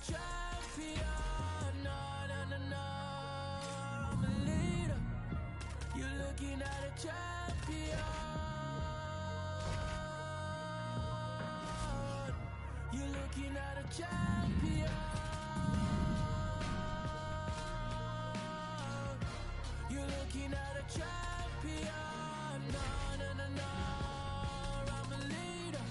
champion. No, no, no, no. I'm a leader. You're looking at a champion. You're looking at a champion. You're looking at a champion. No, no, no, no. I'm a leader.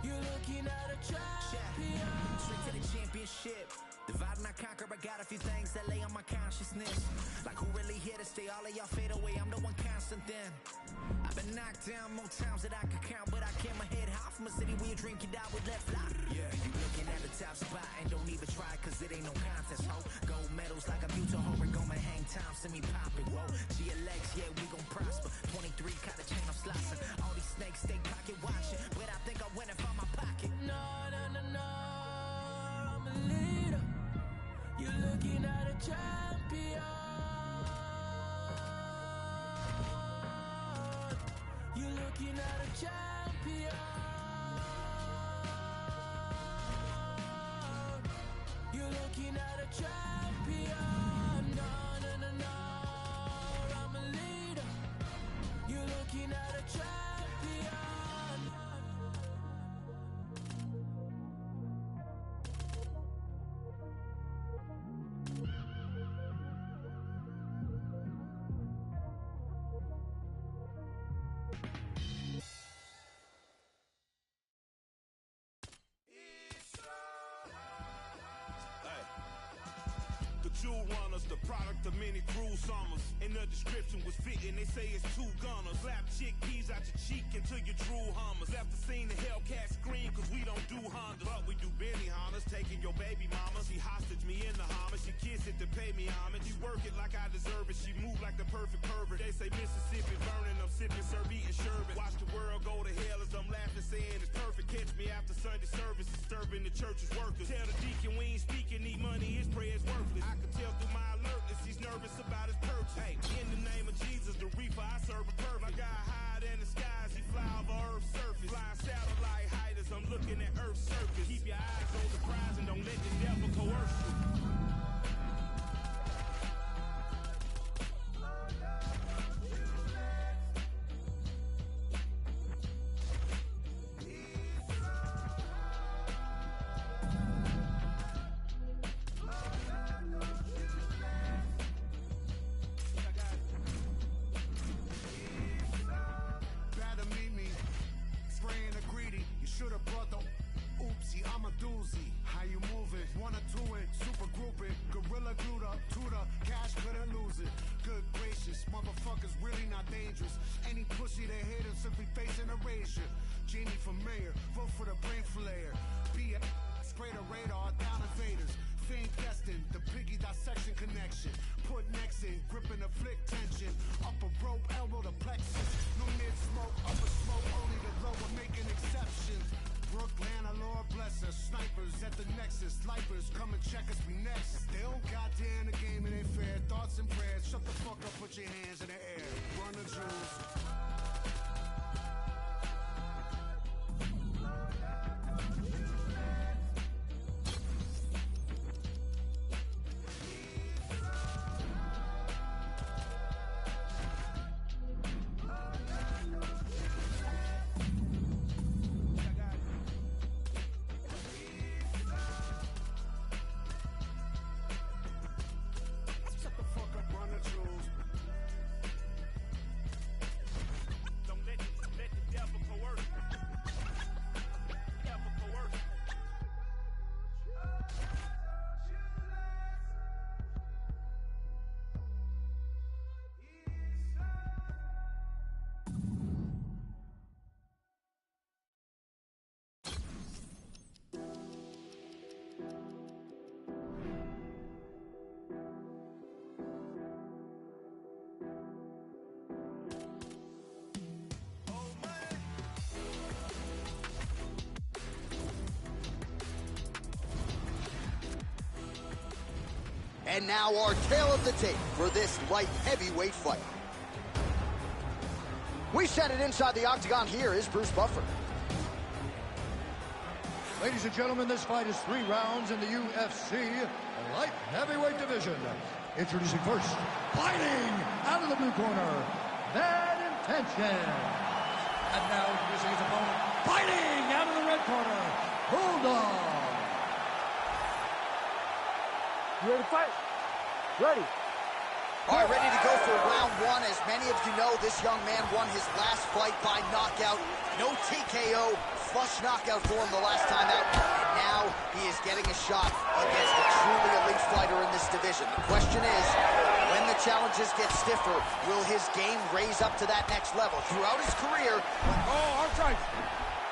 You're looking at a champion. Straight to the championship. Divide and I conquer, I got a few things that lay on my consciousness. Like who really here to stay? All of y'all fade away, I'm the one constant then. I've been knocked down more times than I could count, but I kept my head high from a city where you drink, you die with left fly. Yeah, you looking at the top spot and don't even try, cause it ain't no contest, ho. Gold medals like I'm to ho, and gonna hang time, send me poppin', whoa. GLX, yeah, we gon' prosper. 23, cut the chain, I'm slicing. All these snakes stay pocket watching, but I think I went and found my pocket. No, no, no, no. I'm a leader. You're looking at a champion. You're looking at a champion. You're looking at a champion. No, no, no, no. I'm a leader. You're looking at a champion. Jewel runners, the product of many cruel summers. And the description was fitting, they say it's two gunners. Slap chickpeas out your cheek until you true hummers. Left the scene, the Hellcat scream, cause we don't do Hondas. But we do Benny Hondas, taking your baby mama. She hostage me in the homage, she kiss it to pay me homage. She work it like I deserve it, she move like the perfect pervert. They say Mississippi burning, I'm sipping, serve, eating sherbet. Watch the world go to hell as I'm laughing, saying it's perfect. Catch me after Sunday service, disturbing the church's workers. Tell the deacon we ain't speaking, need money, his prayer's worthless. I can tell through my alertness, he's nervous about his purchase. Hey, in the name of Jesus, the reaper, I serve a purpose. My guy higher than the skies, he fly over Earth's surface. Flying satellite height as I'm looking at Earth's surface. Keep your eyes on the prize and don't let the devil coerce you. Should've brought the oopsie, I'm a doozy. How you moving? 1 or 2 in, super grouping. Gorilla glued up to the cash, couldn't lose it. Good gracious, motherfuckers really not dangerous. Any pussy they hit him simply facing erasure. Genie for mayor, vote for the brain flayer. Be a spray the radar down invaders. Fiend destined, the piggy dissection connection. Put necks in, gripping the flick tension. Upper rope, elbow the plexus. No mid smoke, upper smoke, only the lower making exceptions. Brooklyn, Lord bless us. Snipers at the nexus. Lifers come and check us, we next. They don't goddamn the game, it ain't fair. Thoughts and prayers, shut the fuck up, put your hands in the air. Run the jewels. And now our tale of the tape for this light heavyweight fight. We send it inside the octagon. Here is Bruce Buffer. Ladies and gentlemen, this fight is 3 rounds in the UFC light heavyweight division. Introducing first, fighting out of the blue corner, Bad Intentions. And now introducing his opponent, fighting out of the red corner, Bulldog. You ready to fight? Ready. All right, ready to go for round 1. As many of you know, this young man won his last fight by knockout. No TKO, flush knockout for him the last time out. And now he is getting a shot against a truly elite fighter in this division. The question is, when the challenges get stiffer, will his game raise up to that next level? Throughout his career... Oh, arm triangle.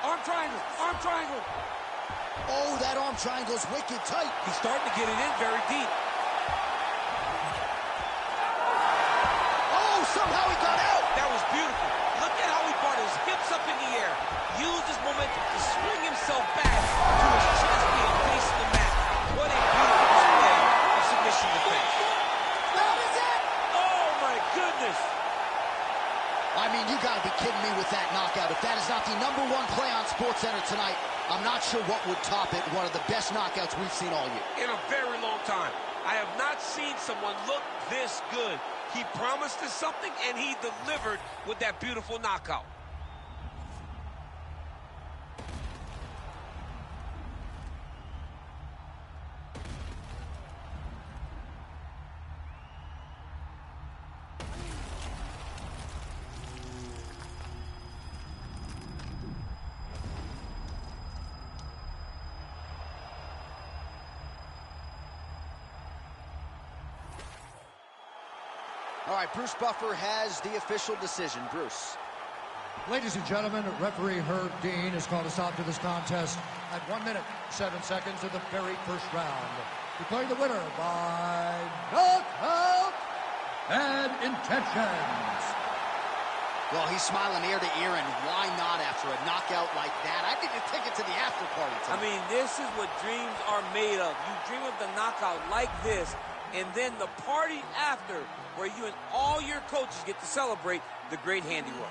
Arm triangle. Arm triangle. Oh, that arm triangle is wicked tight. He's starting to get it in very deep. Somehow he got out. That was beautiful. Look at how he brought his hips up in the air, used his momentum to swing himself back to his chest being facing the mat. What a beautiful display of submission defense. That is it. Oh, my goodness. I mean, you got to be kidding me with that knockout. If that is not the #1 play on SportsCenter tonight, I'm not sure what would top it. One of the best knockouts we've seen all year. In a very long time. I have not seen someone look this good. He promised us something, and he delivered with that beautiful knockout. All right, Bruce Buffer has the official decision. Bruce. Ladies and gentlemen, referee Herb Dean has called a stop to this contest at 1 minute, 7 seconds of the very first round. Declaring the winner by knockout and intentions. Well, he's smiling ear to ear, and why not after a knockout like that? I need a ticket to the after party tonight. I mean, this is what dreams are made of. You dream of the knockout like this, and then the party after, where you and all your coaches get to celebrate the great handiwork.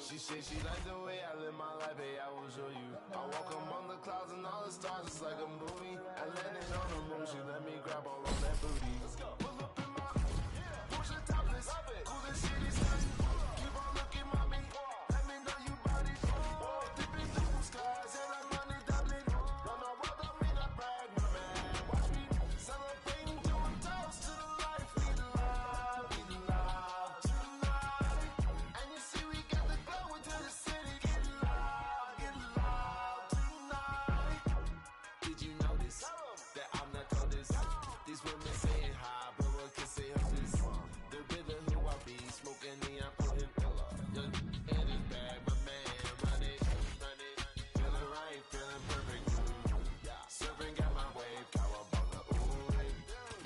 She said she like the way I live my life, hey, I will show you. I walk among the clouds and all the stars, it's like a movie. I landed on the moon, she let me grab all on that booty. Let's go. Pull up in my Porsche topless, cool as shit is stunning. Keep on looking, mommy, let me know you body. Dipping through skies and I'm money doubling. Run my world, I mean I brag, my man. Watch me celebrating, do a toast to the life we love tonight. And you see we got the glow into the city. Get loud tonight. Did you notice that I'm not coldest? These women saying hi, but what can say of this? The rhythm who I be smoking the I'm putting in his bag, my man, run it. Feeling right, feeling perfect. Serving got my wave, cowabunga, ooh.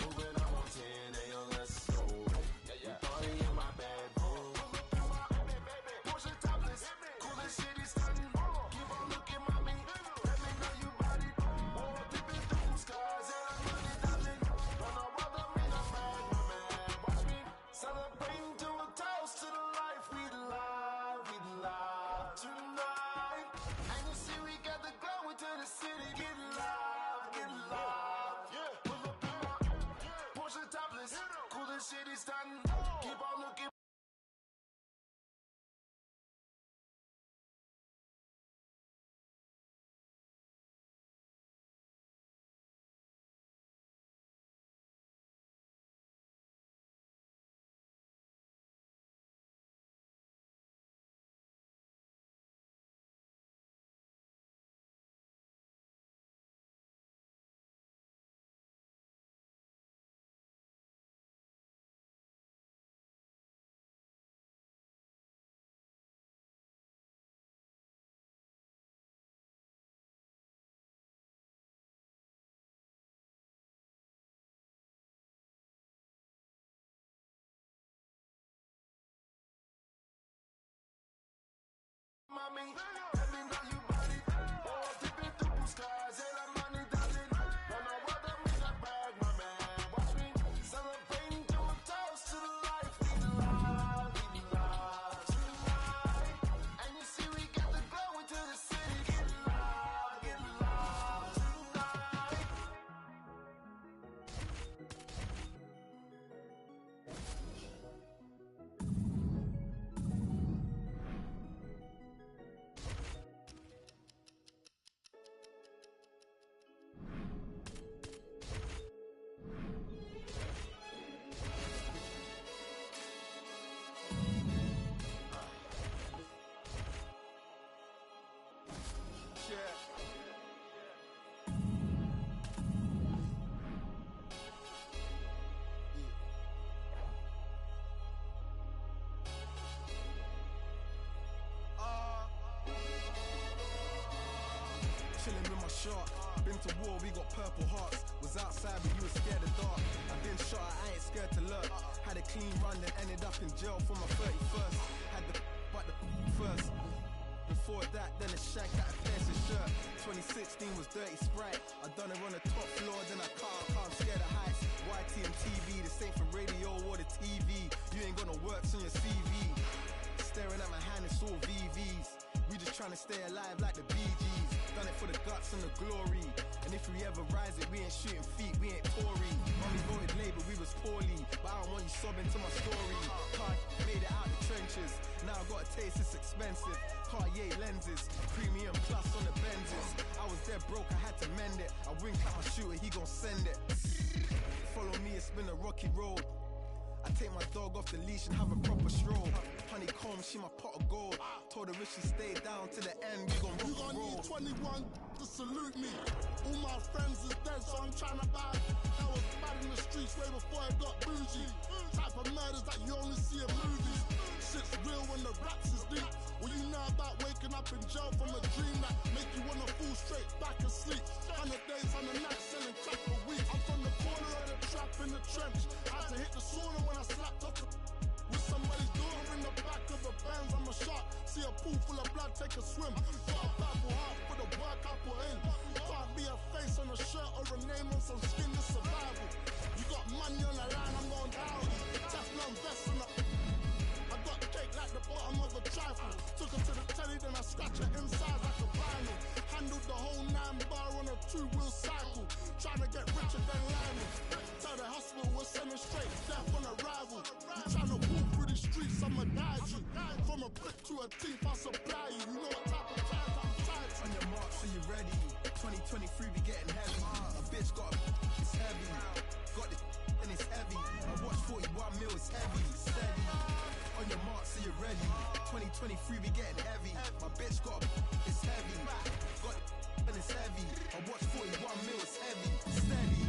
Moving on 10, ayo, let's go. We party in my bedroom. Porsche topless, cool as shit is stunning. Keep on looking, mommy, let me know you body. Dipping through skies and I'm money doubling. Run our world, I mean I brag, my man. Watch me celebrating to a toast to the life we love tonight. And you see we got the glow into the city. Get loud, yeah. Pull up in my Porsche topless, cool as shit is stunning. Keep on looking. Mommy, let me know you body. Oh, dipping through blue skies, and that money darling. Run the world on me like bag, my man. Watch me celebrating, do a toast to the life. We love tonight. And you see we got the glow into the city. Get love tonight. Chilling with my shark. Been to war, we got purple hearts. Was outside, but you were scared of dark. I've been shot, I ain't scared to lurk. Had a clean run, then ended up in jail for my 31st. Had the but the first. Before that, then a shank that a piercing shirt. 2016 was Dirty Sprite. I done it on the top floor, then I can't scared of heights. YT and TV, the same for radio or the TV. You ain't got no works on your CV. Staring at my hand, it's all VVs. We just trying to stay alive like the Bee Gees. Done it for the guts and the glory. And if we ever rise it, we ain't shooting feet, we ain't Tory. Mommy voted Labour, we was poorly. But I don't want you sobbing to my story. Car made it out the trenches. Now I got a taste, it's expensive. Cartier lenses, premium plus on the Benzes. I was dead broke, I had to mend it. I wink at my shooter, he gon' send it. Follow me, it's been a rocky road. I take my dog off the leash and have a proper stroll. Honeycomb, she my pot of gold. Told her if she stay down to the end, we gon' rock and roll. You gon' need 21 to salute me. All my friends is dead, so I'm tryna buy. I was bad in the streets way before I got bougie. Type of murders that you only see in movies. Shit's real when the raps is deep. What you know about waking up in jail from a dream that make you wanna fall straight back asleep. 100 days, 100 nights, selling crack a week. I'm from the corner of the trap in the trench. Had to hit the sauna when I slapped up with somebody's daughter in the back of a Benz. I'm a shark, see a pool full of blood, take a swim. Got a battle heart for the work I put in. Can't be a face on a shirt or a name on some skin, it's survival. You got money on the line, I'm going down. Teflon vest on the I got cake like the bottom of a trifle. Took her to the telly, then I scratch her inside like a vinyl. Handled the whole 9-bar on a 2-wheel cycle. Trying to get richer than Lionel. Tell the hospital we're sending straight death on arrival. You trying to walk through the streets, I'ma guide you. From a brick to a teeth, I supply you. You know what type of times I'm tired. On your mark, so you ready. 2023, we getting heavy. A bitch got it's heavy. Got this and it's heavy. I watch 41 mil, it's heavy. Steady. On your mark, so you're ready. 2023, we getting heavy. My bitch got it's heavy. Got it and it's heavy. I watch 41 mil, it's heavy. Steady.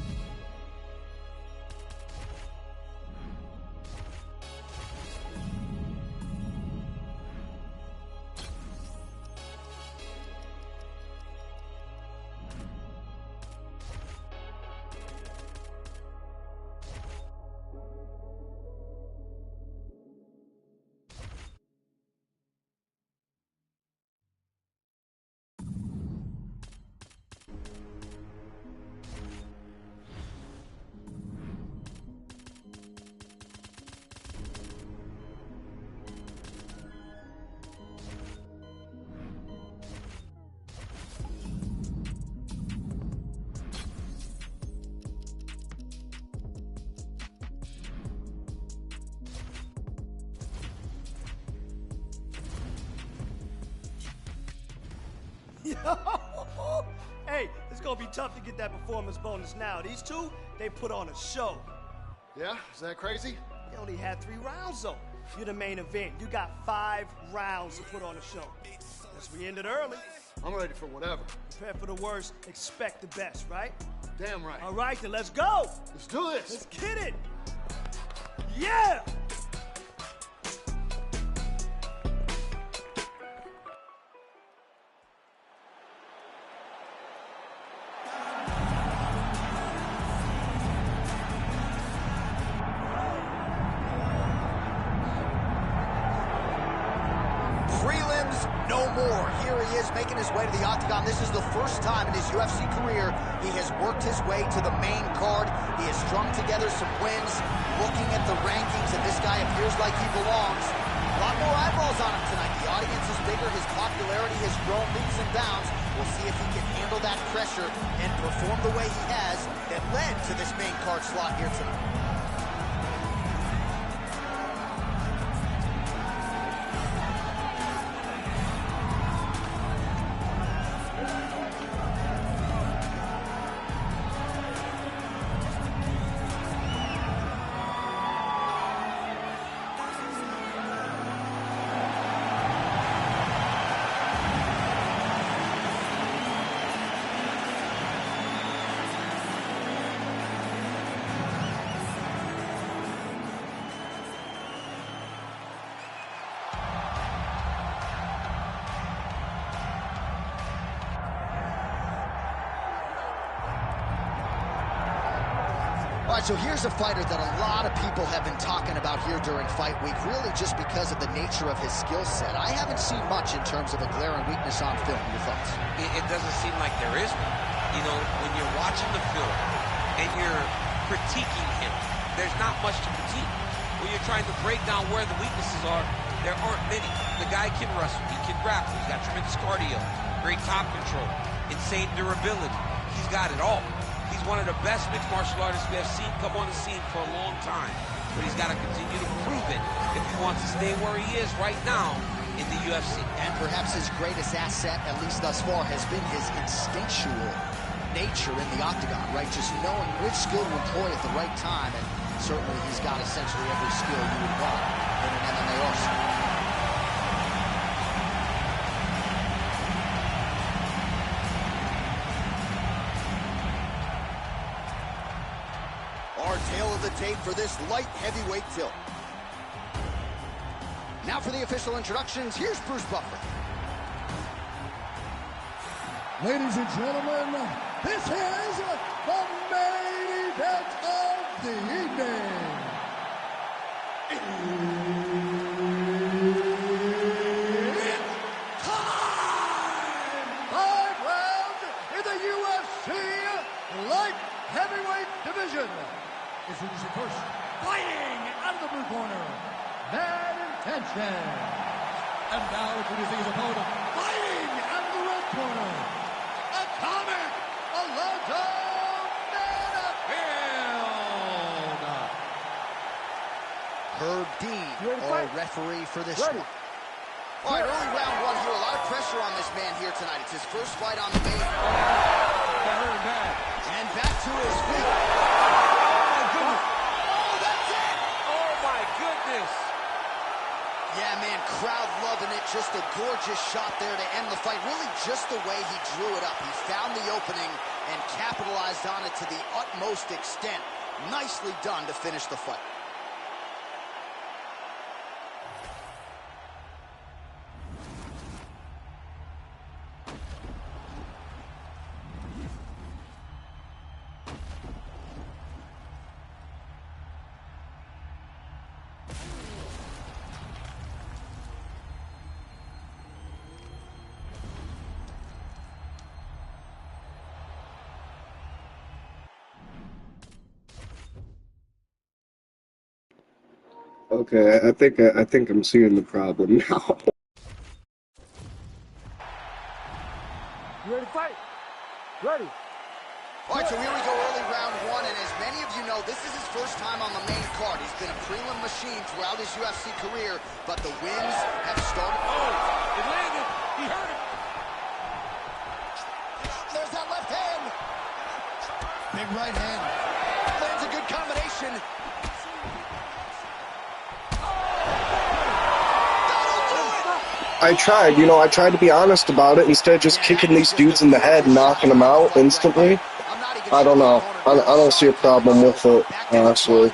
Hey, it's gonna be tough to get that performance bonus now. These two, they put on a show. Yeah? Is that crazy? They only had 3 rounds though. You're the main event. You got 5 rounds to put on a show. Guess we ended early. I'm ready for whatever. Prepare for the worst, expect the best, right? Damn right. All right, then let's go. Let's do this. Let's get it. Yeah! Prelims, no more. Here he is making his way to the octagon. This is the first time in his UFC career he has worked his way to the main card. He has strung together some wins. Looking at the rankings, and this guy appears like he belongs. A lot more eyeballs on him tonight. The audience is bigger. His popularity has grown leaps and bounds. We'll see if he can handle that pressure and perform the way he has that led to this main card slot here tonight. All right, so here's a fighter that a lot of people have been talking about here during fight week, really just because of the nature of his skill set. I haven't seen much in terms of a glaring weakness on film. Your thoughts? It doesn't seem like there is one. You know, when you're watching the film and you're critiquing him, there's not much to critique. When you're trying to break down where the weaknesses are, there aren't many. The guy can wrestle, he can grapple, he's got tremendous cardio, great top control, insane durability. He's got it all. He's one of the best mixed martial artists we have seen come on the scene for a long time. But he's got to continue to prove it if he wants to stay where he is right now in the UFC. And perhaps his greatest asset, at least thus far, has been his instinctual nature in the octagon, right? Just knowing which skill to employ at the right time. And certainly he's got essentially every skill you would want in an MMA arsenal. Our tail of the tape for this light heavyweight tilt. Now for the official introductions, here's Bruce Buffer. Ladies and gentlemen, this is the main event of the evening. It's time! 5 rounds in the UFC light heavyweight division. Introducing first, fighting out of the blue corner, Bad Intention. And now introducing his opponent, fighting out of the red corner, Atomic Alonzo Manafield. Herb Dean, our referee for this one. All right, early round one here. A lot of pressure on this man here tonight. It's his first fight on the main. That hurt bad. And back to his feet. Yeah, man, crowd loving it. Just a gorgeous shot there to end the fight. Really just the way he drew it up. He found the opening and capitalized on it to the utmost extent. Nicely done to finish the fight. Okay, I think I'm seeing the problem now. You ready to fight? Ready. All right, so here we go, early round one, and as many of you know, this is his first time on the main card. He's been a prelim machine throughout his UFC career, but the wins have started. Oh, it landed. He hurt it. There's that left hand. Big right hand. Lands a good combination. I tried to be honest about it instead of just kicking these dudes in the head and knocking them out instantly. I don't know. I don't see a problem with it, honestly.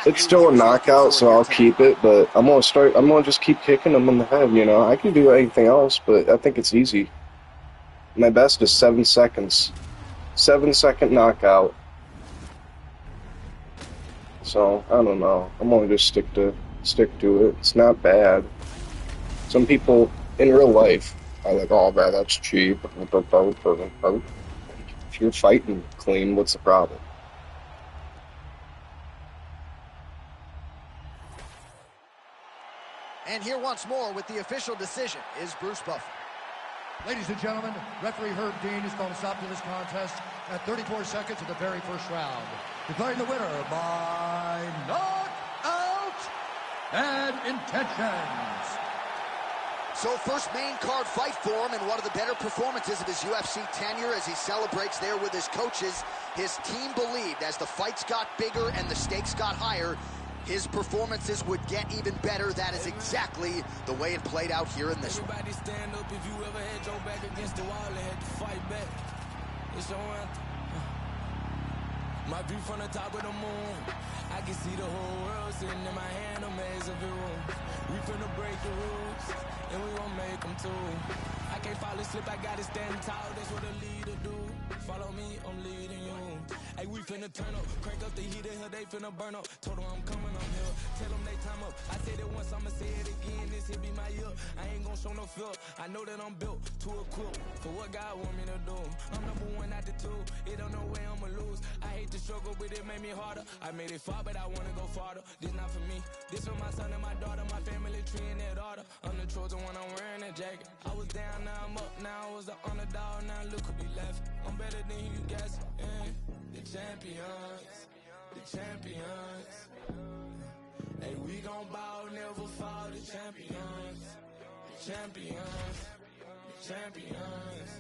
It's still a knockout, so I'll keep it, but I'm gonna just keep kicking them in the head, you know. I can do anything else, but I think it's easy. My best is 7 seconds. 7-second knockout. So, I don't know. I'm gonna just stick to stick to it. It's not bad. Some people in real life are like, oh man, that's cheap. If you're fighting clean, what's the problem? And here once more with the official decision is Bruce Buffer. Ladies and gentlemen, referee Herb Dean has called a stop to this contest at 34 seconds of the very first round, declaring the winner by knockout and intentions. So first main card fight for him and one of the better performances of his UFC tenure as he celebrates there with his coaches. His team believed as the fights got bigger and the stakes got higher, his performances would get even better. That is exactly the way it played out here in this one. Everybody stand up if you ever had your back against the wall and had to fight back. It's your anthem. My view from the top of the moon. I can see the whole world sitting in my hand, a maze of your room. We finna break the rules, and we gon' make them too. I can't fall asleep, I gotta stand tall, that's what a leader do. Follow me, I'm leading you. Hey, we finna turn up, crank up the heat in here, they finna burn up. Told them I'm coming, I'm here, tell them they time up. I said it once, I'ma say it again, this here be my year. I ain't gon' show no fear, I know that I'm built to equip for what God want me to do. I'm number one out the two, it don't know way I'ma lose. I hate the struggle, but it made me harder. I made it far, but I wanna go farther. This not for me, this for my son and my daughter, my family tree and that order. I'm the chosen one, I'm wearing that jacket. I was down, now I'm up, now I was the underdog, now look who be left. I'm better than you guess, the champions, the champions. Hey, we gon' bow, never fall, the champions, the champions, the champions.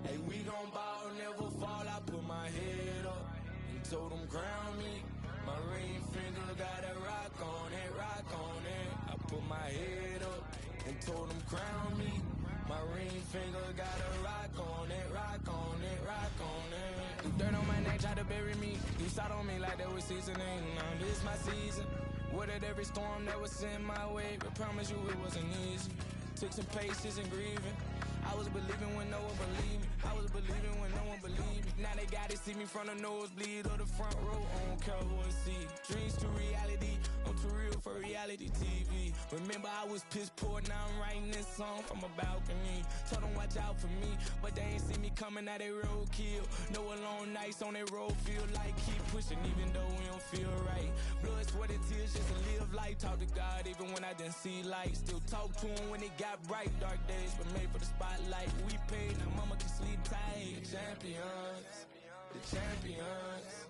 Hey, we gon' bow, never fall, I put my head up and told them crown me. My ring finger got a rock on it, rock on it. I put my head up and told them crown me. My ring finger got a rock on it, rock on it, rock on it. The dirt on my neck tried to bury me. You sat on me like there was seasoning. Now this my season. Weathered every storm that was sent my way, but promise you it wasn't easy. Took some patience and grieving. I was believing when no one believed me. I was believing when no one believed me. Now they gotta see me from the nosebleed or the front row. I don't care who I see. Dreams to reality, I'm too real for reality TV. Remember I was piss poor, now I'm writing this song from a balcony. Told them watch out for me, but they ain't see me coming out they roadkill. No alone nights on that road, feel like keep pushing even though we don't feel right. Blood, sweat, and tears just to live life. Talk to God even when I didn't see light. Still talk to him when it got bright. Dark days but made for the spotlight. We paid, now mama can sleep tight. The champions, the champions.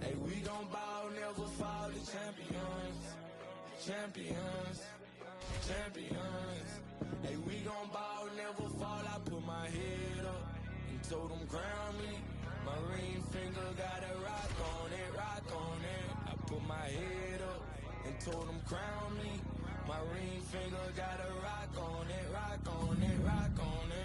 Hey, we gon' bow, never fall. The champions, the champions, the champions. Hey, we gon' bow, never fall. I put my head up and told them crown me. My ring finger got a rock on it, rock on it. I put my head up and told them crown me. My ring finger got a rock on it, rock on it, rock on it.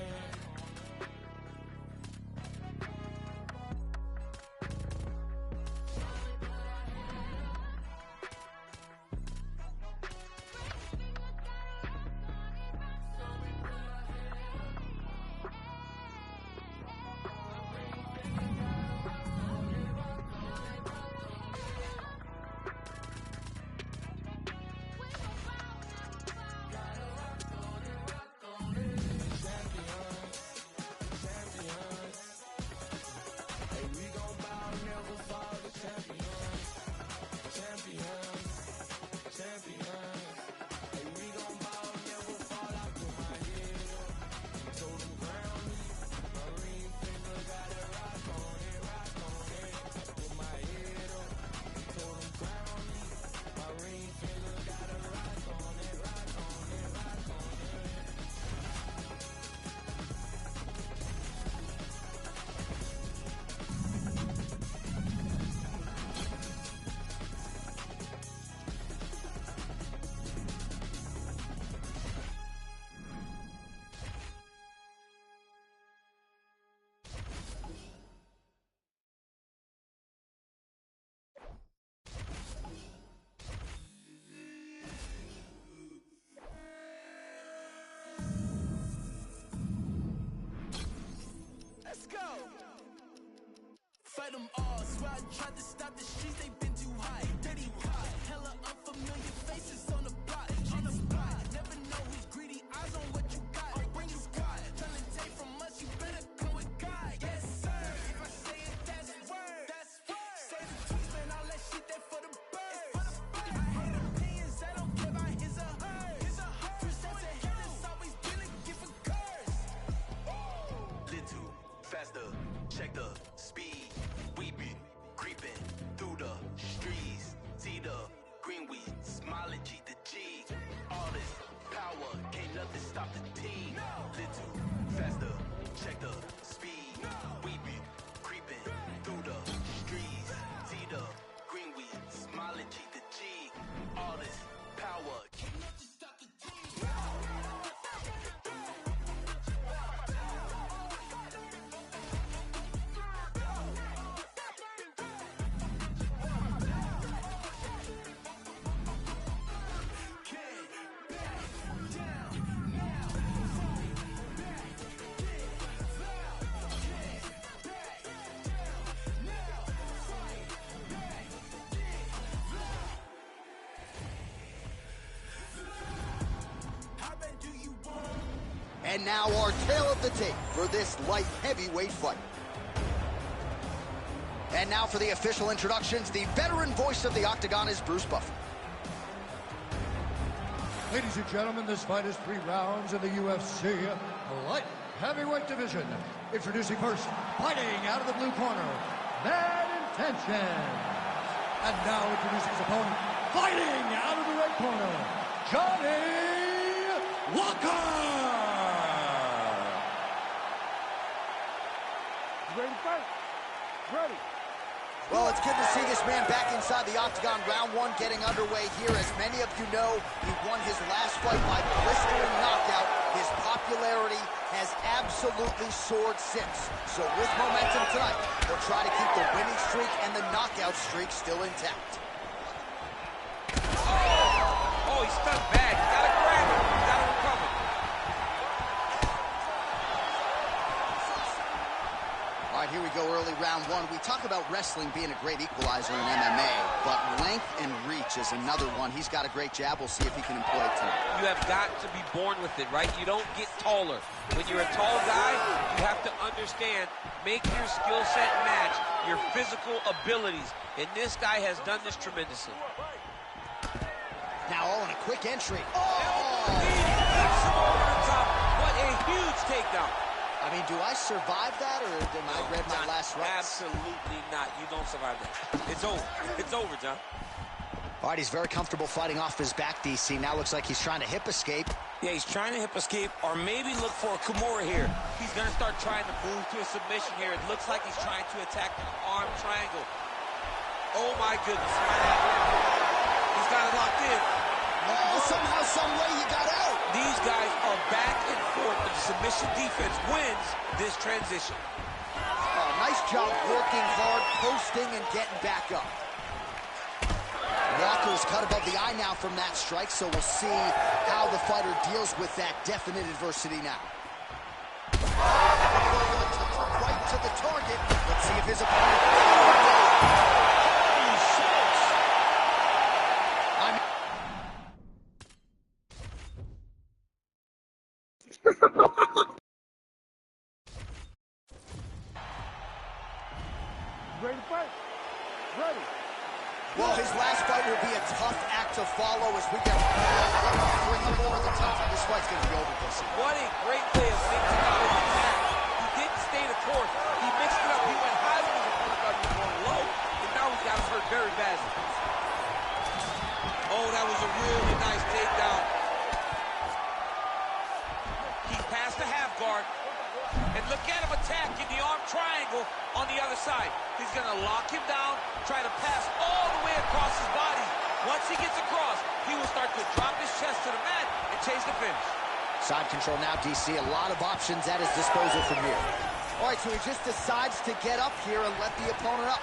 And now our tale of the tape for this light heavyweight fight. And now for the official introductions, the veteran voice of the Octagon is Bruce Buffer. Ladies and gentlemen, this fight is 3 rounds in the UFC light heavyweight division. Introducing first, fighting out of the blue corner, Bad Intention. And now introducing his opponent, fighting out of the red corner, Johnny Walker. Ready to fight? Ready. Well, it's good to see this man back inside the Octagon. Round 1 getting underway here. As many of you know, he won his last fight by blistering knockout. His popularity has absolutely soared since. So with momentum tonight, we'll try to keep the winning streak and the knockout streak still intact. Oh, he's stuck bad. You gotta grab him. You gotta recover. All right, here we go, early round 1. We talk about wrestling being a great equalizer in MMA, but length and reach is another one. He's got a great jab. We'll see if he can employ it tonight. You have got to be born with it, right? You don't get taller. When you're a tall guy, you have to understand, make your skill set match your physical abilities. And this guy has done this tremendously. Now all in a quick entry. Oh! Over the top. What a huge takedown. I mean, do I survive that, or am I read my last rights? Absolutely not. You don't survive that. It's over. It's over, John. All right, he's very comfortable fighting off his back, DC. Now looks like he's trying to hip escape. Yeah, he's trying to hip escape, or maybe look for a Kimura here. He's going to start trying to move to a submission here. It looks like he's trying to attack an arm triangle. Oh, my goodness. He's got it locked in. Oh, somehow, some way you got out. These guys are back and forth. The submission defense wins this transition. Oh, nice job working hard, posting, and getting back up. Walker's cut above the eye now from that strike, so we'll see how the fighter deals with that definite adversity now. Right to the target. Let's see if his opponent... Holy smokes! Ready to fight? Ready. Well, his last fight will be a tough act to follow as we get bring him over the top. This fight's going to be over, DC. What a great way of mixing up his attack. He didn't stay the course. He mixed it up. He went high with his opponent, thought he was going low, and now he's got him hurt very badly. Oh, that was a really nice takedown. He passed the half guard. And look at him attacking the arm triangle on the other side. He's going to lock him down, try to pass all the way across his body. Once he gets across, he will start to drop his chest to the mat and chase the finish. Side control now, DC. A lot of options at his disposal from here. All right, so he just decides to get up here and let the opponent up.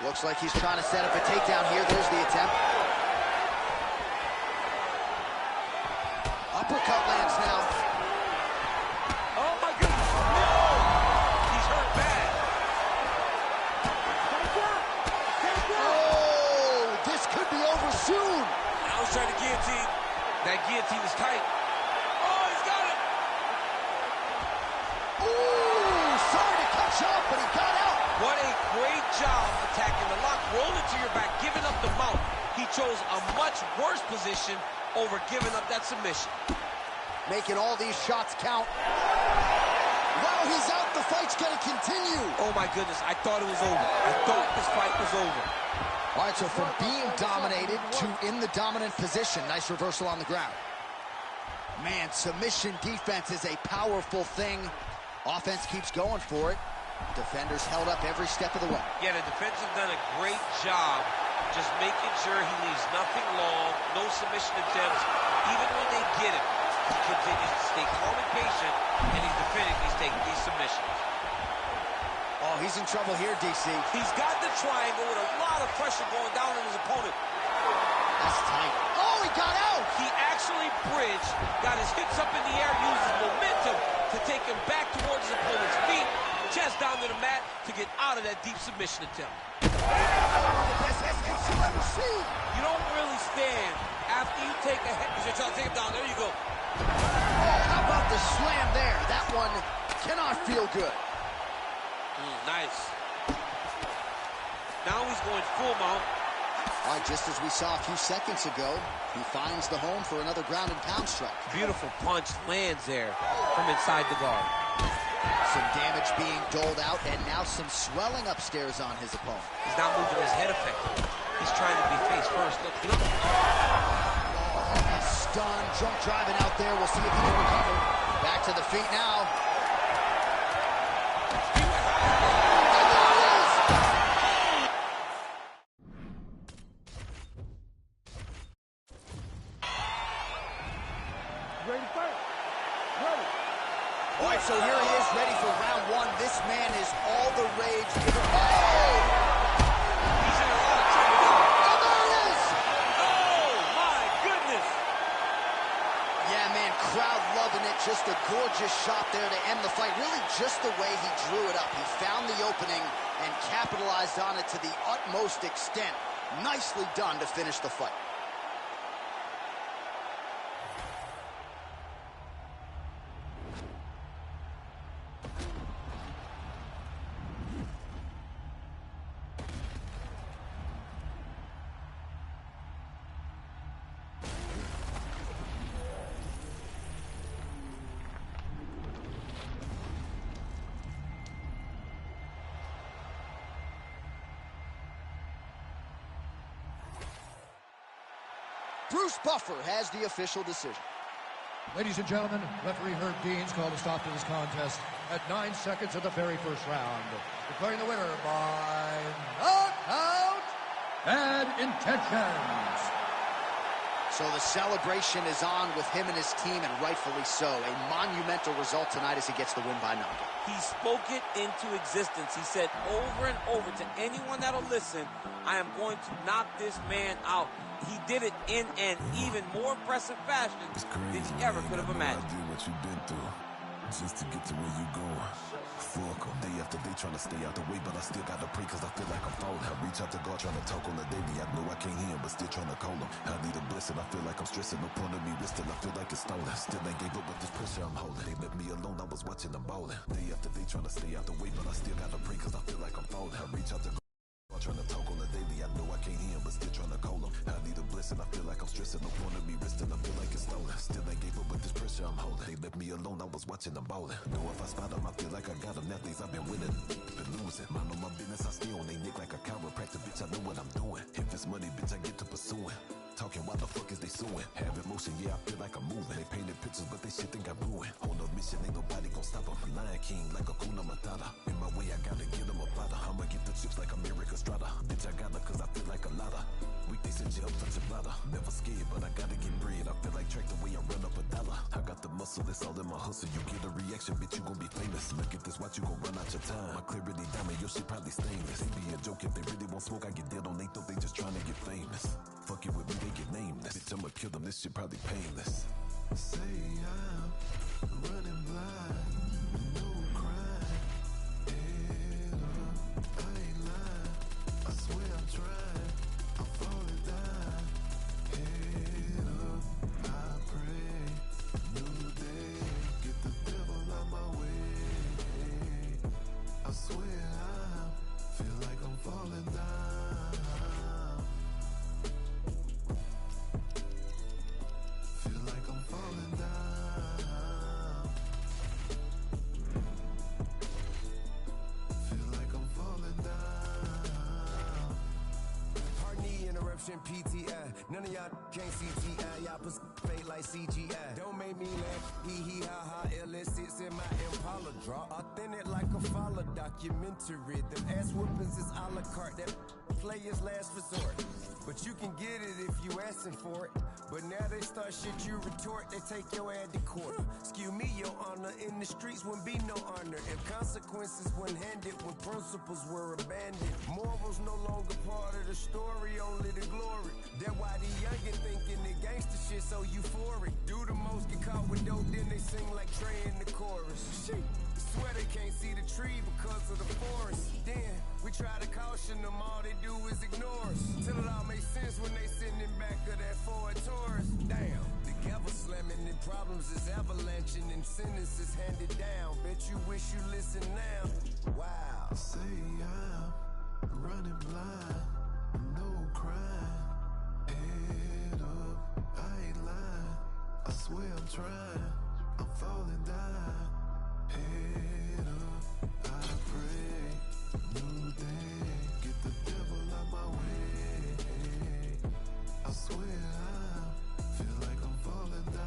Looks like he's trying to set up a takedown here. There's the attempt. Uppercut lands now. Oh, my goodness. No! He's hurt bad. Oh, this could be over soon. Now he's trying to guillotine. That guillotine is tight. Oh, he's got it. Ooh, sorry to cut you off, but he got out. What a great job attacking the lock. Roll into your back, giving up the mount. He chose a much worse position over giving up that submission. Making all these shots count. Wow, he's out. The fight's going to continue. Oh, my goodness. I thought it was over. I thought this fight was over. All right, so from being dominated to in the dominant position. Nice reversal on the ground. Man, submission defense is a powerful thing. Offense keeps going for it. Defenders held up every step of the way. Yeah, the defense has done a great job just making sure he leaves nothing long, no submission attempts. Even when they get him, he continues to stay calm and patient, and he's defending, he's taking these submissions. Oh, he's in trouble here, DC. He's got the triangle with a lot of pressure going down on his opponent. That's tight. Oh, he got out! He actually bridged, got his hips up in the air, used his momentum to take him back towards his opponent's feet, chest down to the mat to get out of that deep submission attempt. You don't really stand after you take a hit, because you're trying to take him down. There you go. not feel good. Nice. Now he's going full mount. All right, just as we saw a few seconds ago, he finds the home for another ground and pound strike. Beautiful punch lands there from inside the guard. Some damage being doled out, and now some swelling upstairs on his opponent. He's not moving his head effectively. He's trying to be face first. Look. Oh, he's stunned, jump driving out there. We'll see if he can recover. Back to the feet now. All right, so here he is, ready for round one. This man is all the rage. Oh! He's in a lot of trouble. Oh, there it is! Oh, my goodness! Yeah, man, crowd loving it. Just a gorgeous shot there to end the fight. Really just the way he drew it up. He found the opening and capitalized on it to the utmost extent. Nicely done to finish the fight. Bruce Buffer has the official decision. Ladies and gentlemen, referee Herb Deans called a stop to this contest at 9 seconds of the very first round, declaring the winner by knockout and intentions. So the celebration is on with him and his team, and rightfully so. A monumental result tonight as he gets the win by knockout. He spoke it into existence. He said over and over to anyone that'll listen, I am going to knock this man out. He did it in an even more impressive fashion than he ever could have imagined. I what you've been through just to get to where you going. Fuck 'em. Day after day trying to stay out the way, but I still got to pray cause I feel like I'm falling. I reach out to God trying to talk on the daily. I know I can't hear him, but still trying to call him. I need a blessing. I feel like I'm stressing. No point of me resting. I feel like it's stolen. Still ain't gave up with this pressure I'm holding. They left me alone. I was watching them ballin'. Day after day trying to stay out the way, but I still got to pray cause I feel like I'm falling. I reach out to God trying to talk on the daily. I know I can't hear him, but still trying to call him. I need a blessing. I feel like I'm stressing. No point of me resting. I feel like it's stolen. Still ain't gave up with this pressure I'm holding. They left me alone. I was watching them ballin'. Know if I spot them, I feel like I got them. Athletes I've been winning, been losing. Mind on my business, I stay on they neck like a chiropractor. Bitch, I know what I'm doing. If it's money, bitch, I get to pursuing. Talking, why the fuck is they suing? Have emotion, yeah, I feel like I'm moving. They painted pictures, but they shit think I'm ruined. On a mission, ain't nobody gon' stop them. Lion King like a Kuna Matata. In my way, I gotta get them a platter. I'ma get the chips like America Strata. Bitch, I gotta cause I feel like a lotta. Weekdays in jail, touch a bladder. Never scared, but I gotta get bread. I feel like track the way I run up a dollar. I got the muscle, it's all in my hustle. You get a reaction, bitch, you gon' be famous. Look at this, watch you gon' run out your time. My clarity diamond, your shit probably stainless. They be a joke if they really want smoke. I get dead on they thought they just trying to get famous. Fuck it with me, they get nameless. Bitch, I'ma kill them, this shit probably painless. Say I'm running blind, no crime. Head up, I ain't lying. I swear I'm trying, I'm falling down. Head up, I pray. New day, get the devil out my way. I swear I feel like I'm falling down. Feel like I'm falling down. Feel like I'm falling down. Pardon the interruption, PTI. None of y'all can't see TI. Y'all pussy fake like CGI. Don't make me laugh. Hee hee ha ha. LS6 in my Impala draw. Authentic like a follow documentary. Them ass whoopings is a la carte. That player's last resort. But you can get it if you asking for it. But now they start shit you retort, they take your ad to court. Excuse me, your honor, in the streets wouldn't be no honor if consequences weren't handed, when principles were abandoned. Morals no longer part of the story, only the glory. That's why the youngin' thinking the gangster shit so euphoric. Do the most, get caught with dope, then they sing like Trey in the chorus. Shit. Swear they can't see the tree because of the forest. Then we try to caution them, all they do is ignore us. Till it all makes sense when they sitting in back of that Ford Taurus. Damn. Together slamming and problems is avalanching and sentences handed down. Bet you wish you listen now. Wow. Say I'm running blind, no crime. Head up, I ain't lying. I swear I'm trying. I'm falling down. Head up, I pray. New day, get the devil out my way. I swear I feel like I'm falling down.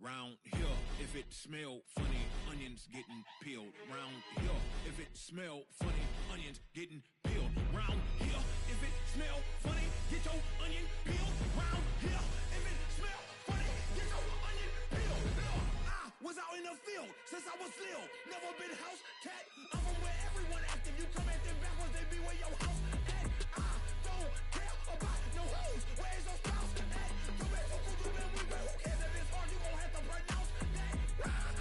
Round here, if it smell funny, onions getting peeled. Round here, if it smell funny, onions getting peeled. Round here, if it smell funny, get your onion peeled. Round here, if it smell funny, get your onion peeled. I was out in the field since I was little, never been house cat. I'm from where everyone active. You come at them backwards, they be where your house at. I don't care about no hoes. Where's your spouse at? Come back for good, man, we who cares if it's hard? You gon' have to pronounce that.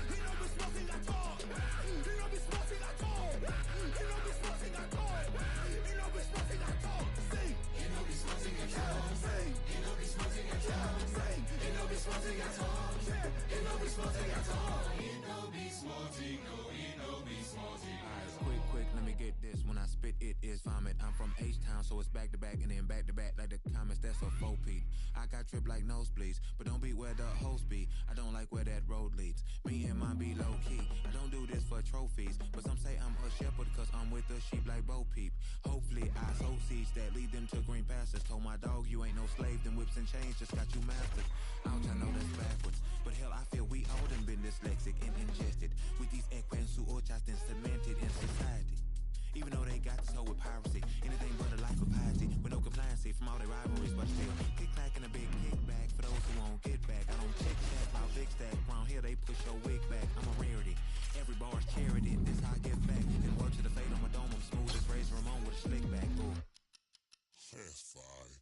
He don't be smoking at all. He don't be smoking at all. He don't be smoking at all. He don't be smoking at all. Sing. He don't be smoking at all. Sing. He don't be smoking at all. Sing. He don't be smoking at all. He don't be smoking at all. He don't be smoking. No, he don't be smoking. Alright, quick, let me get this. When I spit, it is vomit. I'm from H-Town, so it's back to back and then back to back like the comments. That's a faux peep. I got trip like nosebleeds, but don't be where the host be. I don't like where that road leads. Me and mine be low key. I don't do this for trophies, but some say I'm a shepherd cause I'm with the sheep like Bo Peep. Hopefully I sow seeds that lead them to green pastures. Told my dog you ain't no slave, them whips and chains just got you mastered. Ouch, I know that's backwards, but hell I feel we all done been dyslexic and ingested with these equins who all just cemented in society. Even though they got this hoe with piracy, anything but a life of piety, with no compliancy from all their rivalries, but still kick back and a big kickback for those who won't get back. I don't chick chat about big stack. Around here they push your wig back. I'm a rarity. Every bar's charity. This how I get back. Then work to the fade on my dome. I'm smooth as Razor Ramon with a slick back. Ooh. That's fine.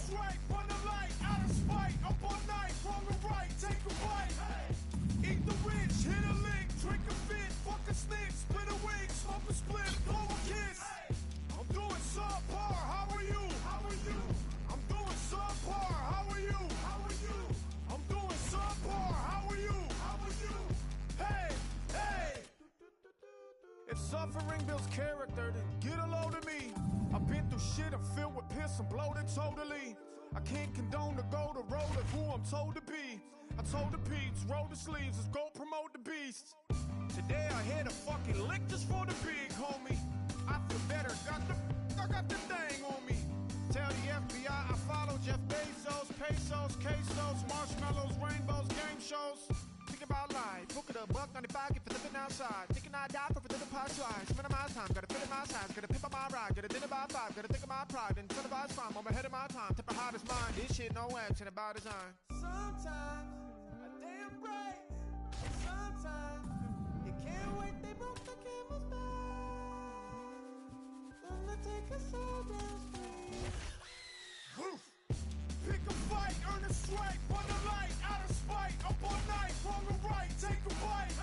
strike, run the light, out of spite, up all night, wrong or right, take a bite. Eat the rich, hit a lick, drink a fit, fuck a snick, split a wig, smoke a split, blow a kiss. I'm doing subpar, how are you? How are you? I'm doing subpar, how are you? How are you? I'm doing subpar, how are you? How are you? Hey, hey! If suffering builds character, then get a load of me. I've been through shit, I'm filled with piss, I'm bloated totally. I can't condone to go the road of who I'm told to be. I told the peeps, roll the sleeves, let's go promote the beast. Today I hit a fucking lick just for the big homie. I feel better, I got the thing on me. Tell the FBI I follow Jeff Bezos, pesos, quesos, marshmallows, rainbows, game shows. Think about life, book it a $1.95, get for living outside. Thinking I die for the pie slice. Spending my time, gotta fit in my size, gotta pimp on my ride, get a dinner by 5, gotta think of my pride, incentivize crime, I'm ahead of my time, tip the hottest mind. This shit no action about design. Sometimes I damn right, sometimes you can't wait, they broke the camel's back. Gonna take us all down straight. Woof! Pick a fight, earn a strike, run the light, out of spite, up all night, wrong or right, take a bite.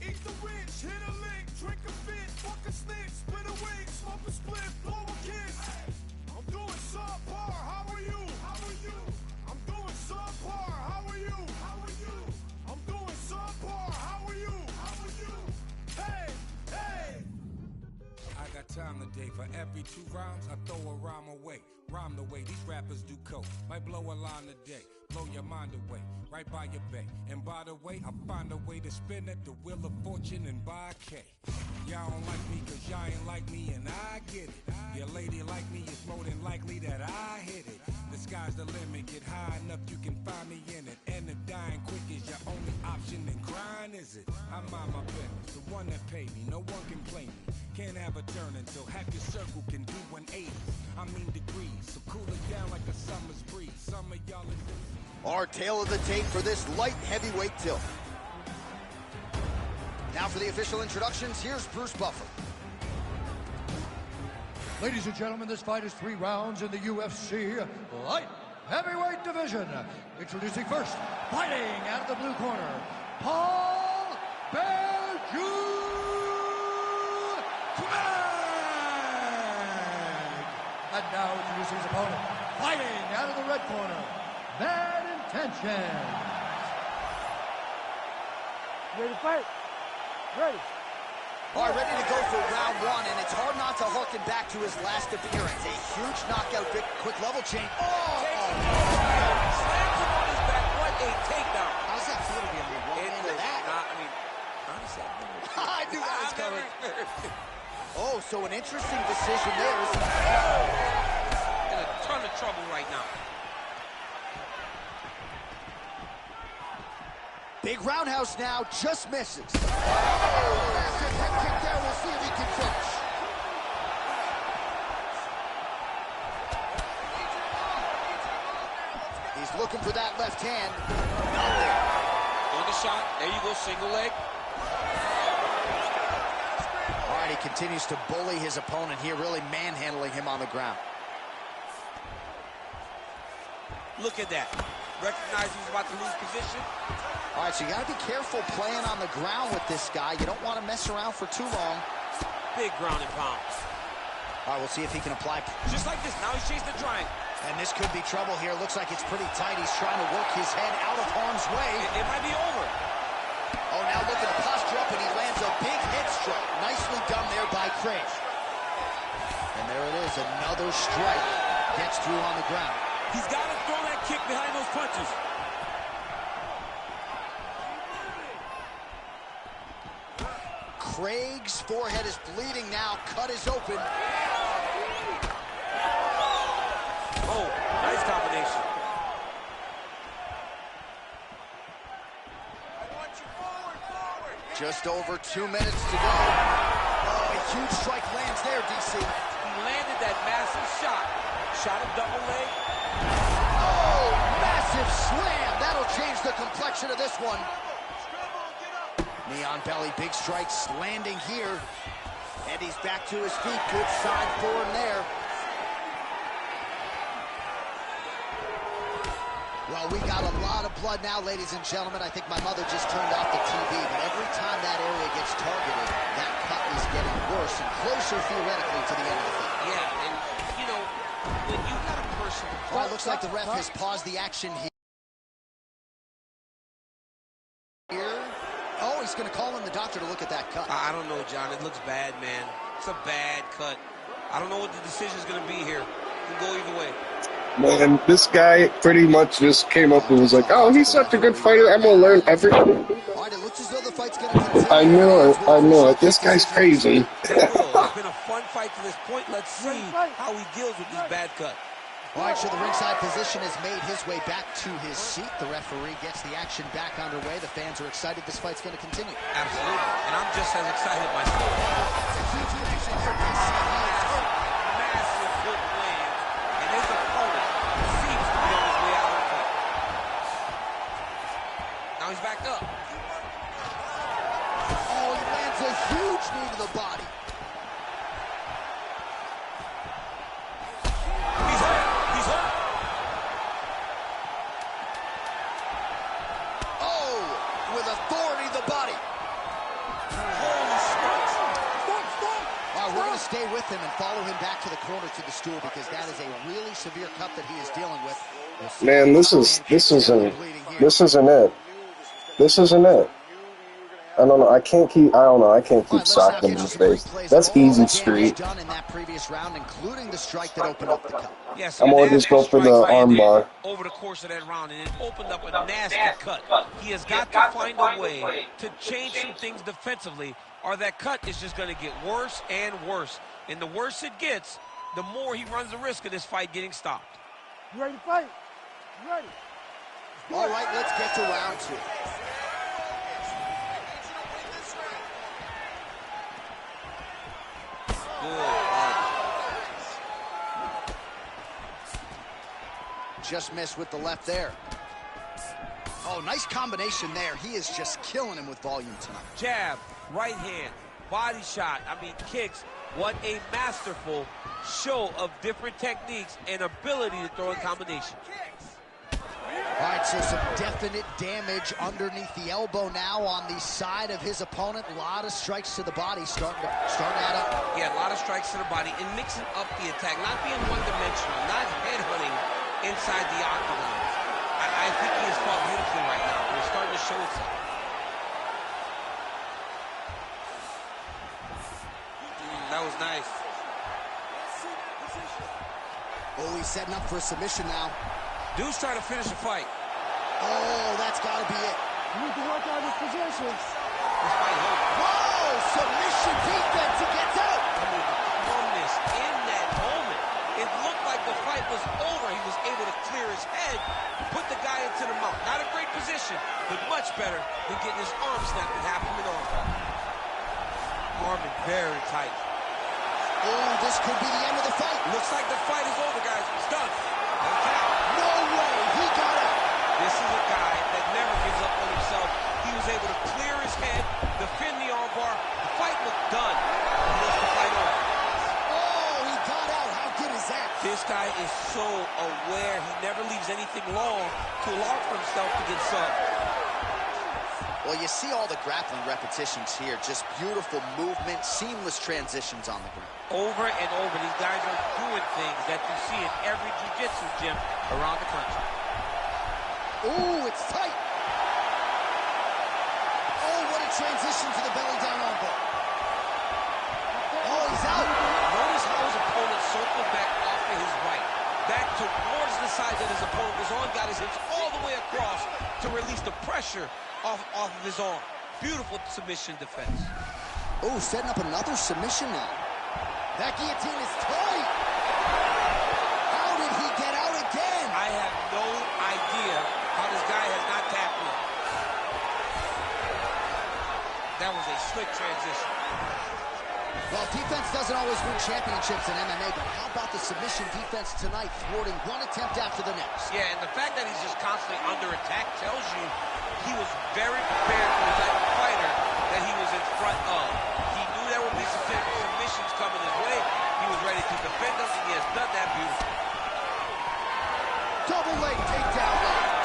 Eat the rich, hit a lick, drink a fit, fuck a snick, split a wig, smoke a split, blow a kiss. I'm doing subpar, how are you? How are you? I'm doing subpar, how are you? How are you? I'm doing subpar, how are you? How are you? Hey, hey! I got time today. For every 2 rounds, I throw a rhyme away. Rhyme the way these rappers do coke. Might blow a line today, blow your mind away, right by your bay. And by the way, I find a way to spin at the wheel of fortune and buy a K. Y'all don't like me cause y'all ain't like me and I get it. Your lady like me, it's more than likely that I hit it. The sky's the limit, get high enough you can find me in it. And if dying quick is your only option, then grind is it. I mind my business, the one that paid me, no one can play me. Can't have a turn until half your circle can do 180. I mean degrees, so cool it down like a summer's breeze. Some of y'all is... Our tail of the tape for this light heavyweight tilt. Now for the official introductions, here's Bruce Buffer. Ladies and gentlemen, this fight is 3 rounds in the UFC light heavyweight division. Introducing first, fighting out of the blue corner, Paul Bellew. And now introducing his opponent, fighting out of the red corner, Bad Intentions. Ready to fight? Ready. All right, ready to go for round 1, and it's hard not to harken back to his last appearance. A huge knockout, quick level change. Oh! Slams him on his back. What a takedown. How's that feel to be able to walk into that? I mean, honestly, I knew that was coming. Oh, so an interesting decision there. In a ton of trouble right now. Big roundhouse now, just misses. Massive head kick there, we'll see if he can finish. He's looking for that left hand. Not there. On the shot, there you go, single leg. All right, he continues to bully his opponent here, really manhandling him on the ground. Look at that. Recognize he's about to lose position. All right, so you got to be careful playing on the ground with this guy. You don't want to mess around for too long. Big ground and pound. All right, we'll see if he can apply. Just like this. Now he's chasing the triangle. And this could be trouble here. Looks like it's pretty tight. He's trying to work his head out of harm's way. It might be over. Oh, now look at the posture up, and he lands a big hit strike. Nicely done there by Craig. And there it is, another strike. Gets through on the ground. He's got to throw that kick behind those punches. Craig's forehead is bleeding now. Cut is open. Oh, nice combination. Just over 2 minutes to go. Oh, a huge strike lands there, DC. He landed that massive shot. Shot him double leg. Oh, massive slam. That'll change the complexion of this one. Knee on belly, big strikes landing here. And he's back to his feet. Good sign for him there. Well, we got a lot of blood now, ladies and gentlemen. I think my mother just turned off the TV, but every time that area gets targeted, that cut is getting worse and closer, theoretically, to the end of the fight. Yeah, and, you know, when you got a person... Well, it looks like the ref has paused the action here. Oh, he's going to call in the doctor to look at that cut. I don't know, John. It looks bad, man. It's a bad cut. I don't know what the decision is going to be here. It can go either way. Man, this guy pretty much just came up and was like, oh, he's such a good fighter, I'm going to learn everything. All right, it looks as though the fight's going to continue. I knew it. This guy's crazy. It's been a fun fight to this point. Let's see how he deals with this bad cut. All right, so the ringside physician has made his way back to his seat. The referee gets the action back underway. The fans are excited this fight's going to continue. Absolutely, and I'm just as excited myself. Massive hook lands, and his opponent seems to be on his way out of the fight. Now he's backed up. Oh, he lands a huge knee to the body. Stay with him and follow him back to the corner to the stool, because that is a really severe cut that he is dealing with. Man, this isn't it. This isn't it. I don't know. I can't keep socking him in the face. That's easy street. Done in that previous round, including the strike that opened up the cut. Yes, I'm gonna just go for the arm bar. Over the course of that round, and it opened up a nasty cut. He has got to find a way to change some things defensively, or that cut is just going to get worse and worse. And the worse it gets, the more he runs the risk of this fight getting stopped. You ready to fight? You ready? All right, let's get to round two. Just missed with the left there. Oh, nice combination there. He is just killing him with volume tonight. Jab, right hand, body shot, kicks. What a masterful show of different techniques and ability to throw in combination. All right, so some definite damage underneath the elbow now on the side of his opponent. A lot of strikes to the body starting to add up. Yeah, a lot of strikes to the body and mixing up the attack, not being one-dimensional, not headhunting inside the octagon. I think he has fought beautifully right now. We're starting to show itself. That was nice. Oh, he's setting up for a submission now. Dude's trying to finish the fight. Oh, that's got to be it. You need to work out his positions. This fight hurt. Whoa, submission defense. He gets out. Calmness in that moment. It looked like the fight was over. He was able to clear his head, put the guy into the mount. Not a great position, but much better than getting his arm snapped and half him in arm. Arm is very tight. Oh, this could be the end of the fight. Looks like the fight is over, guys. It's done. No way. He got it. This is a guy that never gives up on himself. He was able to clear his head, defend the arm bar. The fight looked done. He wants the fight over. Oh, he got out. How good is that? This guy is so aware. He never leaves anything long to allow for himself to get subbed. Well, you see all the grappling repetitions here. Just beautiful movement, seamless transitions on the ground. Over and over, these guys are doing things that you see in every jiu-jitsu gym around the country. Ooh, it's tight. Oh, what a transition to the belly down armbar. Oh, he's out. Notice how his opponent circled back off to his right. Back towards the side that his opponent was on, got his hips all the way across to release the pressure off of his arm. Beautiful submission defense. Oh, setting up another submission now. That guillotine is tight. How did he get out again? I have no idea how this guy has not tapped in. That was a slick transition. Well, defense doesn't always win championships in MMA, but how about the submission defense tonight, thwarting one attempt after the next? Yeah, and the fact that he's just constantly under attack tells you he was very prepared for the type of fighter that he was in front of. He knew there would be some submissions coming his way. He was ready to defend them, and he has done that beautifully. Double leg takedown leg.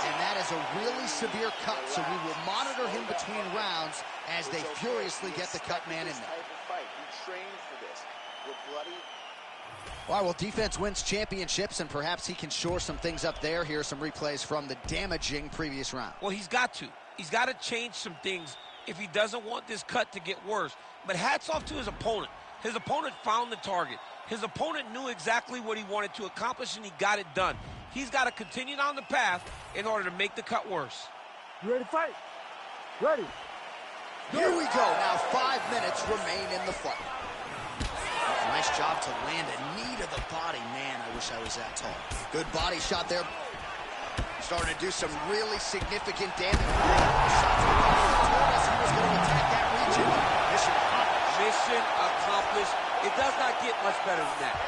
And that is a really severe cut, so we will monitor him between rounds as they furiously get the cut man in there. He trained for this. We're bloody. All right, well, defense wins championships, and perhaps he can shore some things up there. Here are some replays from the damaging previous round. Well, he's got to. He's got to change some things if he doesn't want this cut to get worse. But hats off to his opponent. His opponent found the target. His opponent knew exactly what he wanted to accomplish, and he got it done. He's got to continue down the path in order to make the cut worse. You ready to fight? Ready. Here we go. Now 5 minutes remain in the fight. Nice job to land a knee to the body. Man, I wish I was that tall. Good body shot there. Starting to do some really significant damage. Shots told us he was going to attack that region. Mission accomplished. Mission accomplished. It does not get much better than that.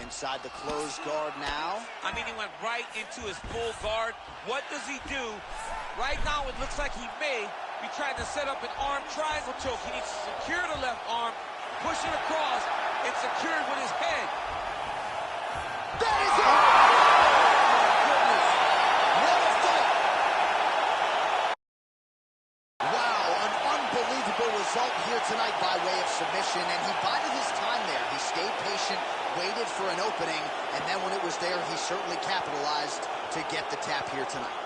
Inside the closed guard now. I mean, he went right into his full guard. What does he do? Right now, it looks like he may be trying to set up an arm triangle choke. He needs to secure the left arm, push it across, and secure it with his head. That is it! Oh, my goodness. What a fight! Wow, an unbelievable result here tonight by way of submission, and he bided his time there. He stayed patient, waited for an opening, and then when it was there, he certainly capitalized to get the tap here tonight.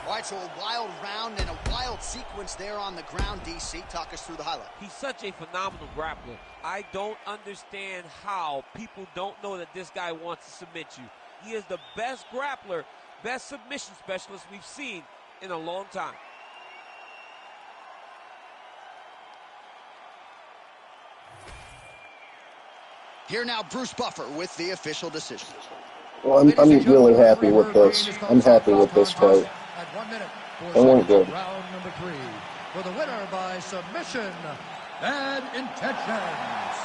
All right, so a wild round and a wild sequence there on the ground. DC, talk us through the highlight. He's such a phenomenal grappler. I don't understand how people don't know that this guy wants to submit you. He is the best grappler, best submission specialist we've seen in a long time. Here now, Bruce Buffer with the official decision. Well, I'm really happy with this. I'm happy with this fight. At 1 minute, It went good. round number 3. For the winner by submission, Bad Intentions.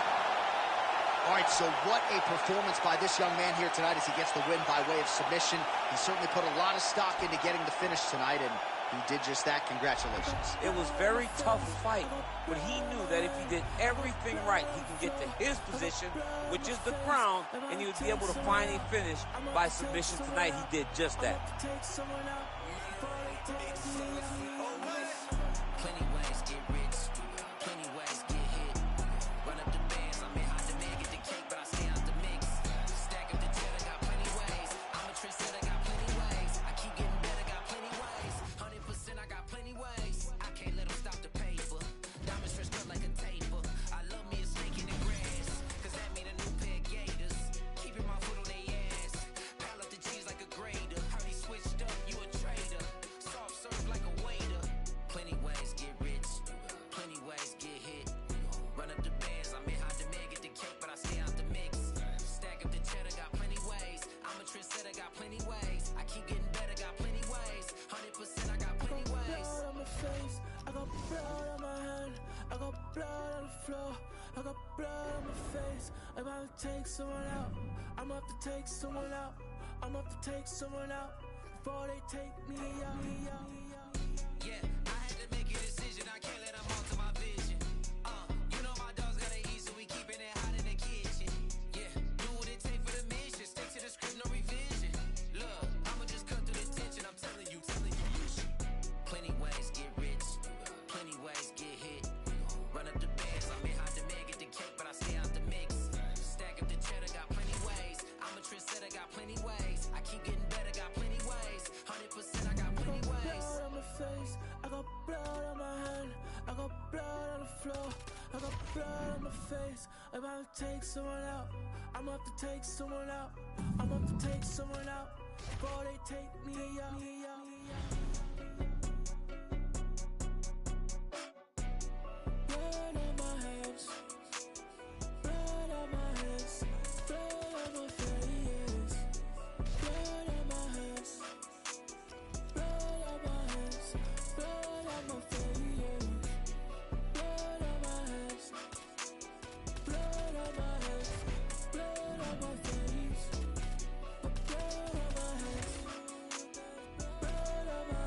All right, so what a performance by this young man here tonight as he gets the win by way of submission. He certainly put a lot of stock into getting the finish tonight, and he did just that. Congratulations. It was a very tough fight, but he knew that if he did everything right, he can get to his position, which is the ground, and he would be able to find a finish by submission tonight. He did just that. Plenty ways get rich, plenty ways get hit. Run up the bands, I'm in hot demand, get the cake, but I stay out the mix. Stack up the cheddar, got plenty ways. I'm a trendsetter, got plenty ways. I keep getting better, got plenty ways. 100%, I got plenty ways. I can't let them stop the paper. Diamonds stretched up like a taper. I love me a snake in the grass, cause that mean a new pair of gators. Keeping my foot on their ass. Pile up the cheese like a grater. Heard he switched up, you a traitor. Soft serve like a waiter. Plenty ways get rich, plenty ways get hit. Run up the bands, I'm in hot demand, get the cake, but I stay out the mix. Stack up the cheddar, got plenty ways. I'm a trendsetter, got plenty ways. I keep getting better, got plenty ways. 100%, I got plenty ways. Blood on my face, I got blood on my hand, I got blood on the floor, I got blood on my face. I'm about to take someone out, I'm about to take someone out, I'm about to take someone out before they take me out. Yeah, I had to make a decision, I can't let them alter my vision. You know my dogs gotta eat, so we keeping it hot in the kitchen. Yeah, do what it take for the mission, stick to the script, no revision. Look, I'ma just cut through the tension, I'm telling you. Plenty ways get rich, plenty ways get hit. Run up the bands, I'm in hot demand, get the cake, but I stay out the mix. Stack up the cheddar, got plenty ways. I'm a trendsetter, got plenty ways. I keep getting better, got plenty ways. 100%, I got plenty ways. Blood on my face, I got blood on my hand, I got blood on the floor, I got blood on my face. I'm about to take someone out, I'm about to take someone out, I'm about to take someone out before they take me out. Blood on my hands, blood on my hands, blood on my face, blood on my hands, blood on my hands, blood on my face, blood on my hands, blood on my hands, blood on my face, blood on my hands, blood on my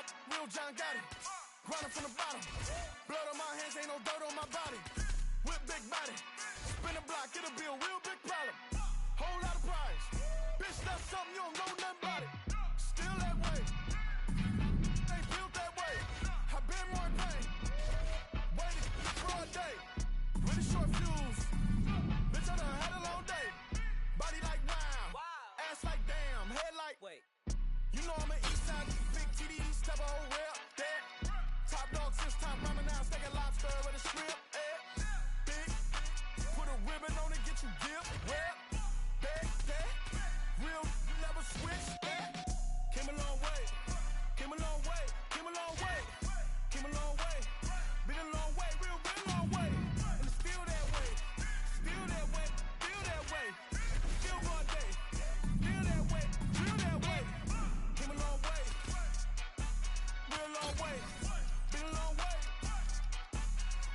up, real John Gotti. Grinding from the bottom. Blood on my hands, ain't no dirt on my body. Whip big body. Spin a block, it'll be a real big problem. Whole lot of prize. Bitch, that's something you don't know nothing about it. Still that way. They built that way. I been more in pain. Waiting for a day. Really short fuse. Bitch, I done had a long day. Body like wow. Ass like damn. Head like wait. You know I'm an east side big TD, step a whole rep. That top dog since top ramen now, steak and lobster with a shrimp. Big, put a ribbon on it, get you gift. Rep, that, real never switch. Came a long way, came a long way, came a long way, came a long way. Been a long way, real been a long way. And it's still that way, still that way, still that way. Still one day, still that way, still that way. Came a long way, real long way. Been a long way,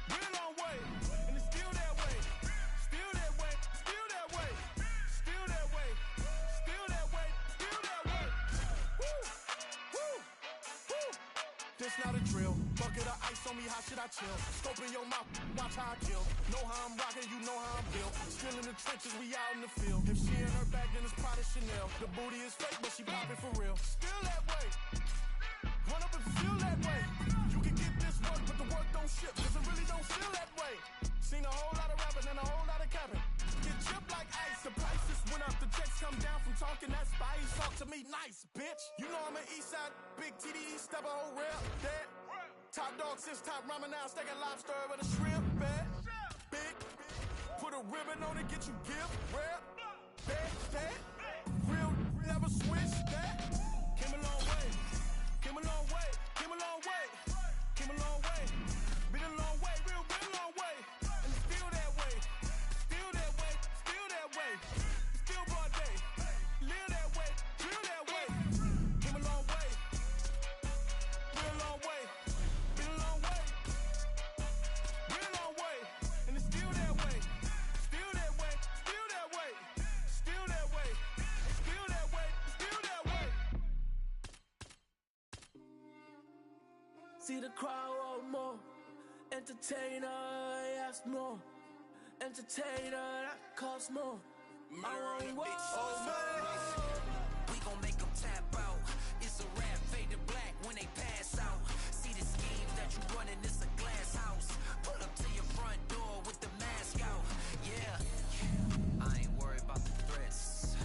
real long way. And it's still that way, still that way, still that way, still that way, still that way, still that way. Woo, woo, woo. This not a drill. Bucket of ice on me, how should I chill? Scope in your mouth, watch how I kill. Know how I'm rocking, you know how I'm built. Still in the trenches, we out in the field. If she in her bag, then it's Prada Chanel. The booty is fake, but she poppin' for real. Still that way. Run up and feel that way. You can get this work, but the work don't ship, cause it really don't feel that way. Seen a whole lot of rapping and a whole lot of capping. Get chipped like ice, the prices went up, the checks come down from talking that spice. Talk to me nice, bitch. You know I'm an east side, big TD, step a whole rep. That top dog since top ramen now, steak and lobster with a shrimp. Big, put a ribbon on it, get you gift. Rep, that, real never switch. That came a long way. Came a long way, came a long way, came a long way. Been a long way, real been a long way. And it's still that way, still that way, still that way. Still broad day, live that way, feel that way. Came a long way, real long way. Been a long way, real long way. And it's still that way, still that way, still that way, still that way, still that way, still that way. See the crowd want more. Entertainer, ask more. Entertainer, that costs more. I want more. We gon' make them tap out. It's a rap, fade to black when they pass out. See the schemes that you running, it's a glass house. Pull up to your front door with the mask out. Yeah, I ain't worried about the threats.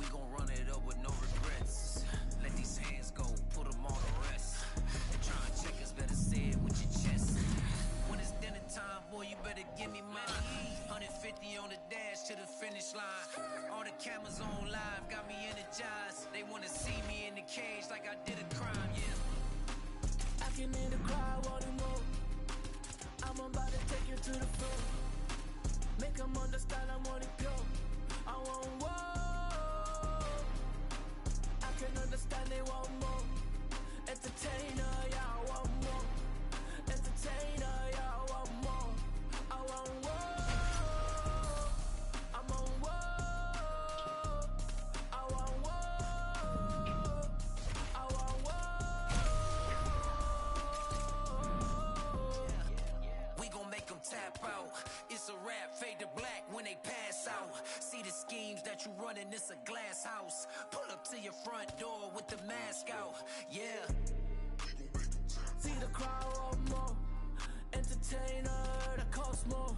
We gon' run it up with no regrets. Let these hands go, put them on the rest. Trying checkers, better say it with your chest. When it's dinner time, boy, you better give me mine. 150 on the dash to the finish line. All the cameras on live got me energized. They wanna see me in the cage like I did a crime, yeah. I can hear the crowd wanting more. I'm about to take you to the floor. Make them understand I want it pure. I want more. I can understand they want more. Entertainer, yeah, I want more. Entertainer, yeah, I want more. I want more. I'm on war. I want war. I want war. We gon' make them tap out. It's a rap, fade to black when they pass out. See the schemes that you running, it's a glass house. Pull up to your front door with the mask out. Yeah. See the crowd want more. Entertainer, that costs more.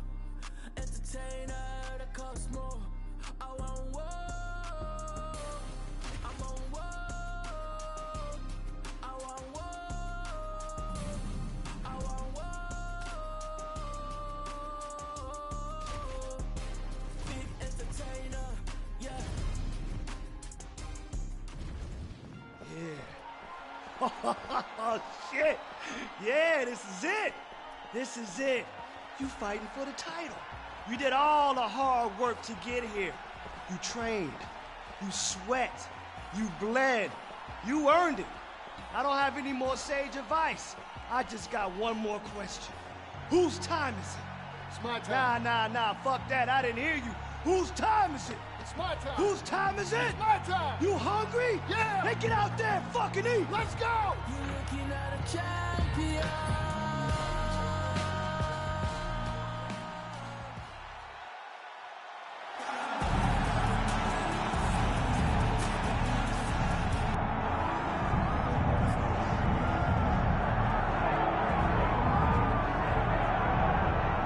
Entertainer, that costs more. I want war. I'm on war. I want war. I want war. Big entertainer, yeah. Oh, shit. Yeah, this is it. This is it. You fighting for the title. You did all the hard work to get here. You trained. You sweat. You bled. You earned it. I don't have any more sage advice. I just got one more question. Whose time is it? It's my time. Nah, fuck that. I didn't hear you. Whose time is it? It's my time. Whose time is it? It's my time. You hungry? Yeah. Then get out there and fucking eat. Let's go. You're looking at a champion.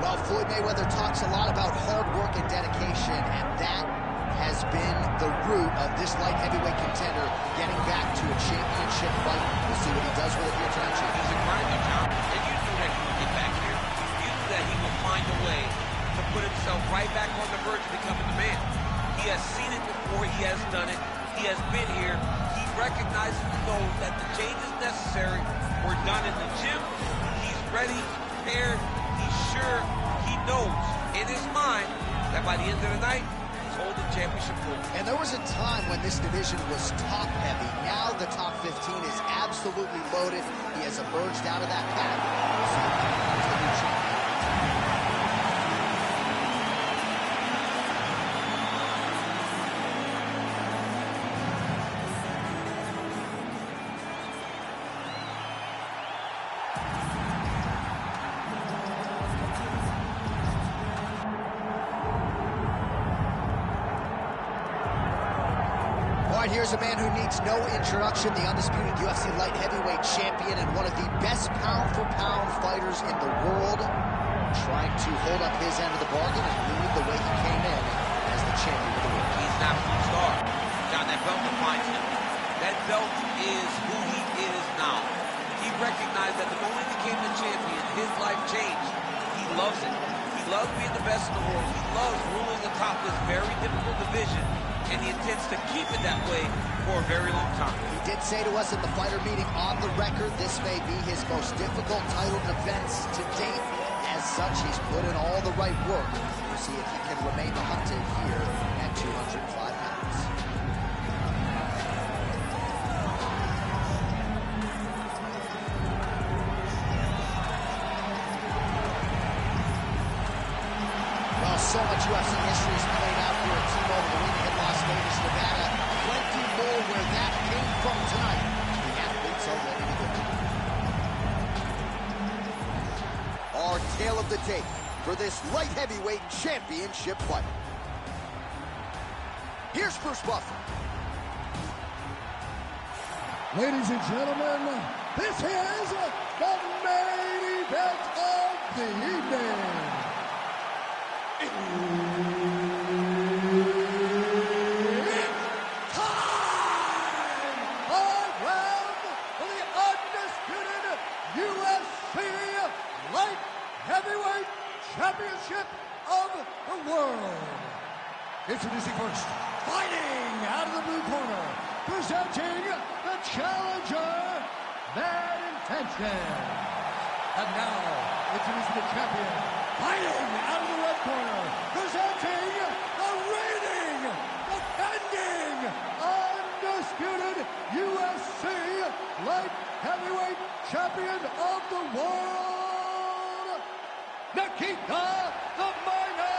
Well, Floyd Mayweather talks a lot about hard work and dedication, and that has been the root of this light heavyweight contender getting back to a championship fight. We'll see what he does with it here tonight, Chief. He's a grinder, John, and you knew that he would get back here. You knew that he would find a way to put himself right back on the verge of becoming the man. He has seen it before. He has done it. He has been here. He recognizes and knows that the changes necessary were done in the gym. He's ready, prepared. He's sure. He knows in his mind that by the end of the night, he's holding championship gold. And there was a time when this division was top heavy. Now the top 15 is absolutely loaded. He has emerged out of that pack. We'll see if he becomes the new champion. Here's a man who needs no introduction, the undisputed UFC light heavyweight champion and one of the best pound-for-pound fighters in the world, trying to hold up his end of the bargain and lead the way he came in as the champion of the world. He's an absolute star. John, that belt defines him. That belt is who he is now. He recognized that the moment he became the champion, his life changed. He loves it. He loves being the best in the world. He loves ruling atop this very difficult division. And he intends to keep it that way for a very long time. He did say to us in the fighter meeting on the record, this may be his most difficult title defense to date. As such, he's put in all the right work. We'll see if he can remain the hunted here at 205 pounds. Well, so much UFC history is played out here at T-Mobile Arena in Las Vegas, Nevada. Plenty more where that came from tonight. The athletes are ready to go. Our tale of the tape for this light heavyweight championship fight. Here's Bruce Buffer. Ladies and gentlemen, this is the main event of the evening. Heavyweight Championship of the world. Introducing first, fighting out of the blue corner, presenting the challenger, Bad Intention. And now, introducing the champion, fighting out of the red corner, presenting the reigning, defending, undisputed UFC light heavyweight champion of the world, Nikita the Miner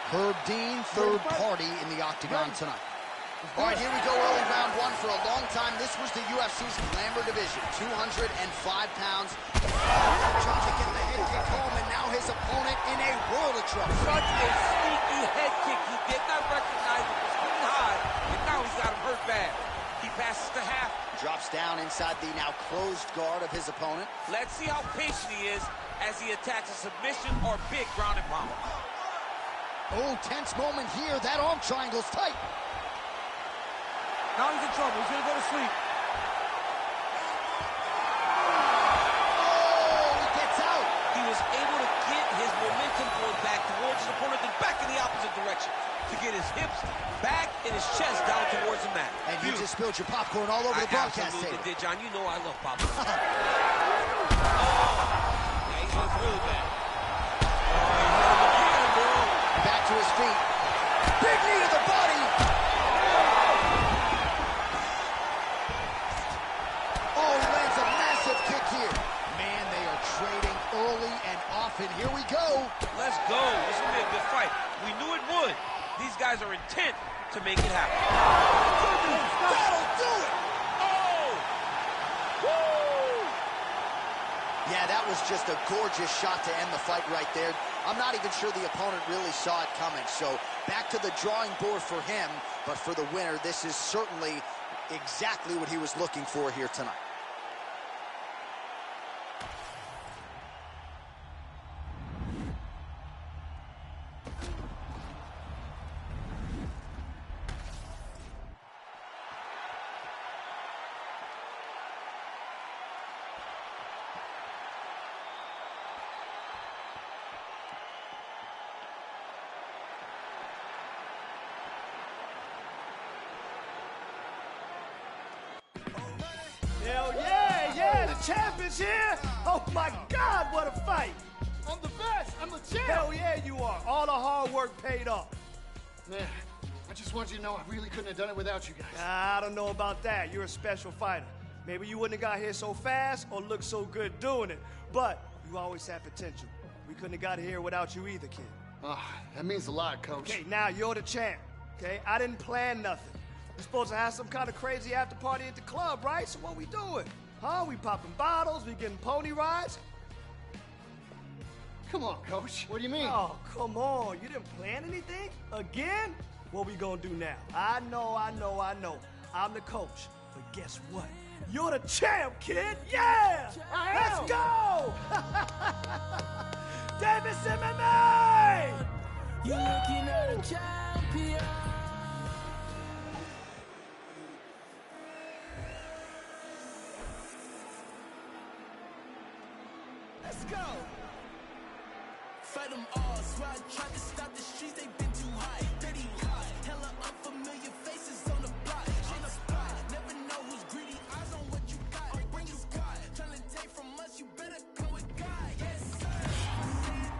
Herb Dean, third party in the octagon tonight. All right, here we go, early round one. For a long time, this was the UFC's glamour division, 205 pounds. Trying to get the head kick home, and now his opponent in a world of trouble. Such a sneaky head kick. He did not recognize it was coming high, and now he's got him hurt bad. He passes to half. Drops down inside the now closed guard of his opponent. Let's see how patient he is as he attacks a submission or big ground and pound. Oh, tense moment here. That arm triangle's tight. Now he's in trouble. He's gonna go to sleep. Oh, he gets out. He was able to get his momentum going back towards his opponent, then back in the opposite direction to get his hips back and his chest down towards the mat. And you just spilled your popcorn all over the broadcast table. Did, John. You know I love popcorn. Yeah, he looks really bad. Back to his feet. Big knee to the body. Oh, he lands a massive kick here. Man, they are trading early and often. Here we to make it happen. That'll do it! Oh! Woo! Yeah, that was just a gorgeous shot to end the fight right there. I'm not even sure the opponent really saw it coming. So back to the drawing board for him, but for the winner, this is certainly exactly what he was looking for here tonight. Hell yeah, the champion's here. Oh my God, what a fight. I'm the best. I'm the champ. Hell yeah, you are. All the hard work paid off. Man, I just want you to know I really couldn't have done it without you guys. I don't know about that. You're a special fighter. Maybe you wouldn't have got here so fast or looked so good doing it, but you always had potential. We couldn't have got here without you either, kid. That means a lot, Coach. Okay, now you're the champ, okay? I didn't plan nothing. We're supposed to have some kind of crazy after party at the club, right? So what we doing? Huh? We popping bottles? We getting pony rides? Come on, Coach. What do you mean? Oh, come on. You didn't plan anything? Again? What we gonna do now? I know. I'm the coach. But guess what? You're the champ, kid! Yeah! Let's go! Davis MMA! You're looking at a champion. Let's go. Fight them all. Swear I tried to stop the streets, they've been too high. Dirty hot. Hella unfamiliar faces on the block. On the spot. Never know who's greedy. Eyes on what you got. Bring your squad. Tryna take from us, you better come with God. Yes, sir.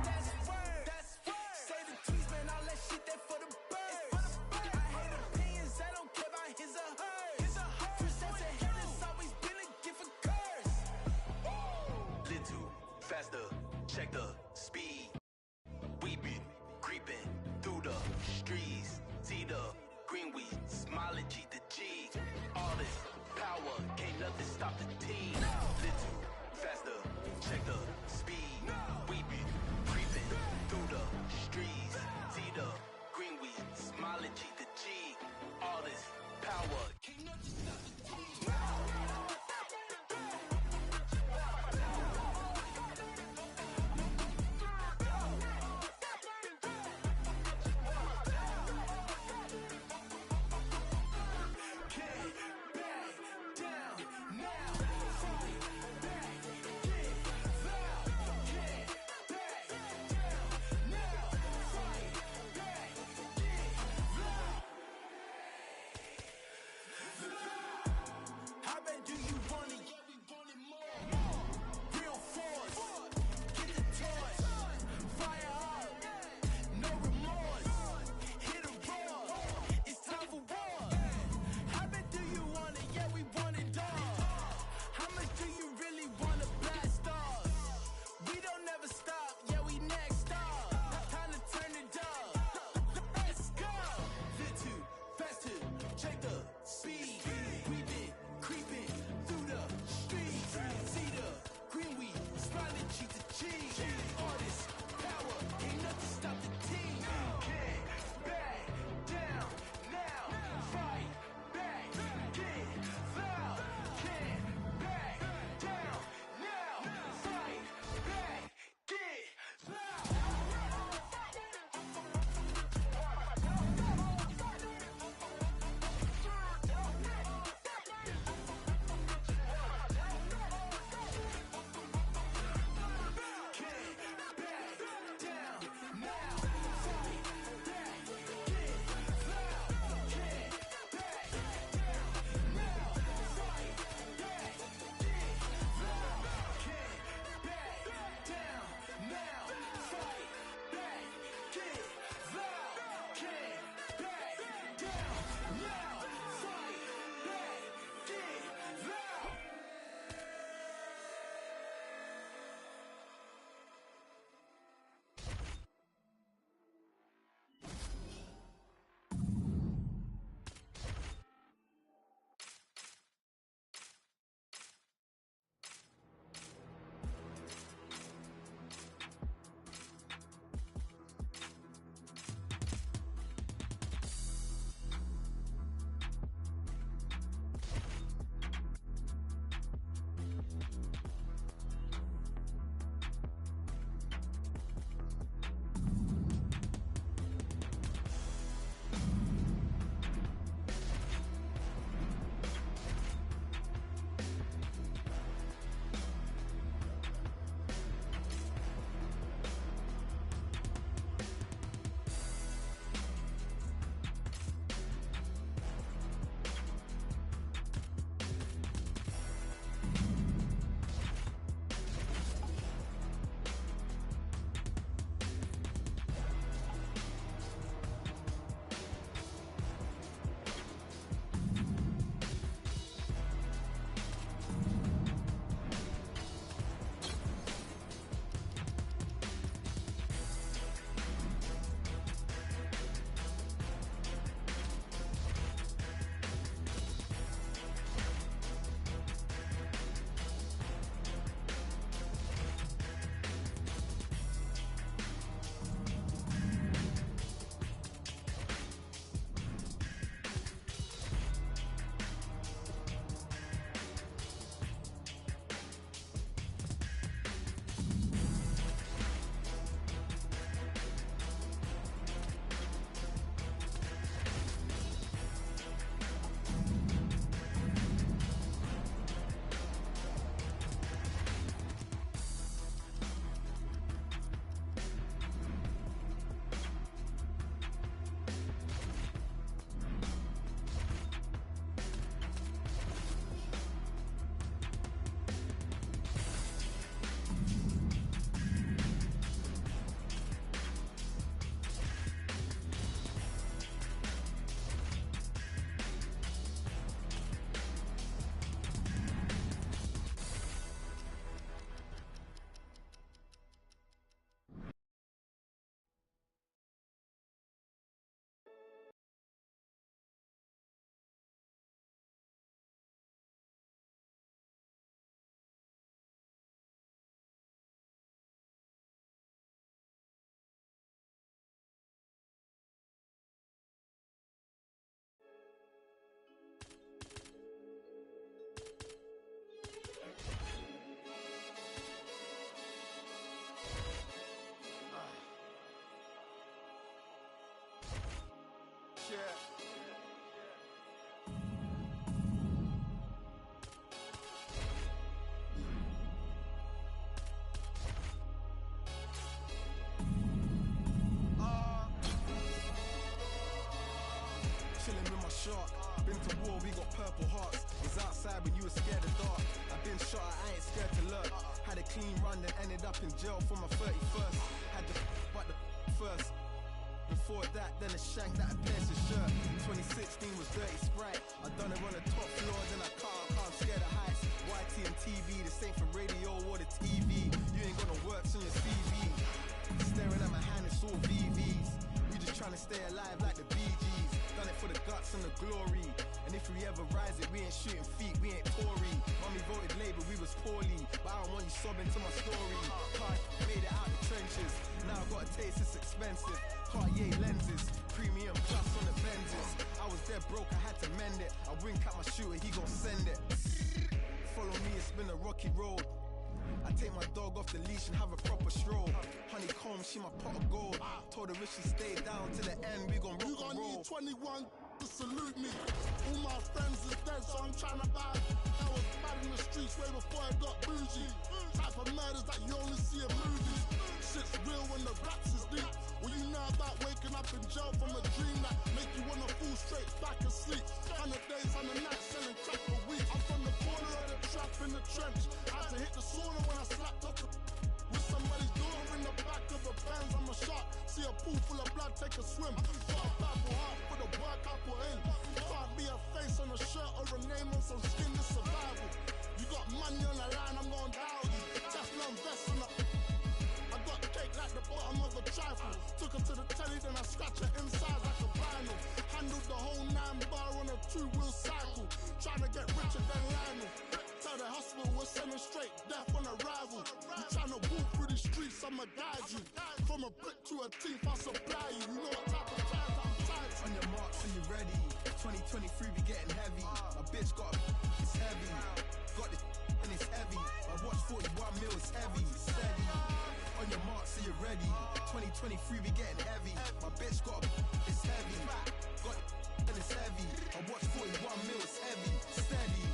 That's word. Say the tweets, man, all that shit there for the birds. I hate opinions, I don't care about his or hers. Presents a hell, it's always been a gift of curse. Little, faster, check the speed. We been creeping through the streets. See the green weed, smile and G the G. All this power, can't nothing stop the team. Little, faster, check the speed. We been creeping through the streets. See the green weed, smile and G the G. All this power, can't nothing stop the team. From shot. Been to war, we got purple hearts. Was outside when you were scared of dark. I've been shot, I ain't scared to lurk. Had a clean run, then ended up in jail for my 31st. Had the but the first. Before that, then a shank that I pierced his shirt. 2016 was Dirty Sprite. I done it on the top floor, then I can't scare the heights. YT and TV, the same for radio or the TV. You ain't gonna work on your CV. Staring at my hand, it's all VVs. We just trying to stay alive like the Bee Gees. Done it for the guts and the glory. And if we ever rise it, we ain't shooting feet, we ain't Tory. Mommy voted Labour, we was poorly. But I don't want you sobbing to my story. Hard, made it out the trenches. Now I got a taste, it's expensive. Cartier lenses, premium plus on the Benzes. I was dead broke, I had to mend it. I wink at my shooter, he gon' send it. Follow me, it's been a rocky road. I take my dog off the leash and have a proper stroll. Honeycomb, she my pot of gold. Told her if she stay down to the end, we gon' rock and roll. You gon' need 21 to salute me. All my friends is dead, so I'm tryna buy. I was bad in the streets way before I got bougie. Type of murders that you only see in movies. Shit's real when the raps is deep. Well, you know about waking up in jail from a dream that make you wanna fall straight back asleep. 100 days, 100 nights, selling crack a week. I'm from the corner of the trap in the trench. Had to hit the sauna when I slapped up with somebody's daughter in the back of the Benz. I'm a shark, see a pool full of blood, take a swim. Got a Bible heart for the work I put in. Can't be a face on a shirt or a name on some skin, this survival. You got money on the line, I'm gonna dial you. Teflon vest on the I got cake like the bottom of a trifle. Took her to the telly, then I scratched her inside like a vinyl. Handled the whole 9-bar on a 2-wheel cycle. Trying to get richer than Lionel. Tell the hospital we're sending straight death on arrival. You trying to walk through the streets, I'ma guide you. From a brick to a teeth, I'll supply you. You know what type of times I'm tired. On your marks, are you ready? 2023, we getting heavy. My bitch got it's heavy. Got this and it's heavy. I watch 41 mil, it's heavy. Steady. On your marks, are you ready? 2023, we getting heavy. My bitch got it's heavy. Got it and it's heavy. I watch 41 mil, it's heavy. Steady.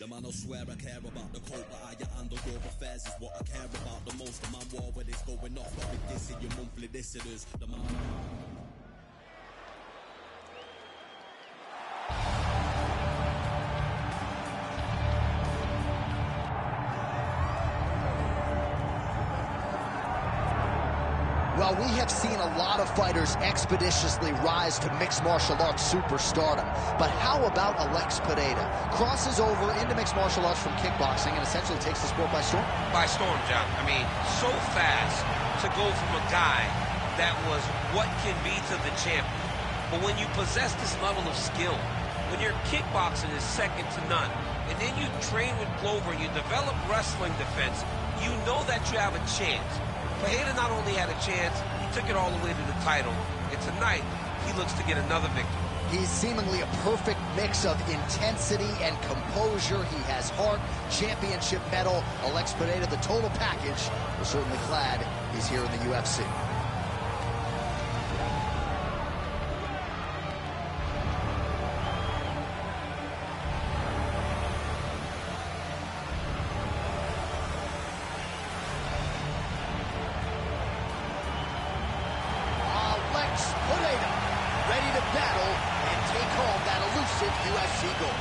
The man will swear I care about the code, but I underdog affairs is what I care about the most. The man war when it's going off, but with this in your monthly listeners. The man. Well, we have seen a lot of fighters expeditiously rise to mixed martial arts superstardom. But how about Alex Pereira? Crosses over into mixed martial arts from kickboxing and essentially takes the sport by storm? By storm, John. I mean, so fast to go from a guy that was what can be to the champion. But when you possess this level of skill, when your kickboxing is second to none, and then you train with Glover and you develop wrestling defense, you know that you have a chance. Pereira not only had a chance, he took it all the way to the title. And tonight, he looks to get another victory. He's seemingly a perfect mix of intensity and composure. He has heart, championship medal. Alex Pereira, the total package. We're certainly glad he's here in the UFC. UFC gold.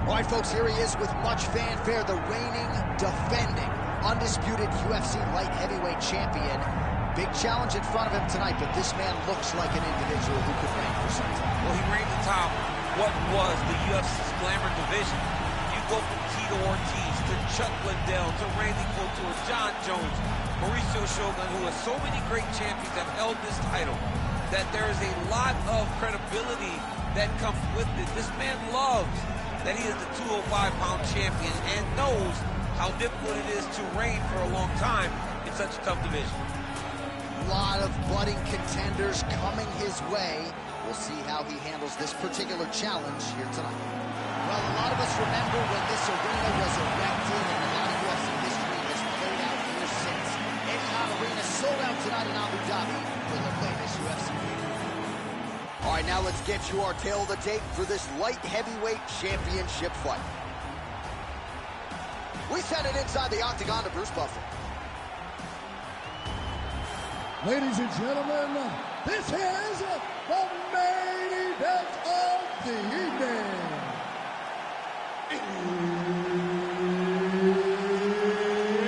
All right, folks, here he is with much fanfare, the reigning, defending, undisputed UFC light heavyweight champion, big challenge in front of him tonight, but this man looks like an individual who could reign for some time. Well, he reigned atop what was the UFC's glamour division. You go from Tito Ortiz to Chuck Liddell to Randy Couture, John Jones, Mauricio Shogun, who has so many great champions that held this title, that there is a lot of credibility that comes with it. This man loves that he is the 205-pound champion and knows how difficult it is to reign for a long time in such a tough division. A lot of budding contenders coming his way. We'll see how he handles this particular challenge here tonight. Well, a lot of us remember when this arena was erected, and a lot of UFC history has played out here since. Etihad Arena sold out tonight in Abu Dhabi for the latest UFC video. All right, now let's get you our tale of the tape for this light heavyweight championship fight. We send it inside the octagon to Bruce Buffer. Ladies and gentlemen, this is the main event of the evening.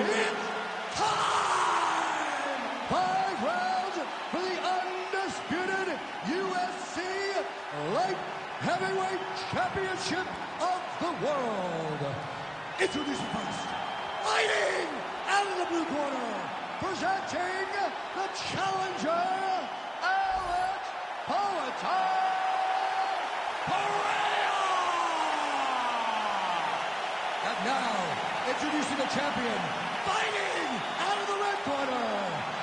It's time! 5 rounds for the undisputed UFC Light Heavyweight Championship of the world. Introducing first, fighting out of the blue corner, presenting the challenger, Alex Pereira. And now, introducing the champion, fighting out of the red corner,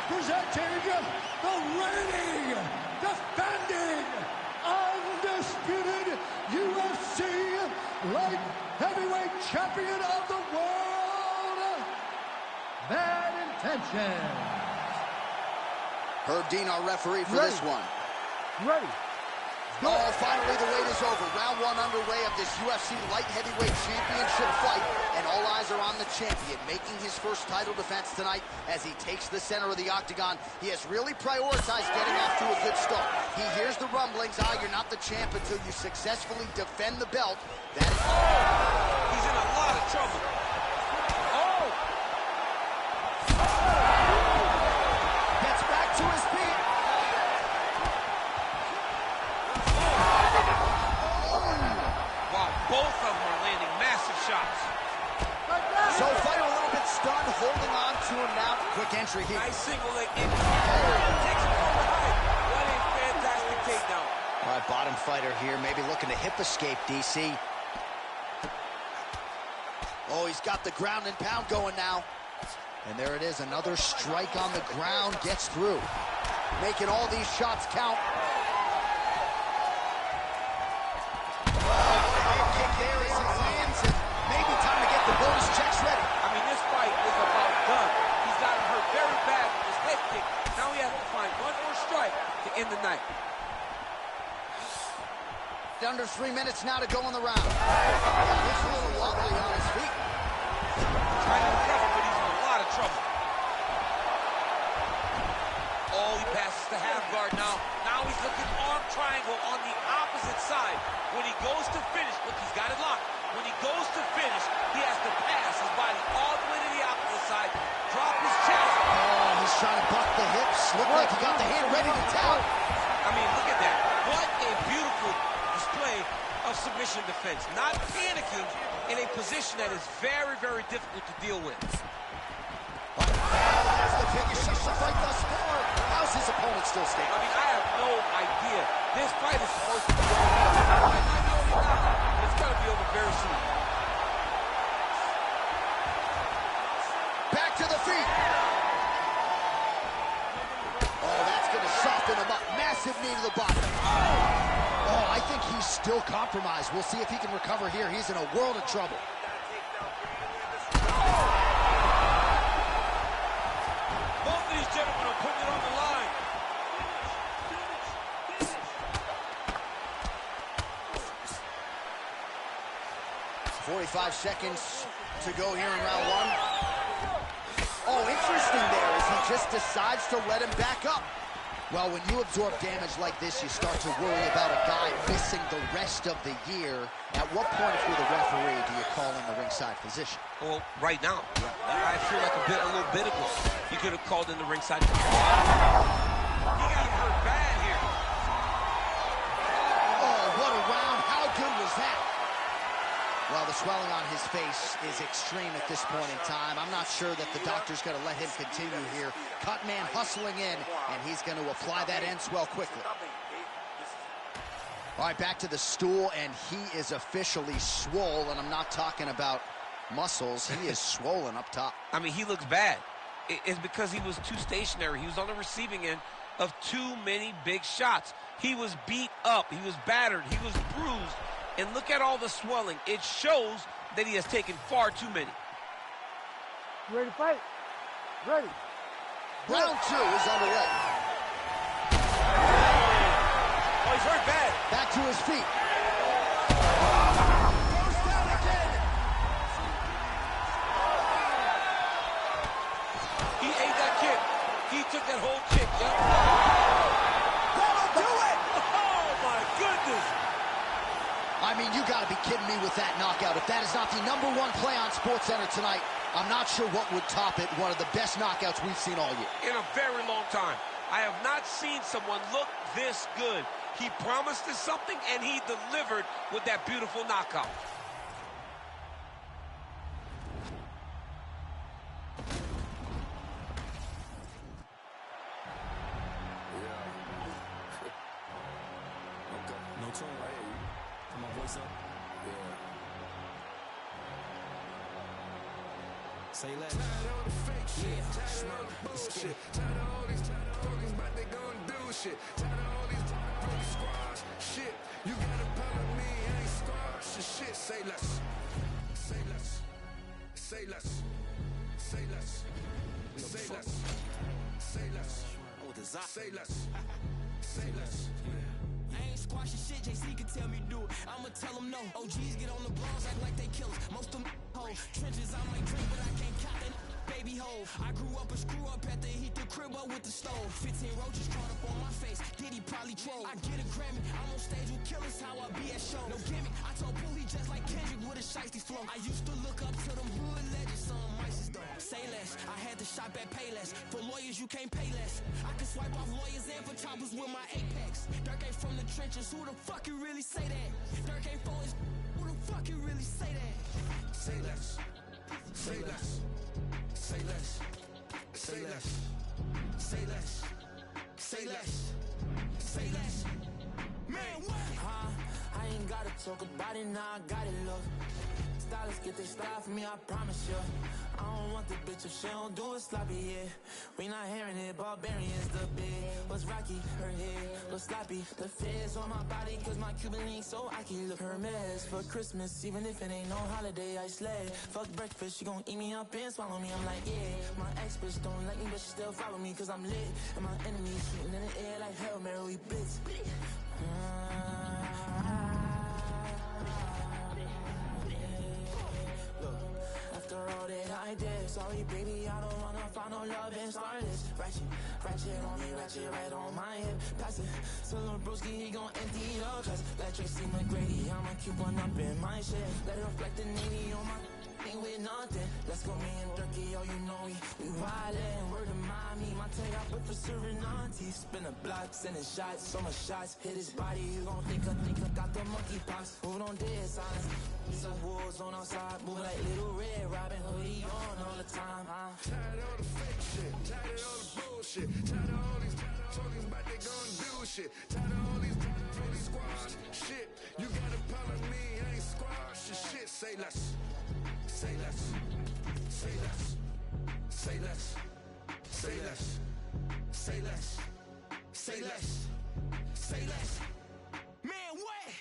presenting the reigning, defending, undisputed UFC Light Heavyweight Champion of the world, Bad Intentions. Herb Dean, our referee for this one. Ready. Oh, finally the wait is over. Round 1 underway of this UFC Light Heavyweight Championship fight, and all eyes are on the champion, making his first title defense tonight as he takes the center of the octagon. He has really prioritized getting off to a good start. He hears the rumblings, you're not the champ until you successfully defend the belt. That is... He's in a lot of trouble. Gets back to his feet. Wow, both of them are landing massive shots. So fighter a little bit stunned, holding on to him now. Quick entry here. Nice single leg in. Takes him over the head. What a fantastic takedown. All right, bottom fighter here, maybe looking to hip escape, DC. Oh, he's got the ground and pound going now. And there it is, another strike on the ground, gets through. Making all these shots count. Kick there as he lands, and maybe time to get the bonus checks ready. I mean, this fight is about done. He's gotten hurt very bad with his head kick. Now he has to find one more strike to end the night. Under 3 minutes now to go in the round. Yeah, this is lovely on his feet. Trying to recover, but he's in a lot of trouble. Oh, he passes the half guard now. Now he's looking arm triangle on the opposite side. When he goes to finish, look, he's got it locked. When he goes to finish, he has to pass his body all the way to the opposite side, drop his chest. Oh, he's trying to buck the hips. Looked like he got the hand ready to tap. I mean, look at that. What a beautiful display of submission defense. Not panicking in a position that is very, very difficult to deal with. That's the biggest shot of the fight thus far. How's his opponent still standing? I mean, I have no idea. This fight is supposed to be over. It might be over now, but it's got to be over very soon. Back to the feet. Oh, that's going to soften him up. Massive knee to the body. Oh, I think he's still compromised. We'll see if he can recover here. He's in a world of trouble. Both of these gentlemen are putting it on the line. 45 seconds to go here in round 1. Oh, interesting there as he just decides to let him back up. Well, when you absorb damage like this, you start to worry about a guy missing the rest of the year. At what point, if you're the referee, do you call in the ringside physician? Well, right now, I feel like a little bit ago, you could have called in the ringside physician. He got hurt bad here. Oh, what a round. How good was that? Well, the swelling on his face is extreme at this point in time. I'm not sure that the doctor's going to let him continue here. Cut man hustling in, and he's going to apply that end swell quickly. All right, back to the stool, and he is officially swole, and I'm not talking about muscles. He is swollen up top. I mean, he looks bad. It's because he was too stationary. He was on the receiving end of too many big shots. He was beat up. He was battered. He was bruised. And look at all the swelling. It shows that he has taken far too many. You ready to fight? Ready. Round 2 is underway. Oh, he's hurt bad. Back to his feet. Goes down again. He ate that kick. He took that whole kick. Yep. That'll do it. Oh, my goodness. I mean, you got to be kidding me with that knockout. If that is not the #1 play on SportsCenter tonight, I'm not sure what would top it. One of the best knockouts we've seen all year. In a very long time. I have not seen someone look this good. He promised us something, and he delivered with that beautiful knockout. No tone, I hear you. Put my voice up. Yeah. Say less. Tired of all the fake shit. Tired of all the bullshit. Tired of all these talking about they gon' do shit. Tired of all these broke squads. Shit. You got a pile of me, I ain't squash. Shit. Say less. Say less. Say less. Say less. Say less. Say less. Say less. Say less. I ain't squashing shit, JC can tell me do it. I'ma tell them no. OGs get on the blogs, act like they killers. Most of them hoes. Trenches, I might drink, but I can't count that baby hole. I grew up a screw up at the heat the crib up with the stove. 15 roaches caught up on my face. Diddy probably troll. I get a Grammy. I'm on stage with killers, how I be at shows. No gimmick. I told Pooh he just like Kendrick with a shiesty flow. I used to look up to them hood legends, some mices though. Say less. I had to shop at Payless. For lawyers, you can't pay less. I can swipe off lawyers and for choppers with my Apex. Dirk ain't from the trenches. Who the fuck can really say that? Dirk ain't for his. Who the fuck can really say that? Say less. Say less. Say less. Say less. Say less. Say less. Say less. Man, what? I ain't gotta talk about it, now I got it, look. Stylists get their style from me, I promise you. I don't want the bitch if she don't do it sloppy, yeah. We not hearing it, barbarians the big. What's rocky, her head, look sloppy. The feds on my body, cause my Cuban link so I can look her mess. For Christmas, even if it ain't no holiday, I slay. Fuck breakfast, she gon' eat me up and swallow me, I'm like, yeah. My ex bitch don't like me, but she still follow me, cause I'm lit. And my enemies shooting in the air like Hail Mary, we blitz. After all that I did, sorry baby, I don't wanna find no love and start this. Ratchet on me, ratchet right on my hip. Pass it, so little broski, he gon' empty it up. Cause like Tracy McGrady, I'ma keep one up in my shit. Let it reflect the Navy on my thing with nothing. Let's go me and Durkee, oh you know we wildin'. Word of mommy, my tag I put for serving auntie. Spin a block, sending shots, so much shots. Hit his body, you gon' think I got the monkey pox. Moving on dead silence. It's a war zone outside, moving like Little Red Robin Hoodie on all the time, huh? Tired of all the fake shit, tired of all the bullshit, tired of all these talking about they gon' do shit, tired of all these squash shit. You got a pile of me, I ain't squash shit. Say less, say less, say less, say less, say less, say less, say less, say less. Man, what?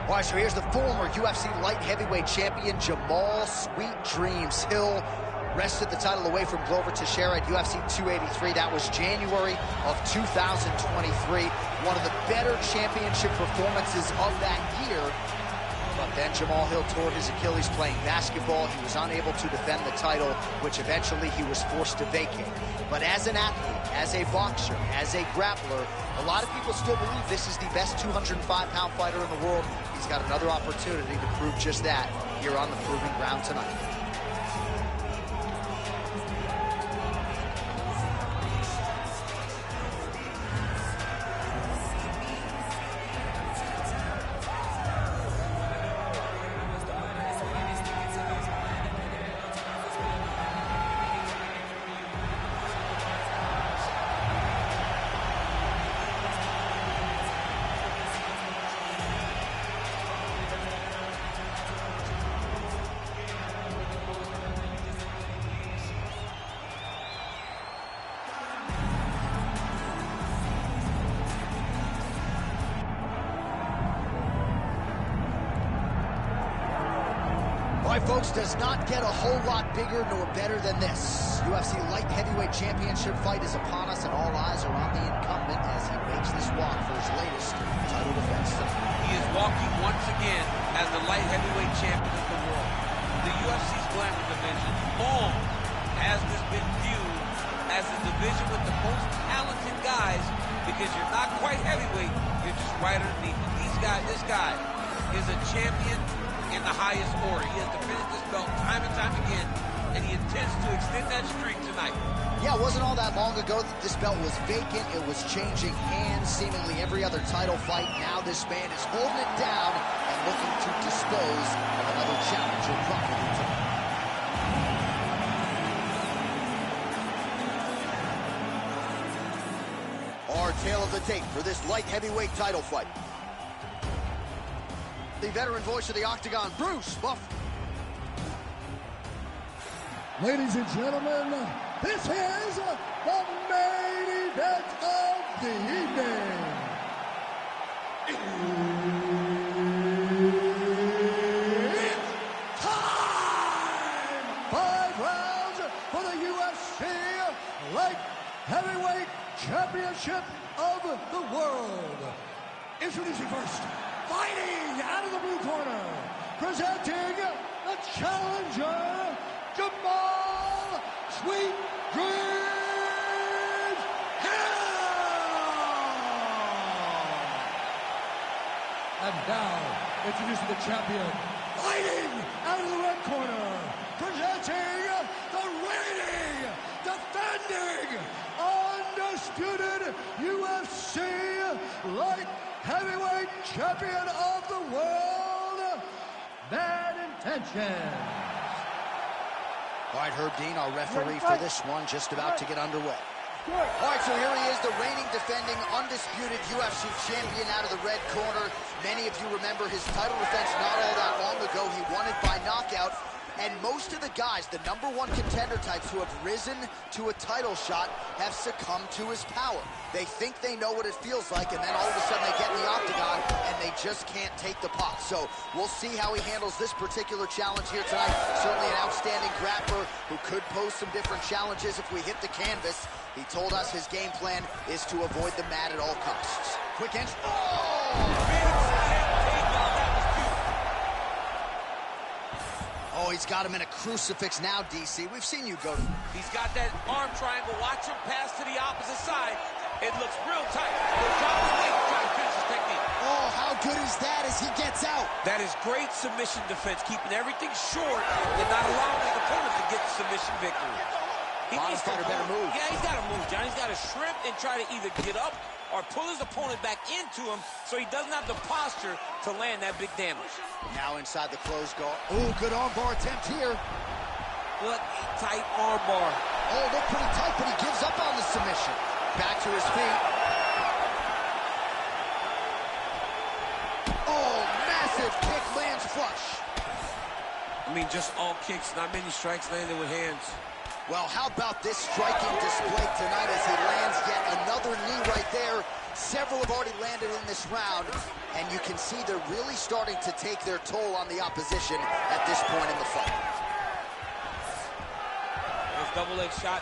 All right, so here's the former UFC light heavyweight champion, Jamal Sweet Dreams Hill. Wrested the title away from Glover Teixeira at UFC 283. That was January of 2023. One of the better championship performances of that year. But then Jamal Hill tore his Achilles playing basketball. He was unable to defend the title, which eventually he was forced to vacate. But as an athlete, as a boxer, as a grappler, a lot of people still believe this is the best 205-pound fighter in the world. He's got another opportunity to prove just that here on the Proving Ground tonight. Folks, does not get a whole lot bigger nor better than this. UFC light heavyweight championship fight is upon us, and all eyes are on the incumbent as he makes this walk for his latest title defense. He is walking once again as the light heavyweight champion of the world. The UFC's glamour division long has this been viewed as the division with the most talented guys, because you're not quite heavyweight, you're just right underneath it. This guy is a champion in the highest order. He has defended this belt time and time again, and he intends to extend that streak tonight. Yeah, it wasn't all that long ago that this belt was vacant. It was changing hands seemingly every other title fight. Now this man is holding it down and looking to dispose of another challenger properly tonight. Our tale of the tape for this light heavyweight title fight. The veteran voice of the Octagon, Bruce Buffer. Ladies and gentlemen, this is the main event of the evening. It's time! 5 rounds for the UFC Light Heavyweight Championship of the world. Introducing first, fighting out of the blue corner, presenting the challenger, Jamal Sweet Dreams Hill! And now, introducing the champion, fighting out of the red corner, presenting the reigning, defending, undisputed UFC Light Heavyweight Champion of the world, Bad Intentions. All right, Herb Dean, our referee for this one, just about to get underway. All right, so here he is, the reigning, defending, undisputed UFC champion out of the red corner. Many of you remember his title defense not all that long ago. He won it by knockout. And most of the guys, the #1 contender types who have risen to a title shot, have succumbed to his power. They think they know what it feels like, and then all of a sudden they get in the octagon, and they just can't take the pop. So we'll see how he handles this particular challenge here tonight. Certainly an outstanding grappler who could pose some different challenges if we hit the canvas. He told us his game plan is to avoid the mat at all costs. Quick entry. Oh, he's got him in a crucifix now, DC. We've seen you go to... He's got that arm triangle. Watch him pass to the opposite side. It looks real tight. He'll drop his weight, try to finish his technique. Oh, how good is that as he gets out? That is great submission defense, keeping everything short and not allowing his opponent to get the submission victory. He needs to better move. Yeah, he's got to move, John. He's got to shrimp and try to either get up or pull his opponent back into him so he doesn't have the posture to land that big damage. Now inside the closed guard. Ooh, good armbar attempt here. Good, tight armbar. Oh, looked pretty tight, but he gives up on the submission. Back to his feet. Oh, massive kick lands flush. I mean, just all kicks, not many strikes landed with hands. Well, how about this striking display tonight as he lands yet another knee right there? Several have already landed in this round, and you can see they're really starting to take their toll on the opposition at this point in the fight. There's double leg shot.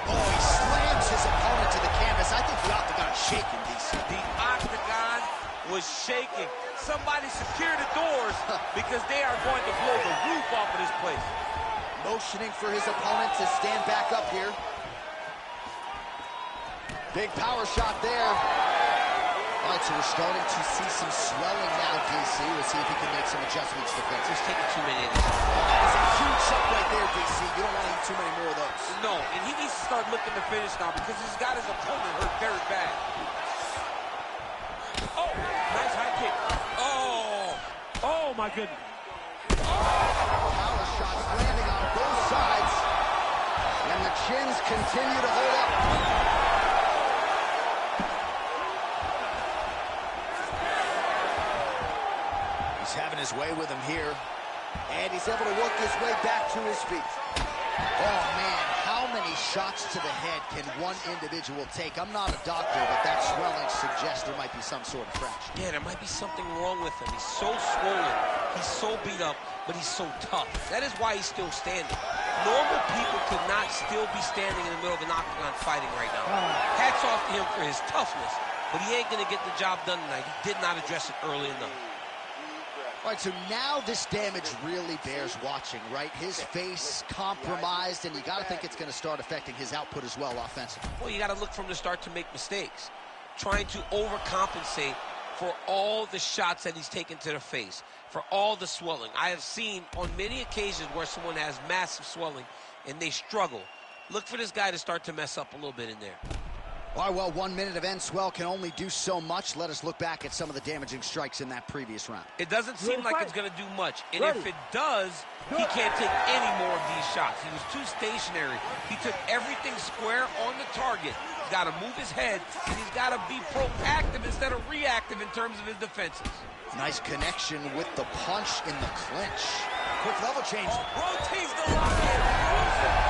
Oh, he slams his opponent to the canvas. I think the octagon's shaking, DC. The octagon was shaking. Somebody secure the doors because they are going to blow the roof off of this place. Motioning for his opponent to stand back up here. Big power shot there. All right, so we're starting to see some swelling now, DC. We'll see if he can make some adjustments to fix. Just taking too many. That's a huge shot right there, DC. You don't want to eat too many more of those. No, and he needs to start looking to finish now because he's got his opponent hurt very bad. Oh, nice high kick. Oh my goodness. Power shots landing on both sides. And the chins continue to hold up. He's having his way with him here. And he's able to work his way back to his feet. Oh, man, how many shots to the head can one individual take? I'm not a doctor, but that swelling suggests there might be some sort of fracture. Yeah, there might be something wrong with him. He's so swollen. He's so beat up, but he's so tough. That is why he's still standing. Normal people could not still be standing in the middle of an octagon fighting right now. Hats off to him for his toughness, but he ain't going to get the job done tonight. He did not address it early enough. All right, so now this damage really bears watching, right? His face compromised, and you got to think it's going to start affecting his output as well offensively. Well, you got to look from the start to make mistakes. Trying to overcompensate for all the shots that he's taken to the face, for all the swelling. I have seen on many occasions where someone has massive swelling and they struggle. Look for this guy to start to mess up a little bit in there. All right, well, 1 minute of end swell can only do so much. Let us look back at some of the damaging strikes in that previous round. It doesn't seem like it's going to do much. And if it does, he can't take any more of these shots. He was too stationary. He took everything square on the target. He's got to move his head, and he's got to be proactive instead of reactive in terms of his defenses. Nice connection with the punch in the clinch. Quick level change. Rotates the lock-in.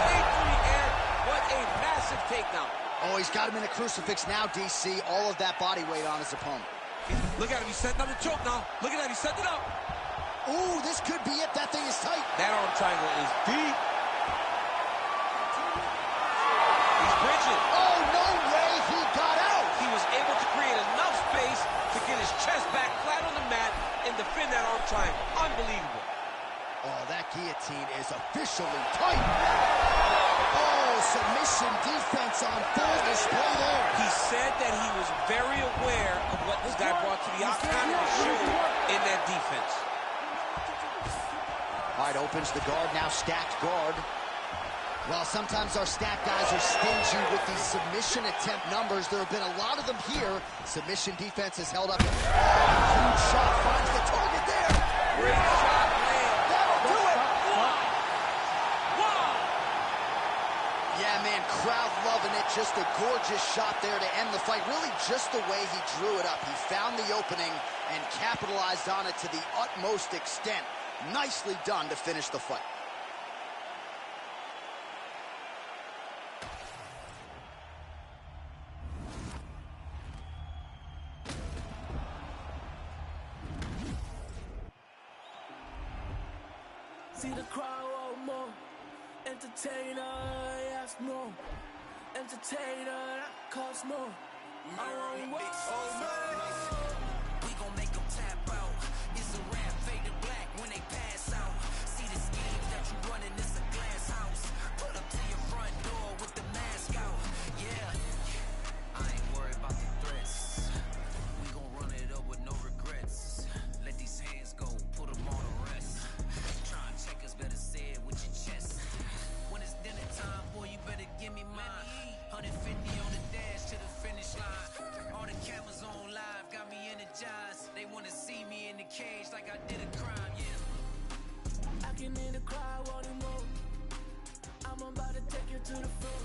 Way through the air. What a massive takedown. Oh, he's got him in a crucifix now, DC. All of that body weight on his opponent. Look at him. He's setting up the choke now. Look at that. He's setting it up. Ooh, this could be it. That thing is tight. That arm triangle is deep. He's bridging. Oh, no way. He got out. He was able to create enough space to get his chest back flat on the mat and defend that arm triangle. Unbelievable. Oh, that guillotine is officially tight. Oh, submission defense on full display there. He said that he was very aware of what this guy brought to the octagon and showed in that defense. All right, opens the guard, now stacked guard. While sometimes our stacked guys are stingy with these submission attempt numbers, there have been a lot of them here. Submission defense has held up. Oh, huge shot finds the target there. Great shot, man. That'll do it. Yeah, man, crowd loving it. Just a gorgeous shot there to end the fight. Really just the way he drew it up. He found the opening and capitalized on it to the utmost extent. Nicely done to finish the fight. See the crowd want more. Entertainer, yes, more. Entertainer, that costs more. I want more. We gon' make them tap out. It's a rap, fade to black when they pass out. See the scheme that you running, it's a glass house. Pull up to your front door with the mask out. Yeah, I ain't worried about the threats. We gon' run it up with no regrets. Let these hands go, put them on the rest. Try and check us, better say it with your chest. When it's dinner time, boy, you better give me mine. 150 on the dash to the finish line. All the cameras on live got me energized. They wanna see me in the cage like I did a crime, yeah. I can hear the crowd wanting more. I'm about to take you to the floor.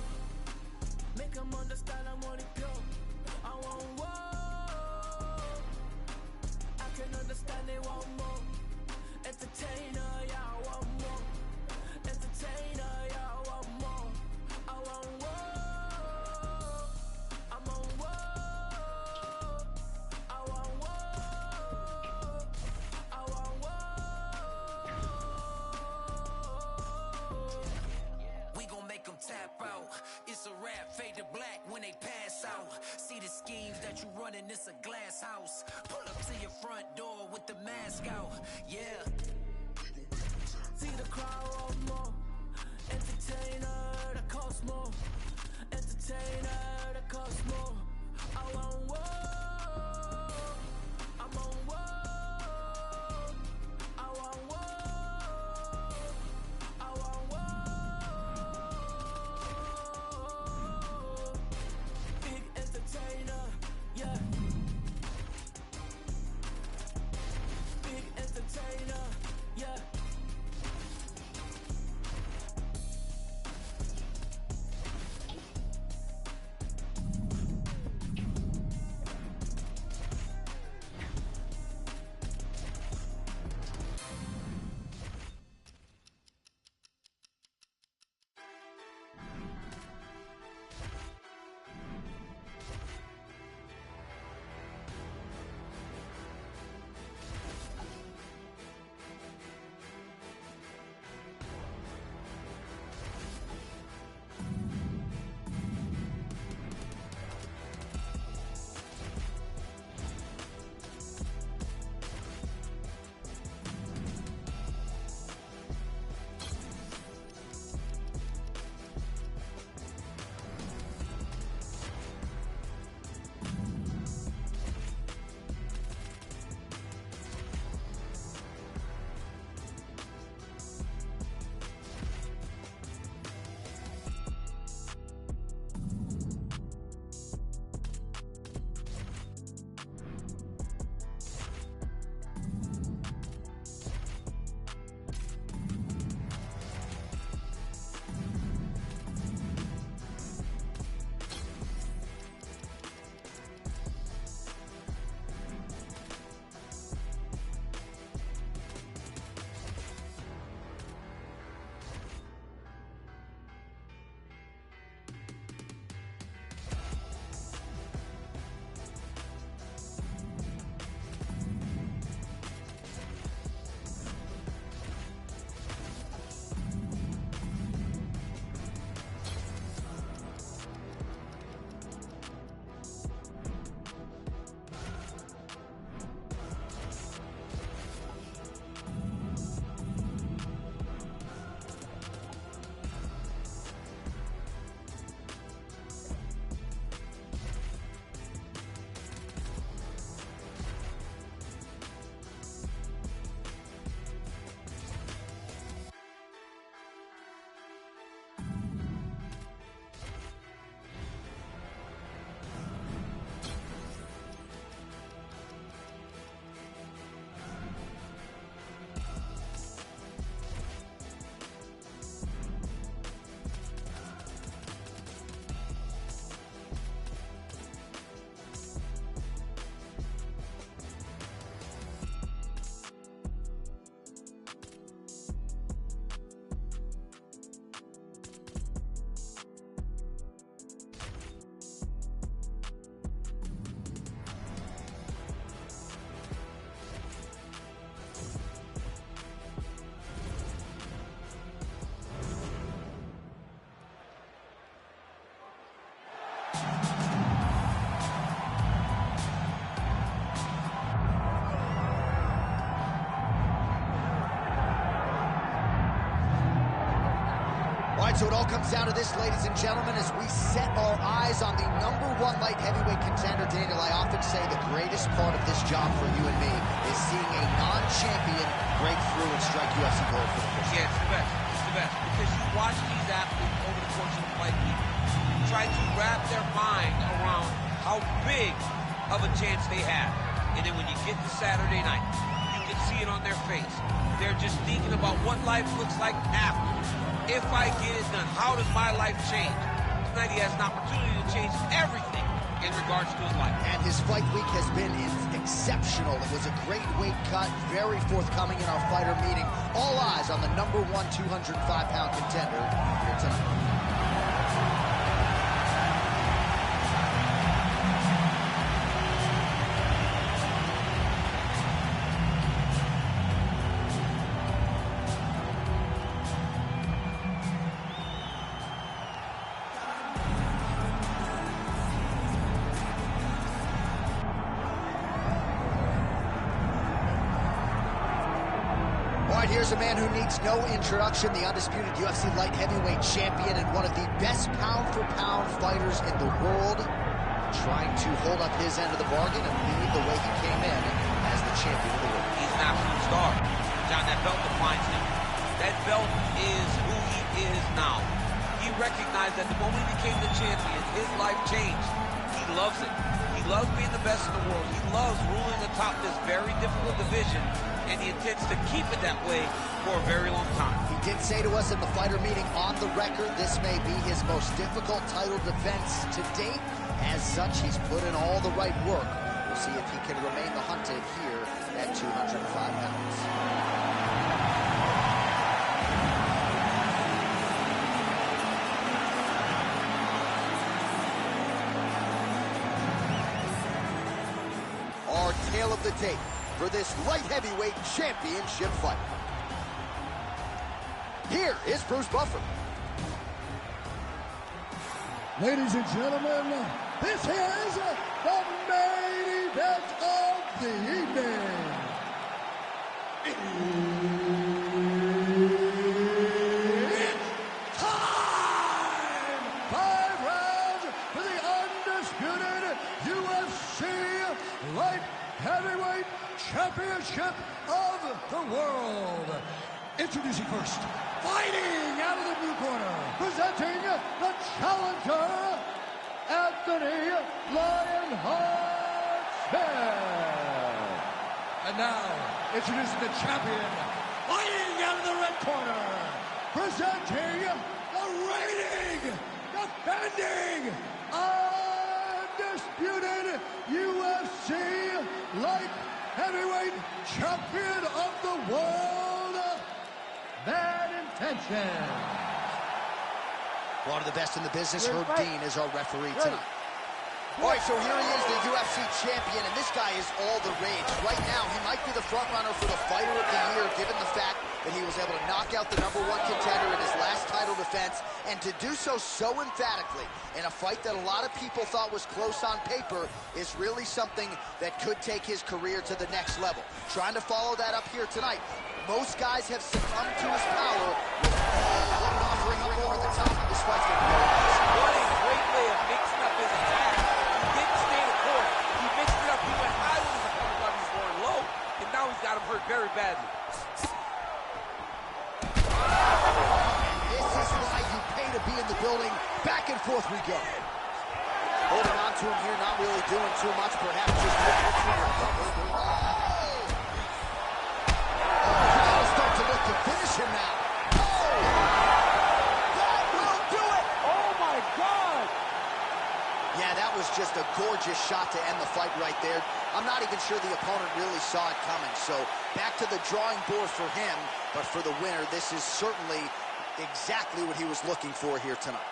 Make them understand I want it pure. I want more. I can understand they want more. Entertainer, yeah, I want more. Entertainer, yeah, I want more. I want more. I'm on war. it's a glass house. Pull up to your front door with the mask out. Yeah. See the crowd roll more. Entertainer that costs more. Entertainer that costs more. I want war. I'm on war. I want war. I want war. Big entertainer, yeah. Big entertainer, yeah. So it all comes down to this, ladies and gentlemen, as we set our eyes on the #1 light heavyweight contender. Daniel, I often say the greatest part of this job for you and me is seeing a non-champion break through and strike UFC gold for the first time. Yeah, it's the best. It's the best. Because you watch these athletes over the course of the fight week try to wrap their mind around how big of a chance they have. And then when you get to Saturday night, you can see it on their face. They're just thinking about what life looks like after. If I get it done, how does my life change? Tonight he has an opportunity to change everything in regards to his life. And his fight week has been exceptional. It was a great weight cut, very forthcoming in our fighter meeting. All eyes on the #1 205-pound contender here tonight. right, here's a man who needs no introduction, the undisputed UFC light heavyweight champion and one of the best pound-for-pound fighters in the world, trying to hold up his end of the bargain and lead the way he came in as the champion of the world. He's an absolute star. John, that belt defines him. That belt is who he is now. He recognized that the moment he became the champion, his life changed. He loves it. He loves being the best in the world. He loves ruling atop this very difficult division, and he intends to keep it that way for a very long time. He did say to us in the fighter meeting on the record, this may be his most difficult title defense to date. As such, he's put in all the right work. We'll see if he can remain the hunted here at 205 pounds. Our tale of the tape for this light heavyweight championship fight. Here is Bruce Buffer. Ladies and gentlemen, this is the main event of the evening. It's time! 5 rounds for the undisputed UFC Light Heavyweight Championship of the world. Introducing first, fighting out of the blue corner, presenting the challenger, Anthony Lionheart Smith. And now, introducing the champion, fighting out of the red corner, presenting the reigning, defending, undisputed UFC Light Heavyweight Champion of the world, Bad Intention. One of the best in the business, Herb Dean, is our referee tonight. All right, so here he is, the UFC champion, and this guy is all the rage. Right now, he might be the front runner for the fighter of the year, given the fact that he was able to knock out the #1 contender in his last title defense, and to do so emphatically in a fight that a lot of people thought was close on paper is really something that could take his career to the next level. Trying to follow that up here tonight. Most guys have succumbed to his power with all offering up over the top. This fight's going to be over. What a great way of mixing up his attack. He didn't stay in the court. He mixed it up. He went high with his opponent while he was going low, and now he's got him hurt very badly. This is why you pay to be in the building. Back and forth we go. Holding on to him here, not really doing too much, perhaps just looking to recover. Start to look to finish him now. That will do it! Oh my God! Yeah, that was just a gorgeous shot to end the fight right there. I'm not even sure the opponent really saw it coming. So back to the drawing board for him, but for the winner, this is certainly exactly what he was looking for here tonight.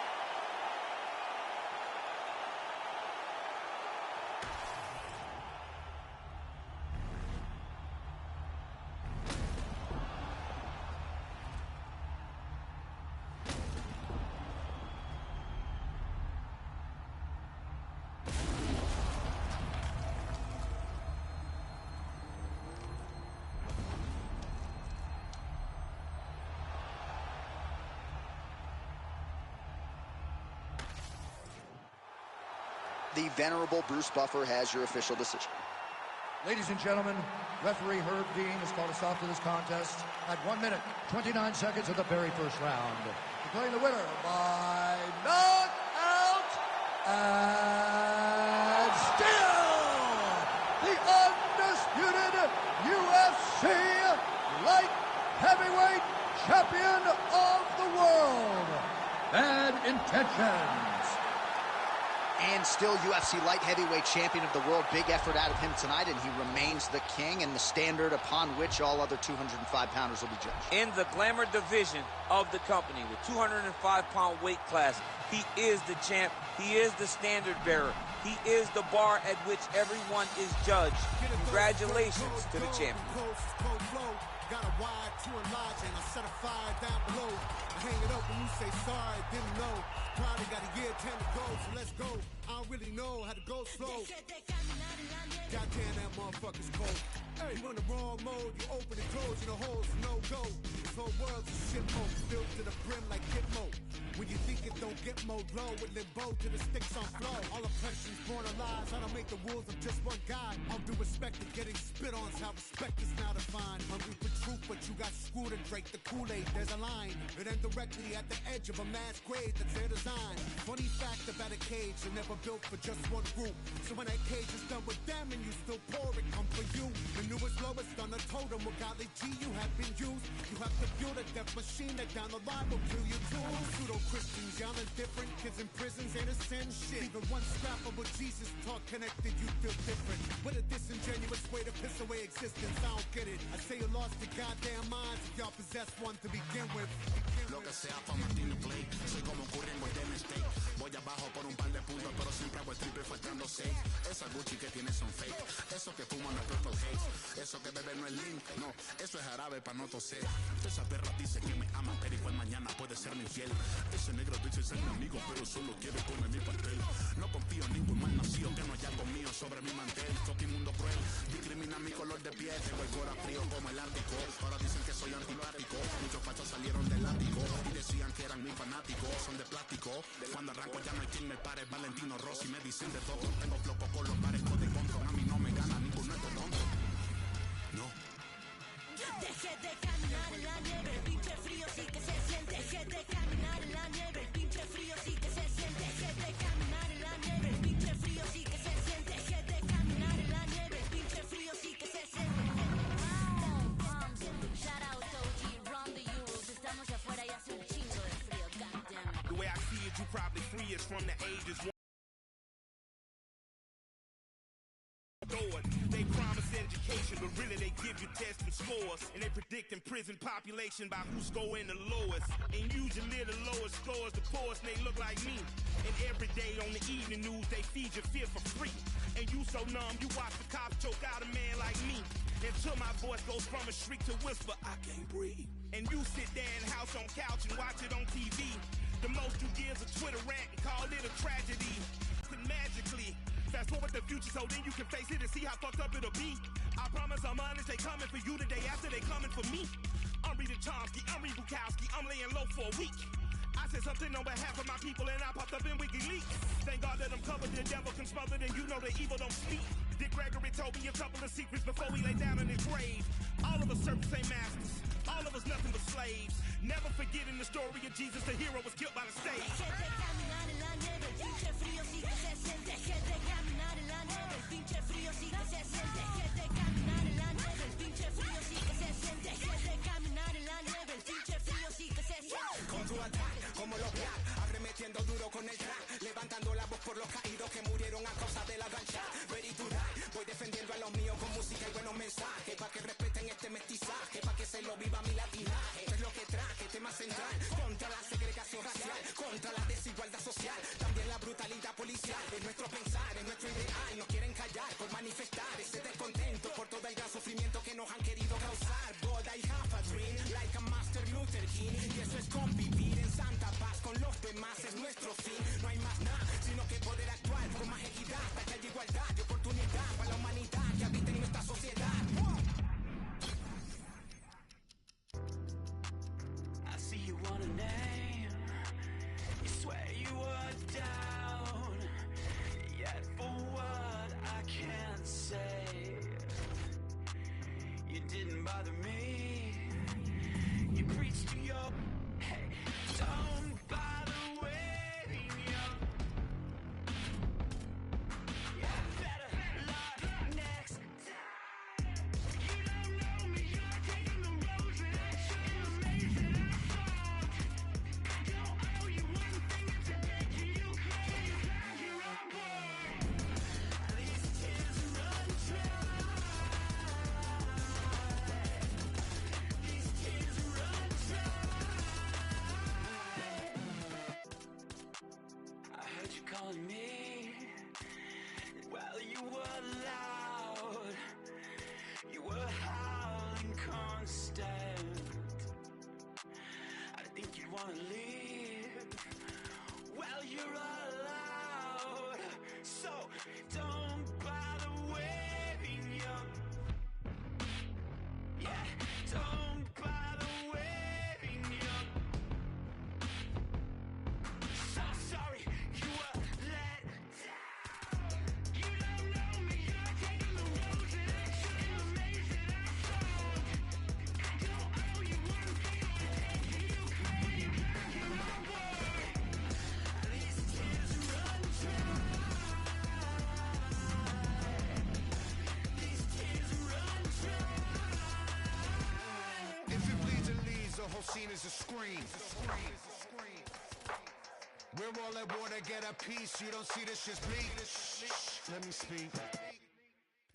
The venerable Bruce Buffer has your official decision. Ladies and gentlemen, referee Herb Dean has called a stop to this contest at 1 minute, 29 seconds of the very first round. Declaring the winner by knockout and still the undisputed UFC Light Heavyweight Champion of the world, Bad Intentions. And still UFC light heavyweight champion of the world. Big effort out of him tonight, and he remains the king and the standard upon which all other 205-pounders will be judged. In the glamour division of the company, with 205-pound weight class, he is the champ. He is the standard bearer. He is the bar at which everyone is judged. Congratulations to the champion. Got a wide to enlarge and I set a fire down below. I hang it up when you say sorry, didn't know. Probably got a year 10 to go, so let's go. I don't really know how to go slow. Goddamn, that motherfucker's cold. Hey, you in the wrong mode, you open and close and the hole's no go. This whole world's a shit mode, built to the brim like Gitmo. When you think it don't get more low, with limbo to the sticks on flow. All oppression's born of lies, I don't make the rules, I'm just one guy. All due respect to getting spit on's how respect is now defined. Hungry for truth, but you got screwed and drank the Kool-Aid. There's a line, it ends directly at the edge of a mass grave that's their design. Funny fact about a cage, they're never built for just one group. So when that cage is done with them and you still pour it, come for you. The newest, lowest on the totem, with golly G you have been used. You have to build a death machine that down the line will kill you too. Pseudo-Christians, y'all are different. Kids in prisons ain't a sin shit. Even one scrap of what Jesus taught connected, you feel different. What a disingenuous way to piss away existence, I don't get it. I say you lost your goddamn minds if y'all possess one to begin with. Lo que sea pa' Martín Play. Soy como Curry en Golden State. Voy abajo por un par de puntos, pero siempre hago el triple faltando 6. Esa Gucci que tiene son fake. Eso que fumo no es Purple Haze. Eso que bebe no es Link. No, eso es jarabe pa' no toser. Esa perra dice que me ama, pero igual mañana puede ser mi infiel. Ese negro dice ser mi amigo, pero solo quiere comer mi pastel. No confío en ningún mal nacido que no haya conmigo sobre mi mantel. Fucking mundo cruel, discrimina mi color de piel. Tengo el corazón frío como el Ártico. Ahora dicen que soy antipático. Muchos fachos salieron del ático y decían que eran mis fanáticos. Son de plástico. Cuando arranco ya no hay quien me pare. Valentino Rossi me dicen de todo. Tengo floco con los pares de control. A mí no me gana ninguno de estos tontos. No. Deje de caminar en la nieve, el pinche frío sí que se siente. Deje de caminar en la nieve, el pinche frío sí que se siente. Deje de caminar en la nieve, el pinche frío sí que se siente. Deje de caminar en la nieve, el pinche frío sí que se siente. Shout out OG, run the Euros. Estamos afuera y hace un chingo de frío, goddamn. The way I see it, you probably free is from the ages. They promise education, but really they give you tests and scores. And they predicting prison population by who's scoring the lowest. And usually the lowest scores the poorest, and they look like me. And every day on the evening news, they feed your fear for free. And you so numb, you watch the cops choke out a man like me. Until my voice goes from a shriek to whisper, I can't breathe. And you sit there in house on couch and watch it on TV. The most you give is a Twitter rant and call it a tragedy. And magically, fast forward the future so then you can face it and see how fucked up it'll be. I promise I'm honest, they coming for you the day after they coming for me. I'm reading Chomsky, I'm reading Bukowski, I'm laying low for a week. I said something on behalf of my people and I popped up in WikiLeaks. Thank God that I'm covered, the devil can smother, then you know the evil don't speak. Dick Gregory told me a couple of secrets before we lay down in his grave. All of us servants ain't masters, all of us nothing but slaves. Never forgetting the story of Jesus, the hero was killed by the stage. Deje de caminar en la nieve, el pinche frío sí que se siente. Deje de caminar en la nieve, el pinche frío sí que se siente. Deje de caminar en la nieve, el pinche frío sí que se siente. Deje de caminar en la nieve, el pinche frío sí que se siente. Con tu ataque, como los black, arremetiendo duro con el track, levantando la voz por los caídos que murieron a causa de la gancha. Ready to die, voy defendiendo a los míos con música y buenos mensajes, pa' que respeten este mestizaje, pa' que se lo viva mi latinaje. Esto es lo que traje, tema central, contra la segregación racial, contra la desigualdad social, también la brutalidad policial. Es nuestro pensar, es nuestro ideal, no quieren callar por manifestar ese descontento por todo el gran sufrimiento que nos han querido causar. But I have a dream, like a Master Luther King, y eso es convivir en santa paz con los demás, es nuestro fin. No hay más nada, sino que poder actuar con más equidad, para que haya igualdad de oportunidad para la humanidad que habita en nuestra sociedad. I see you want a name, you swear you were down, yet for what I can't say, you didn't bother me, you preached to your, hey, don't bother waiting up, you better luck next time, you don't know me, you're taking the road that shouldn't have made it. Calling me, well, you were loud, you were howling constant. I think you'd wanna leave, well, you're allowed, the whole scene is a screen. We're all at war to get a piece. You don't see this just bleed. Let me speak.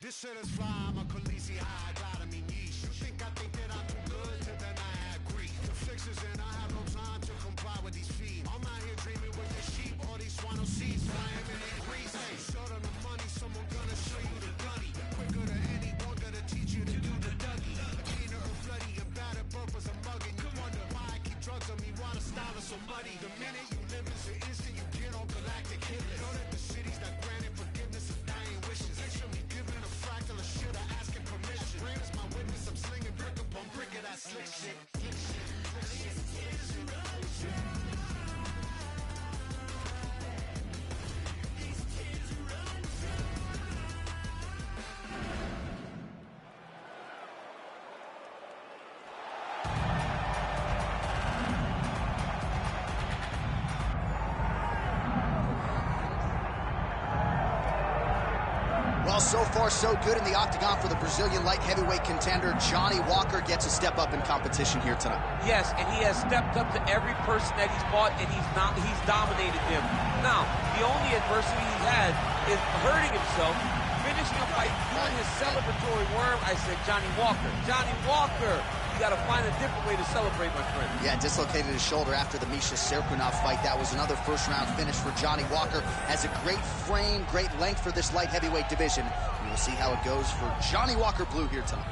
This shit is fly. I'm a Khaleesi high. Glad I mean yeesh. You think that I'm too good? Then I agree. The fix is in. I have no time to comply with these feet. I'm out here dreaming with the sheep. All these swano seeds flying in their grease. Hey, short on the money. Someone gonna show you the gunny. Quicker than anyone gonna teach you to do the Dougie. Cleaner and bloody and bad at purpose. I'm mugging. You wonder why I keep drugs on me. Why the style is so muddy. The minute you live is the instant you get on galactic hit list. Know that the city's not granted forgiveness of dying wishes. They should be given a fractal of shit or asking permission. Rain is my witness. I'm slinging brick upon brick of that slick shit. Well, so far so good in the octagon for the Brazilian light heavyweight contender. Johnny Walker gets a step up in competition here tonight. Yes, and he has stepped up to every person that he's fought, and he's dominated them. Now, the only adversity he's had is hurting himself, finishing a fight, doing his celebratory worm. I said, Johnny Walker, you got to find a different way to celebrate, my friend. Yeah, dislocated his shoulder after the Misha Serkunov fight. That was another first-round finish for Johnny Walker. Has a great frame, great length for this light heavyweight division. We will see how it goes for Johnny Walker Blue here tonight.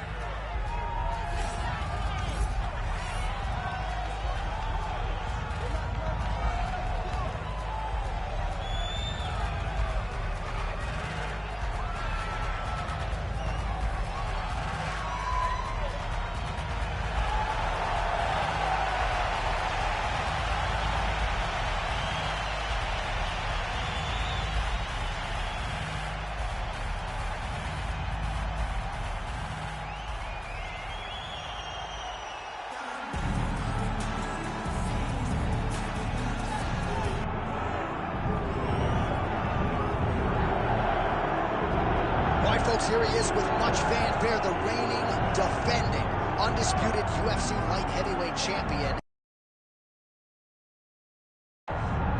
Folks, here he is with much fanfare, the reigning, defending, undisputed UFC light heavyweight champion.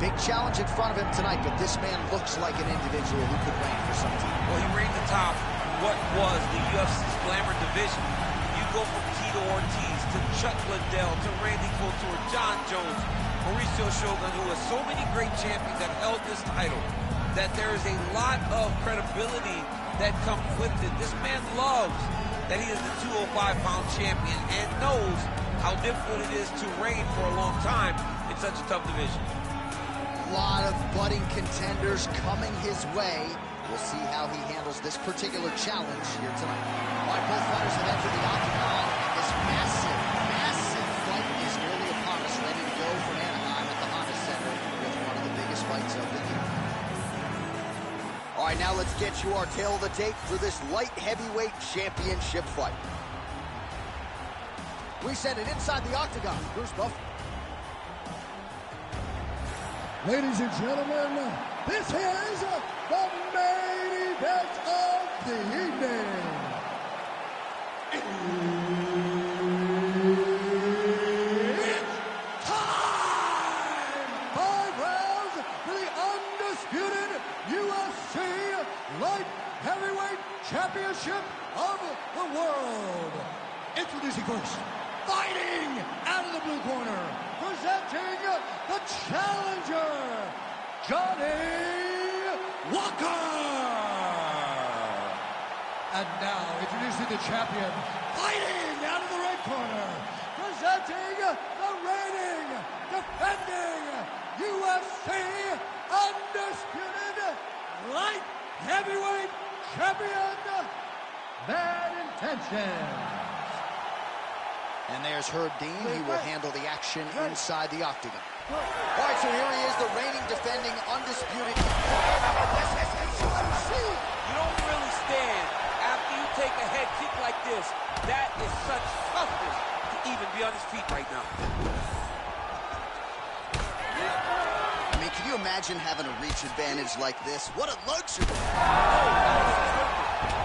Big challenge in front of him tonight, but this man looks like an individual who could reign for some time. Well, he reigned atop what was the UFC's glamour division. You go from Tito Ortiz to Chuck Liddell to Randy Couture, John Jones, Mauricio Shogun, who has so many great champions that held this title, that there is a lot of credibility that comes with it. This man loves that he is the 205-pound champion and knows how difficult it is to reign for a long time in such a tough division. A lot of budding contenders coming his way. We'll see how he handles this particular challenge here tonight. All right, both fighters have entered the octagon, and this massive, massive fight is nearly upon us, ready to go from Anaheim at the Honda Center with one of the biggest fights of the year. All right, now let's get you our tale of the tape for this light heavyweight championship fight. We send it inside the octagon. Bruce Buff. Ladies and gentlemen, this is the main event of the evening. It's time! 5 rounds for the undisputed UFC Light Heavyweight Championship of the world. Introducing first, fighting out of the blue corner, presenting the challenger, Johnny Walker. And now, introducing the champion, fighting out of the red corner, presenting the reigning, defending UFC undisputed light heavyweight champion, Bad Intentions. And there's Herb Dean. He will handle the action inside the octagon. All right, so here he is, the reigning, defending, undisputed. You don't really stand after you take a head kick like this. That is such toughness to even be on his feet right now. I mean, can you imagine having a reach advantage like this? What a luxury.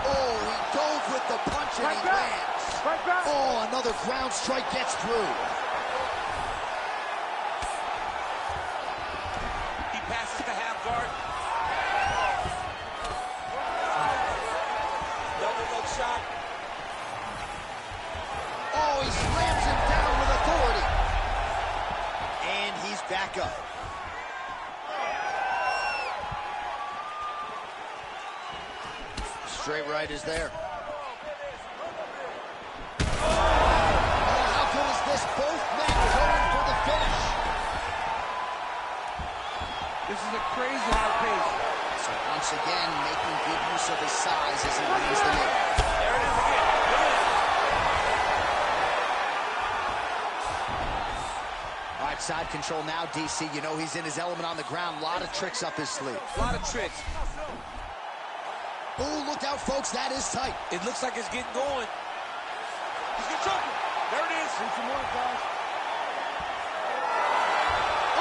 Oh, he dove with the punch and he lands. Oh, another ground strike gets through. slams him down with authority. And he's back up. Straight right is there. Oh, how good is this? Both men going for the finish. This is a crazy high pace. So once again, making good use of his size as he wins the middle. There it is again. All right, side control now, DC. You know he's in his element on the ground. A lot of tricks up his sleeve. A lot of tricks. Oh, look out, folks. That is tight. It looks like it's getting going. He's going to choke him. There it is. Some more, guys.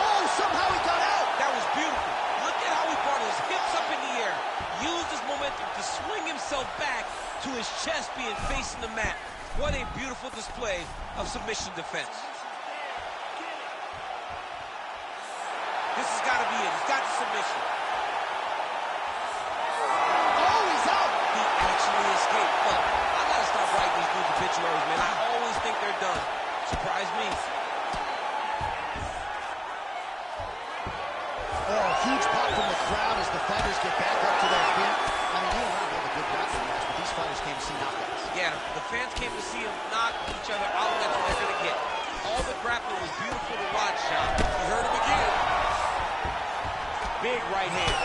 Oh, somehow he got out. That was beautiful. Look at how he brought his hips up in the air. Used his momentum to swing himself back to his chest being facing the mat. What a beautiful display of submission defense. This has got to be it. He's got the submission. Oh, he's out. He actually escaped. Look, I got to stop writing these dudes obituaries, man. I always think they're done. Surprise me. Oh, huge pop from the crowd as the fighters get back up to their feet. I mean, you and I have a good grappling match, but these fighters came to see knockouts. Yeah, the fans came to see them knock each other out. That's what they're going to get. All the grappling was beautiful to watch, Sean. You heard him again. Big right hand.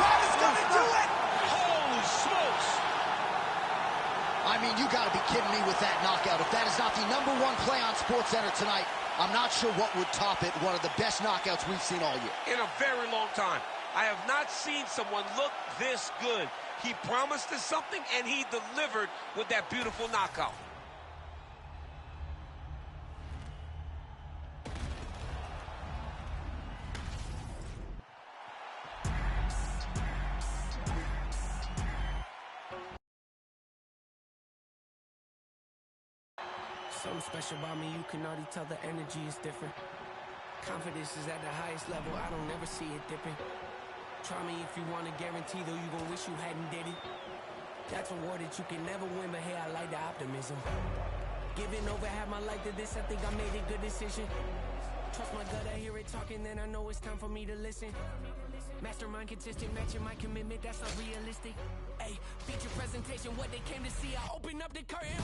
That is going to do it! Holy smokes! I mean, you got to be kidding me with that knockout. If that is not the #1 play on SportsCenter tonight, I'm not sure what would top it. One of the best knockouts we've seen all year. In a very long time. I have not seen someone look this good. He promised us something, and he delivered with that beautiful knockout. Something special about me, you can already tell the energy is different. Confidence is at the highest level, I don't ever see it dipping. Try me if you want to guarantee, though you gon' wish you hadn't did it. That's a war that you can never win, but hey, I like the optimism. Giving over half my life to this, I think I made a good decision. Trust my gut, I hear it talking, then I know it's time for me to listen. Mastermind consistent, matching my commitment, that's not realistic. Hey, feature presentation, what they came to see, I open up the curtain.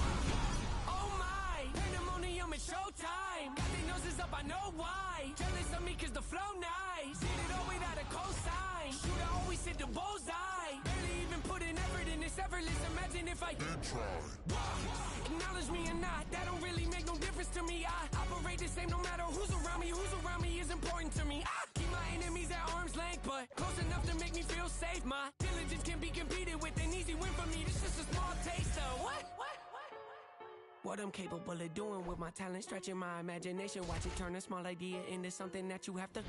Oh my, pandemonium, it's showtime. Got their noses up, I know why. Jealous of me cause the flow nice. Did it all without a cosign. Shooter always hit the bullseye. Barely even put an effort in this effortless. Imagine if I did try. Acknowledge me or not, that don't really make no difference to me. I operate the same no matter who's around me is important to me. I keep my enemies at arm's length, but close enough to make me feel safe. My diligence can be competed with, an easy win for me. This just a small taste of what I'm capable of doing with my talent, stretching my imagination. Watch it turn a small idea into something that you have to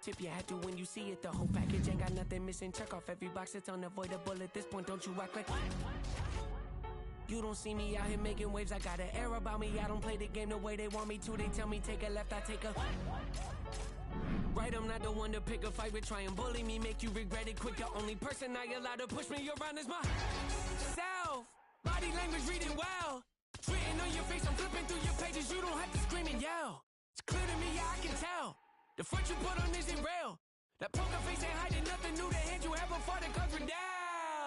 tip your hat to when you see it. The whole package ain't got nothing missing. Check off every box, it's unavoidable at this point. Don't you act like you don't see me out here making waves. I got an air about me. I don't play the game the way they want me to. They tell me take a left, I take a right. I'm not the one to pick a fight with. Try and bully me, make you regret it quick. The only person I allow to push me around is myself. Body language reading well. It's written on your face, I'm flipping through your pages. You don't have to scream and yell. It's clear to me, yeah, I can tell. The front you put on isn't real. That poker face ain't hiding nothing new. The hand you have before the comes from down.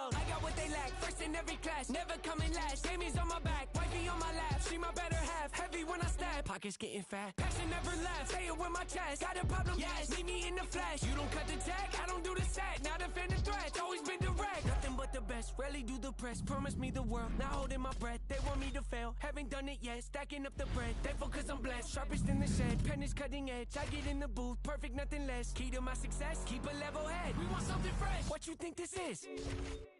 I got what they lack, first in every class, never coming last. Amy's on my back, wifey on my lap. She my better half, heavy when I stab. Pockets getting fat, passion never left. Say it with my chest, got a problem, yes. Meet me in the flesh, you don't cut the tag, I don't do the set. Now defend the threat, always been direct. Nothing but the best, rarely do the press. Promise me the world, not holding my breath. They want me to fail, haven't done it yet. Stacking up the bread, thankful cause I'm blessed. Sharpest in the shed, pen is cutting edge. I get in the booth, perfect, nothing less. Key to my success, keep a level head. We want something fresh. What you think this is?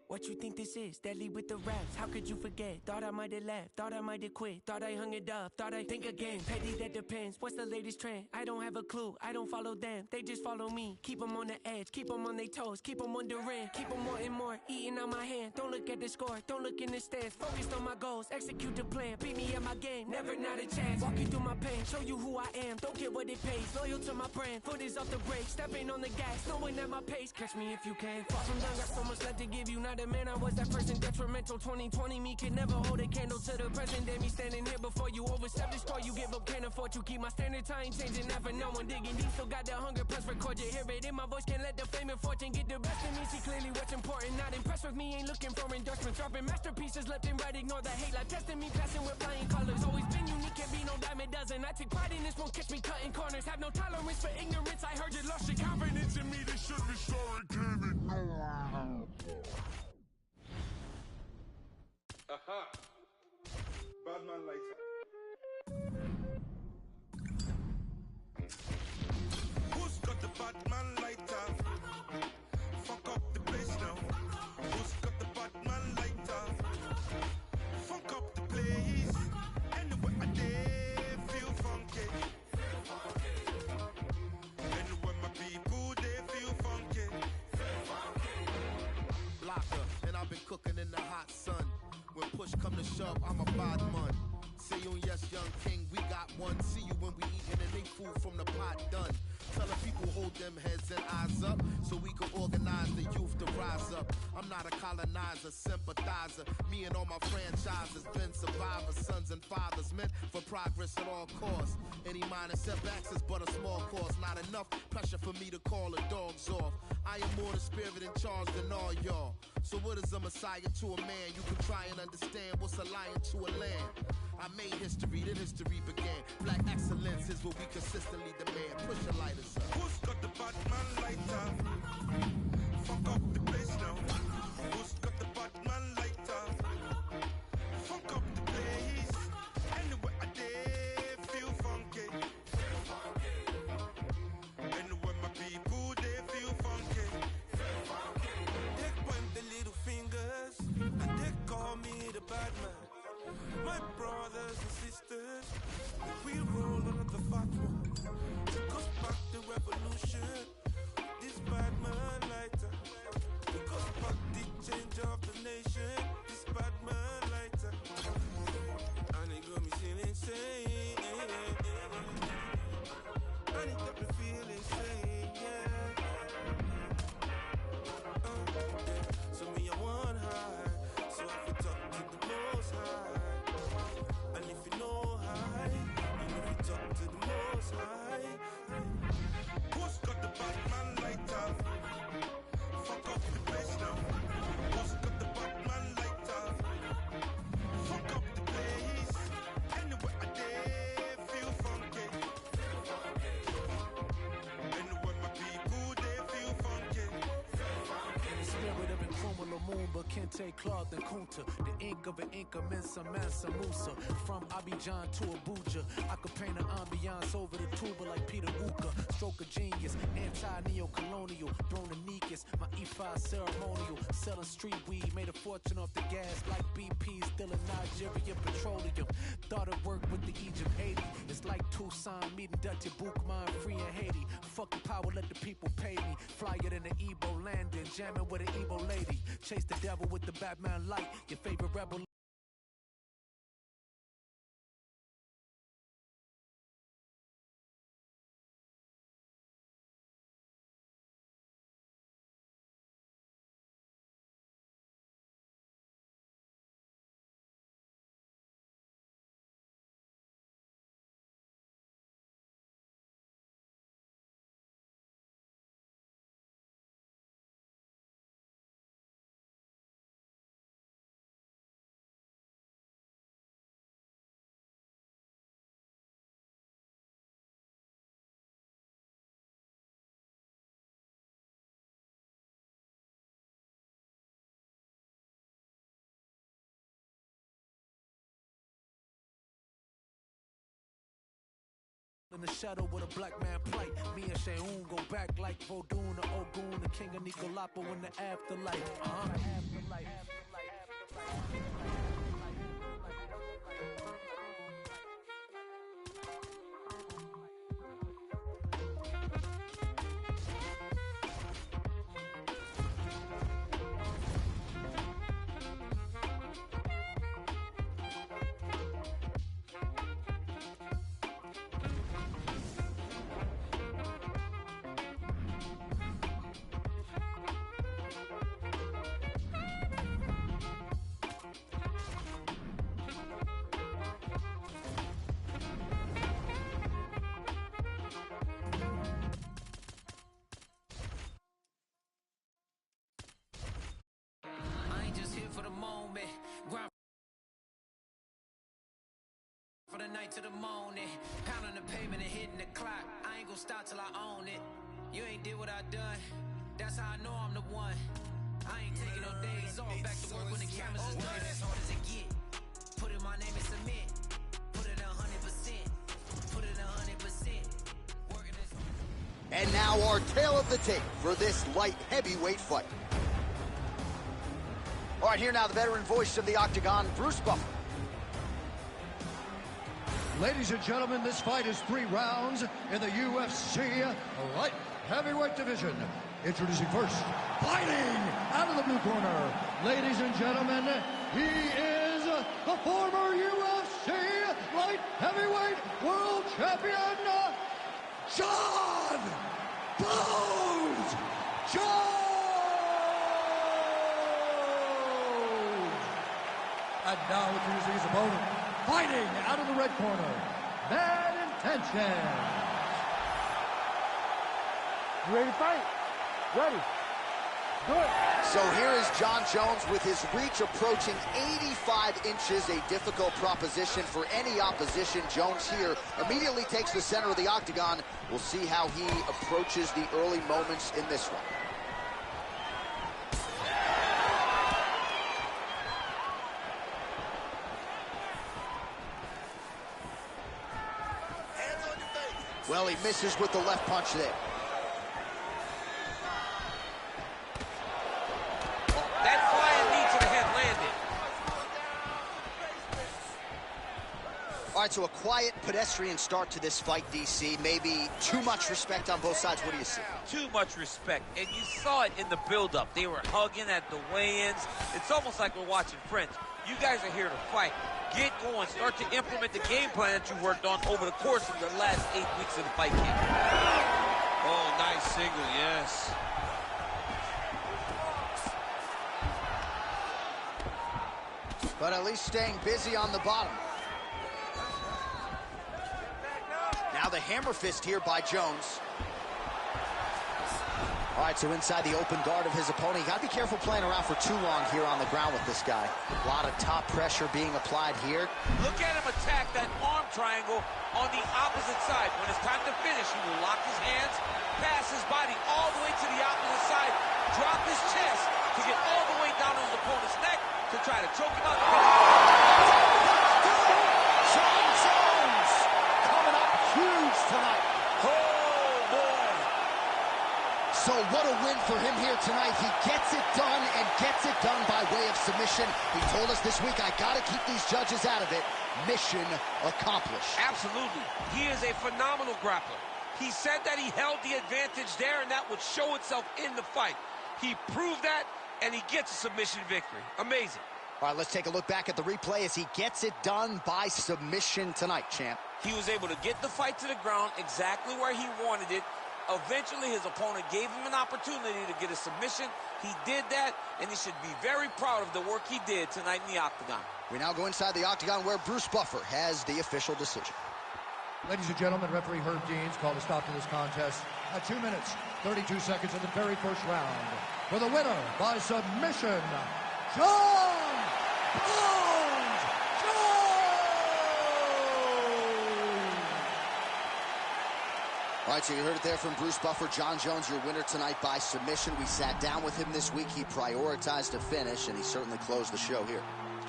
What you think this is? Deadly with the raps, how could you forget? Thought I might have left, thought I might have quit. Thought I hung it up, thought I think again. Petty, that depends, what's the latest trend? I don't have a clue, I don't follow them. They just follow me, keep them on the edge. Keep them on their toes, keep them wondering. Keep them wanting more, eating out my hand. Don't look at the score, don't look in the stands. Focused on my goals, execute the plan. Beat me at my game, never not a chance. Walking through my pain, show you who I am. Don't get what it pays, loyal to my brand. Foot is off the brake, stepping on the gas, knowing at my pace. Catch me if you can. Far from done, got so much left to give you, not the man I was, that person detrimental. 2020 me can never hold a candle to the present day. Me standing here before you, overstep the store you give up, can't afford to keep my standards. I ain't changing that for no one. Digging deep, still got the hunger, press record, you hear it in my voice. Can't let the fame and fortune get the best of me. See clearly what's important, not impressed with me. Ain't looking for endorsements, dropping masterpieces left and right. Ignore the hate, like testing me, passing with flying colors. Always been unique, can't be no dime a dozen. I take pride in this, won't catch me cutting corners. Have no tolerance for ignorance. I heard you lost your confidence in me. This should be sorry, can ignore. Bad man later. Who's got the bad man lighter? Fuck up the place now. Who's got the bad man lighter? Fuck up the place. Anywhere I dare feel funky. Anywhere my people they feel funky. Blocker, and I've been cooking in the hot sun. When push come to shove, I'm a bad man. See you, yes, young king, we got one. See you when we eatin' and they food from the pot done. Telling people hold them heads and eyes up so we can organize the youth to rise up. I'm not a colonizer, sympathizer. Me and all my franchises been survivors, sons and fathers meant for progress at all costs. Any minor setbacks is but a small cost. Not enough pressure for me to call the dogs off. I am more the spirit in charge than all y'all. So what is a messiah to a man? You can try and understand what's a lion to a lamb. I made history, then history began. Black excellence is what we consistently demand. Push your lighters up. Who's got the bad man lighter? Fuck up the place now. Who's got the bad man lighter? Fuck up the place. Anywhere I dare feel funky. Anywhere my people they feel funky. They point the little fingers and they call me the bad man. My brothers and sisters, we roll another fat one. Took us back the revolution. This bad man lighter. Took us back the change of the nation. This bad man lighter. And it got me feeling insane. And it got me feeling insane, yeah. So me I want high. So I could talk to the most high. And if you know high, you know we talk to the most high. Who's got the bad man lighter? Fuck up the place now. Who's got the bad man lighter? Fuck up the place. Anywhere I dare feel funky. Anywhere my people they feel funky. Spirit of Nkrumah Lumumba, Kente, Claude, and Kunta. The ink of an Inca, Mensa, Mansa, Musa. From Abidjan to Abuja, I could paint an ambiance over the tuba like Peter Uka. Stroke of genius, anti-neo-colonial. Bronicus, my E5 ceremonial. Selling street weed, made a fortune off the gas like BP. Still in Nigeria Petroleum. Thought it worked with the Egypt 80. It's like Tucson meeting Dutch Bookman, free in Haiti. Fuck the power, let the people pay me. Flyer than the Igbo landing, jamming with an Igbo lady. Chase the devil with the Batman light. Your favorite rebel. In the shadow with a black man plight. Me and Sheun go back like Vodun to Ogun, the king of Nicolapo in the afterlife. moment. Grind for the night to the morning. Pounding the pavement and hitting the clock. I ain't gonna stop till I own it. You ain't did what I done. That's how I know I'm the one. I ain't taking no days off. Back to work when the cameras is done. As hard as it get. Put in my name and submit. Put it 100%. Put it 100%. Working as hard. And now our tale of the tape for this light heavyweight fight. All right, here now the veteran voice of the Octagon, Bruce Buffer. Ladies and gentlemen, this fight is 3 rounds in the UFC light heavyweight division. Introducing first, fighting out of the blue corner. Ladies and gentlemen, he is the former UFC light heavyweight world champion, John Bones Jones! And now introducing his opponent, fighting out of the red corner, Bad Intentions. You ready to fight? Ready. Good. So here is John Jones with his reach approaching 85 inches, a difficult proposition for any opposition. Jones here immediately takes the center of the octagon. We'll see how he approaches the early moments in this one. Well, he misses with the left punch there. That flying knee to the head landed. All right, so a quiet, pedestrian start to this fight, DC. Maybe too much respect on both sides. What do you see? Too much respect, and you saw it in the build-up. They were hugging at the weigh-ins. It's almost like we're watching friends. You guys are here to fight. Get going. Start to implement the game plan that you worked on over the course of the last 8 weeks of the fight camp. Oh, nice single, yes. But at least staying busy on the bottom. Now the hammer fist here by Jones. All right, so inside the open guard of his opponent. You got to be careful playing around for too long here on the ground with this guy. A lot of top pressure being applied here. Look at him attack that arm triangle on the opposite side. When it's time to finish, he will lock his hands, pass his body all the way to the opposite side, drop his chest to get all the way down on his opponent's neck to try to choke him out. John Jones coming up huge tonight. Oh, boy. So what a win for him here tonight. He gets it done and gets it done by way of submission. He told us this week, I got to keep these judges out of it. Mission accomplished. Absolutely. He is a phenomenal grappler. He said that he held the advantage there, and that would show itself in the fight. He proved that, and he gets a submission victory. Amazing. All right, let's take a look back at the replay as he gets it done by submission tonight, champ. He was able to get the fight to the ground exactly where he wanted it. Eventually, his opponent gave him an opportunity to get a submission. He did that, and he should be very proud of the work he did tonight in the octagon. We now go inside the octagon where Bruce Buffer has the official decision. Ladies and gentlemen, referee Herb Deans called a stop to this contest at 2 minutes, 32 seconds of the very first round. For the winner by submission, John Bones Jones! All right, so you heard it there from Bruce Buffer. John Jones, your winner tonight by submission. We sat down with him this week. He prioritized a finish, and he certainly closed the show here.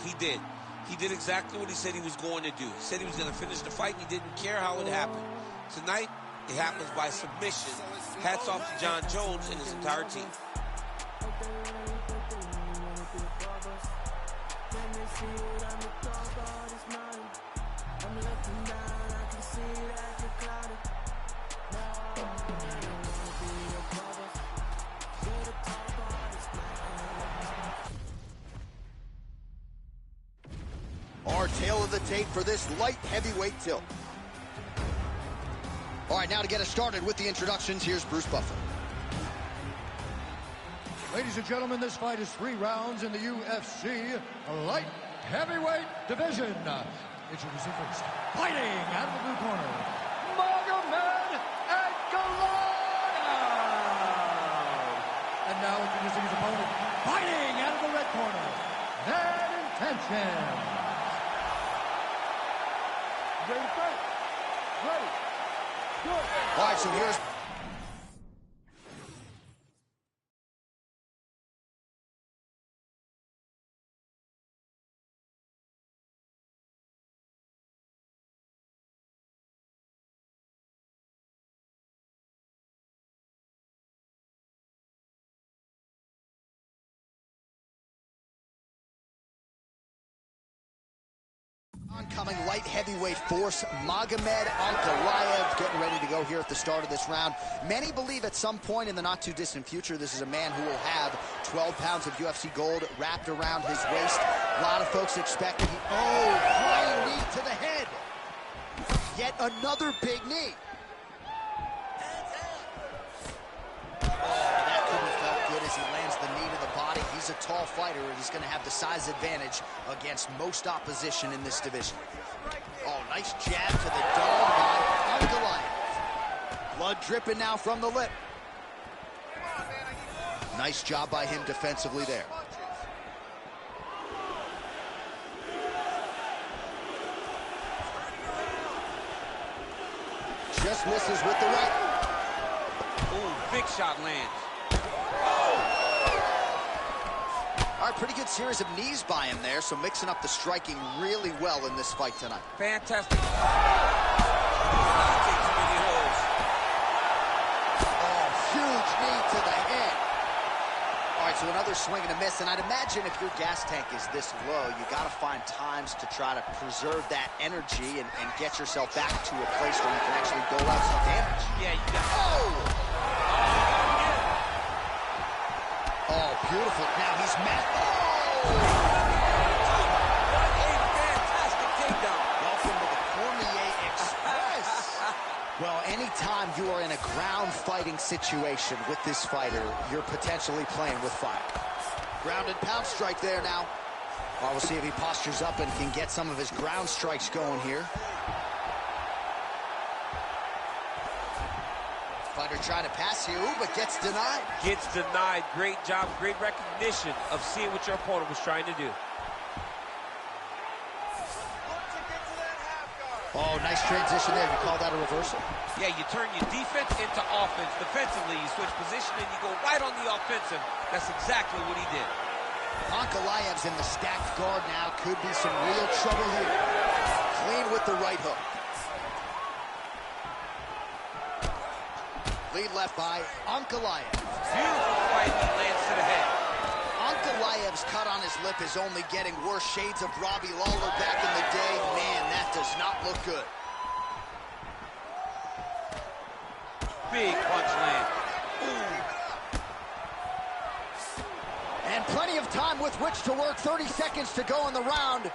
He did. He did exactly what he said he was going to do. He said he was going to finish the fight, and he didn't care how it happened. Tonight, it happens by submission. Hats off to John Jones and his entire team. Our tale of the tape for this light heavyweight tilt. All right, now to get us started with the introductions, here's Bruce Buffer. Ladies and gentlemen, this fight is 3 rounds in the UFC light heavyweight division. Introducing first, fighting out of the blue corner, Magomed Ankalaev. And now introducing his opponent, fighting out of the red corner, Bad Intentions. Ready to fight? Ready. Go. All right, so here's... Oncoming light heavyweight force, Magomed Ankalaev, getting ready to go here at the start of this round. Many believe at some point in the not-too-distant future, this is a man who will have 12 pounds of UFC gold wrapped around his waist. A lot of folks expect that he... Oh, flying knee to the head. Yet another big knee. That couldn't have felt good as he lands the knee to the body. He's a tall fighter, and he's going to have the size advantage against most opposition in this division. Oh, nice jab to the dome by Ankalaev. Blood dripping now from the lip. Nice job by him defensively there. Just misses with the right. Ooh, big shot lands. All right, pretty good series of knees by him there, so mixing up the striking really well in this fight tonight. Fantastic. Oh, huge knee to the head. All right, so another swing and a miss, and I'd imagine if your gas tank is this low, you got to find times to try to preserve that energy and get yourself back to a place where you can actually dole out some damage. Yeah, you got Oh! Oh, beautiful. Now he's mad. Oh! What a fantastic takedown. Welcome to the Cormier Express. Well, anytime you are in a ground fighting situation with this fighter, you're potentially playing with fire. Ground and pound strike there now. Well, we'll see if he postures up and can get some of his ground strikes going here. Fighter trying to pass here, but gets denied. Gets denied. Great job, great recognition of seeing what your opponent was trying to do. Oh, nice transition there. You call that a reversal? Yeah, you turn your defense into offense. Defensively, you switch position and you go right on the offensive. That's exactly what he did. Ankalaev's in the stacked guard now. Could be some real trouble here. Clean with the right hook. Lead left by Ankalaev. Beautiful fight, he lands to the head. Ankalaev's cut on his lip is only getting worse. Shades of Robbie Lawler back in the day. Man, that does not look good. Big punch land. Ooh. And plenty of time with which to work. 30 seconds to go in the round.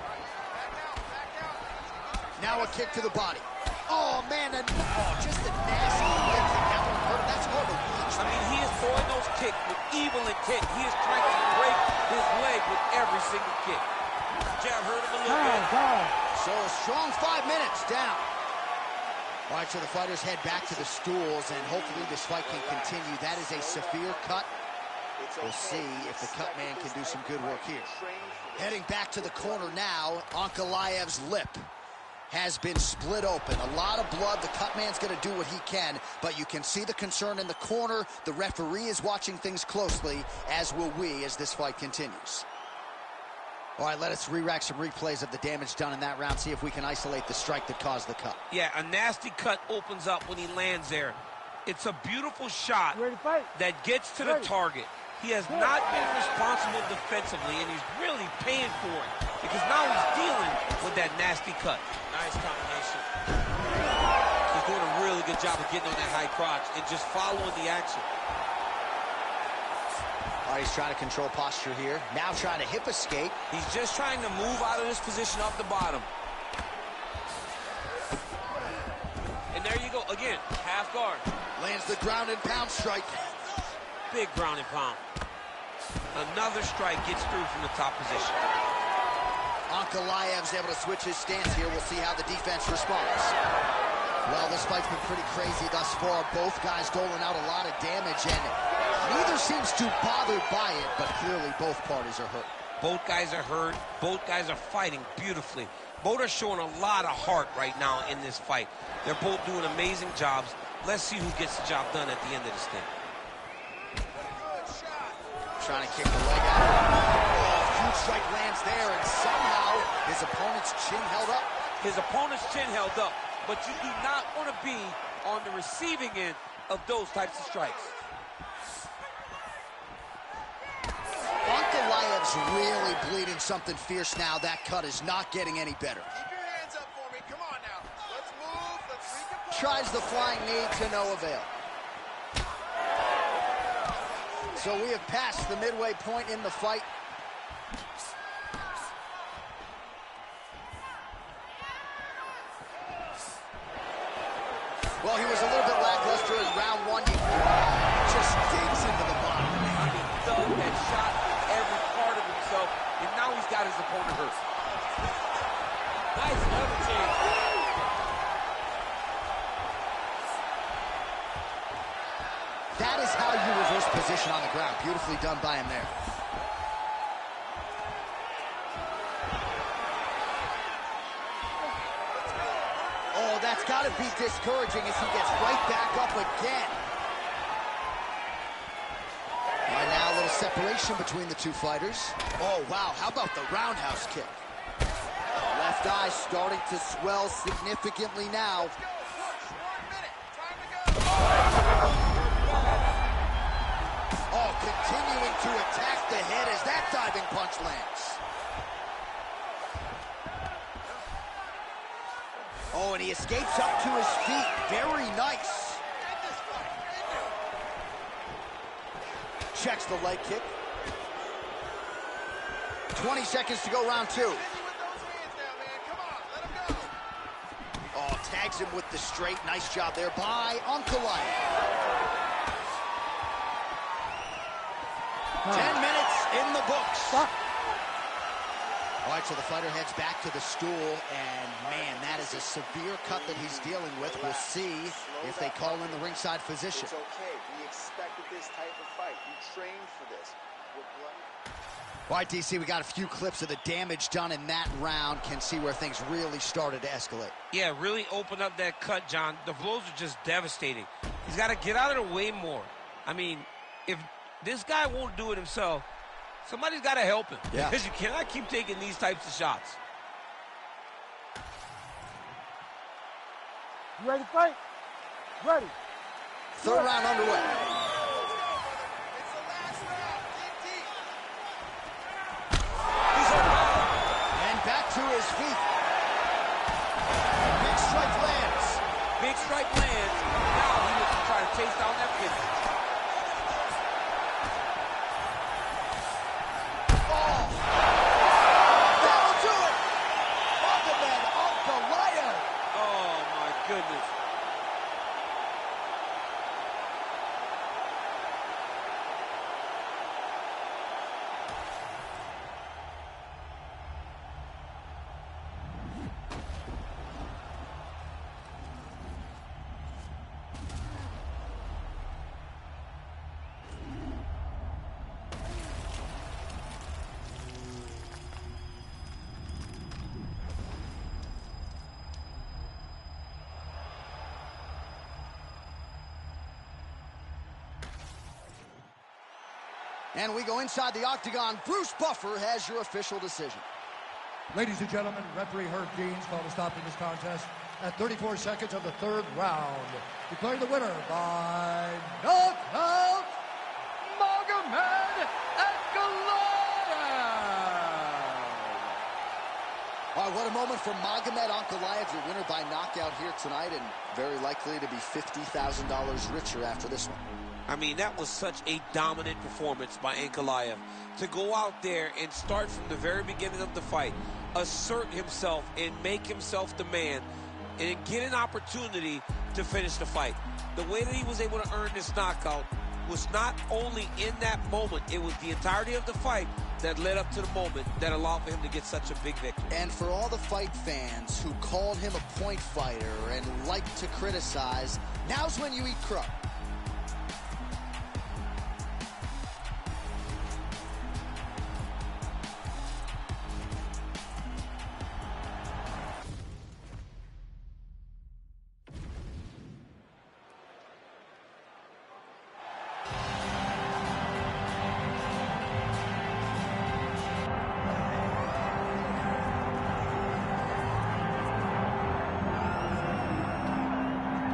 Now a kick to the body. Oh, man, just a nasty leg kick. That one hurt. That's hard to reach. I mean, he is throwing those kicks with evil intent. He is trying to break his leg with every single kick. Jab hurt him a little bit. So a strong 5 minutes down. All right, so the fighters head back to the stools, and hopefully this fight can continue. That is a severe cut. We'll see if the cut man can do some good work here. Heading back to the corner now, Ankalaev's lip has been split open. A lot of blood. The cut man's going to do what he can, but you can see the concern in the corner. The referee is watching things closely, as will we as this fight continues. All right, let us re-rack some replays of the damage done in that round, see if we can isolate the strike that caused the cut. Yeah, a nasty cut opens up when he lands there. It's a beautiful shot that gets to the target. He has not been responsible defensively, and he's really paying for it because now he's dealing with that nasty cut. Nice combination. He's doing a really good job of getting on that high crotch and just following the action. All right, he's trying to control posture here. Now trying to hip escape. He's just trying to move out of this position off the bottom. And there you go, again, half guard. Lands the ground and pound strike. Big ground and pound. Another strike gets through from the top position. Ankalaev's able to switch his stance here. We'll see how the defense responds. Well, this fight's been pretty crazy thus far. Both guys doling out a lot of damage, and neither seems too bothered by it, but clearly both parties are hurt. Both guys are hurt. Both guys are fighting beautifully. Both are showing a lot of heart right now in this fight. They're both doing amazing jobs. Let's see who gets the job done at the end of this thing. Trying to kick the leg out. Oh, huge strike lands there, and somehow his opponent's chin held up. His opponent's chin held up, but you do not want to be on the receiving end of those types of strikes. Ankalaev's really bleeding something fierce now. That cut is not getting any better. Keep your hands up for me. Come on now. Let's move. Let's recompose. Tries the flying knee to no avail. So we have passed the midway point in the fight. Well, he was a little bit lackluster in round one. He just digs into the bottom. I mean, dug that shot with every part of himself, and now he's got his opponent hurt. Nice level change. That is how you reverse position on the ground. Beautifully done by him there. Oh, that's got to be discouraging as he gets right back up again. And now a little separation between the two fighters. Oh, wow, how about the roundhouse kick? Left eye starting to swell significantly now. Oh, continuing to attack the head as that diving punch lands. Oh, and he escapes up to his feet. Very nice. Checks the leg kick. 20 seconds to go, round two. Oh, tags him with the straight. Nice job there by Ankalaev. 10 minutes in the books. All right, so the fighter heads back to the stool, and man, that is a severe cut that he's dealing with. We'll see if they call in the ringside physician. It's okay. We expected this type of fight. You trained for this. All right, DC, we got a few clips of the damage done in that round. Can see where things really started to escalate. Yeah, really opened up that cut, John. The blows are just devastating. He's got to get out of the way more. I mean, if this guy won't do it himself, somebody's got to help him. Yeah. Because you cannot keep taking these types of shots. You ready to fight? Ready. Third round underway. And back to his feet. Big strike lands. Big strike lands. Now he looks to try to chase down that finish. Goodness. And we go inside the octagon. Bruce Buffer has your official decision. Ladies and gentlemen, referee Herb Deans called a stop to this contest at 34 seconds of the third round. Declaring the winner by knockout, Magomed Ankalaev. All right, what a moment for Magomed Ankalaev, your winner by knockout here tonight, and very likely to be $50,000 richer after this one. I mean, that was such a dominant performance by Ankalaev. To go out there and start from the very beginning of the fight, assert himself and make himself the man, and get an opportunity to finish the fight. The way that he was able to earn this knockout was not only in that moment, it was the entirety of the fight that led up to the moment that allowed for him to get such a big victory. And for all the fight fans who called him a point fighter and like to criticize, now's when you eat crow.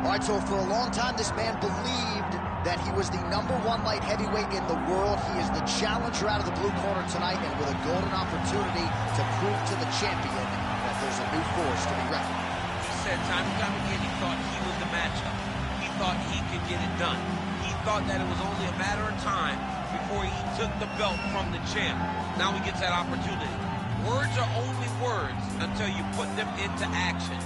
All right, so for a long time, this man believed that he was the #1 light heavyweight in the world. He is the challenger out of the blue corner tonight, and with a golden opportunity to prove to the champion that there's a new force to be reckoned with. He said time and time again he thought he was the matchup. He thought he could get it done. He thought that it was only a matter of time before he took the belt from the champ. Now he gets that opportunity. Words are only words until you put them into action.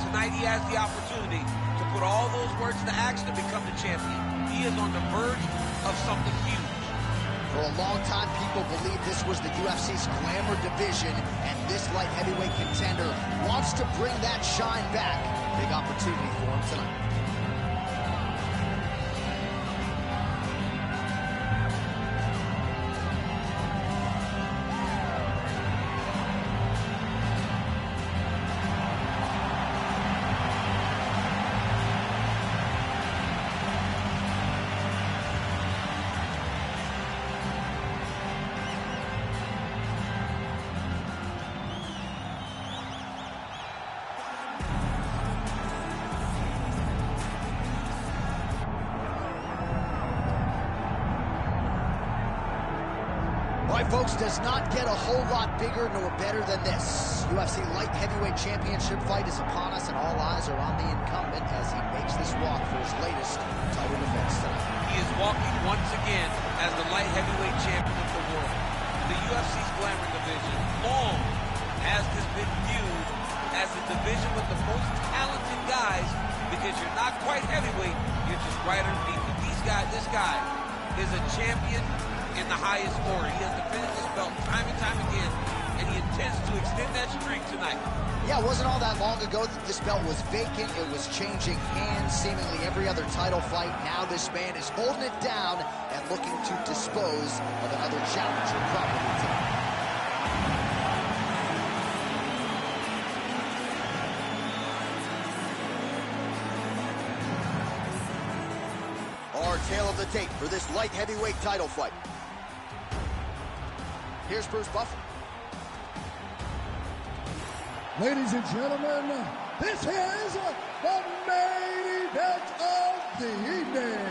Tonight he has the opportunity to put all those words into action to become the champion. He is on the verge of something huge. For a long time, people believed this was the UFC's glamour division, and this light heavyweight contender wants to bring that shine back. Big opportunity for him tonight. All right, folks, does not get a whole lot bigger nor better than this. UFC Light Heavyweight Championship fight is upon us, and all eyes are on the incumbent as he makes this walk for his latest title defense tonight. He is walking once again as the light heavyweight champion of the world. The UFC's glamour division long has this been viewed as the division with the most talented guys, because you're not quite heavyweight, you're just right underneath it. This guy is a champion in the highest order. He has defended this belt time and time again, and he intends to extend that streak tonight. Yeah, it wasn't all that long ago that this belt was vacant. It was changing hands seemingly every other title fight. Now this man is holding it down and looking to dispose of another challenger properly tonight. Our tale of the tape for this light heavyweight title fight. Here's Bruce Buffer. Ladies and gentlemen, this is the main event of the evening.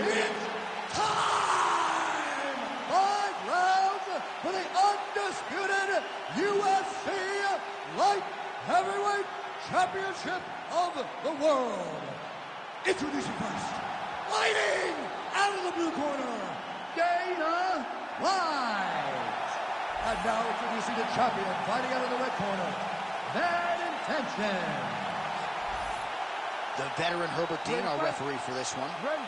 It's time! 5 rounds for the undisputed UFC Light Heavyweight Championship of the world. Introducing first, fighting out of the blue corner, Dana White. And now introducing the champion, fighting out of the red corner, Bad Intentions. The veteran Herbert Dean, our referee for this one. Ready.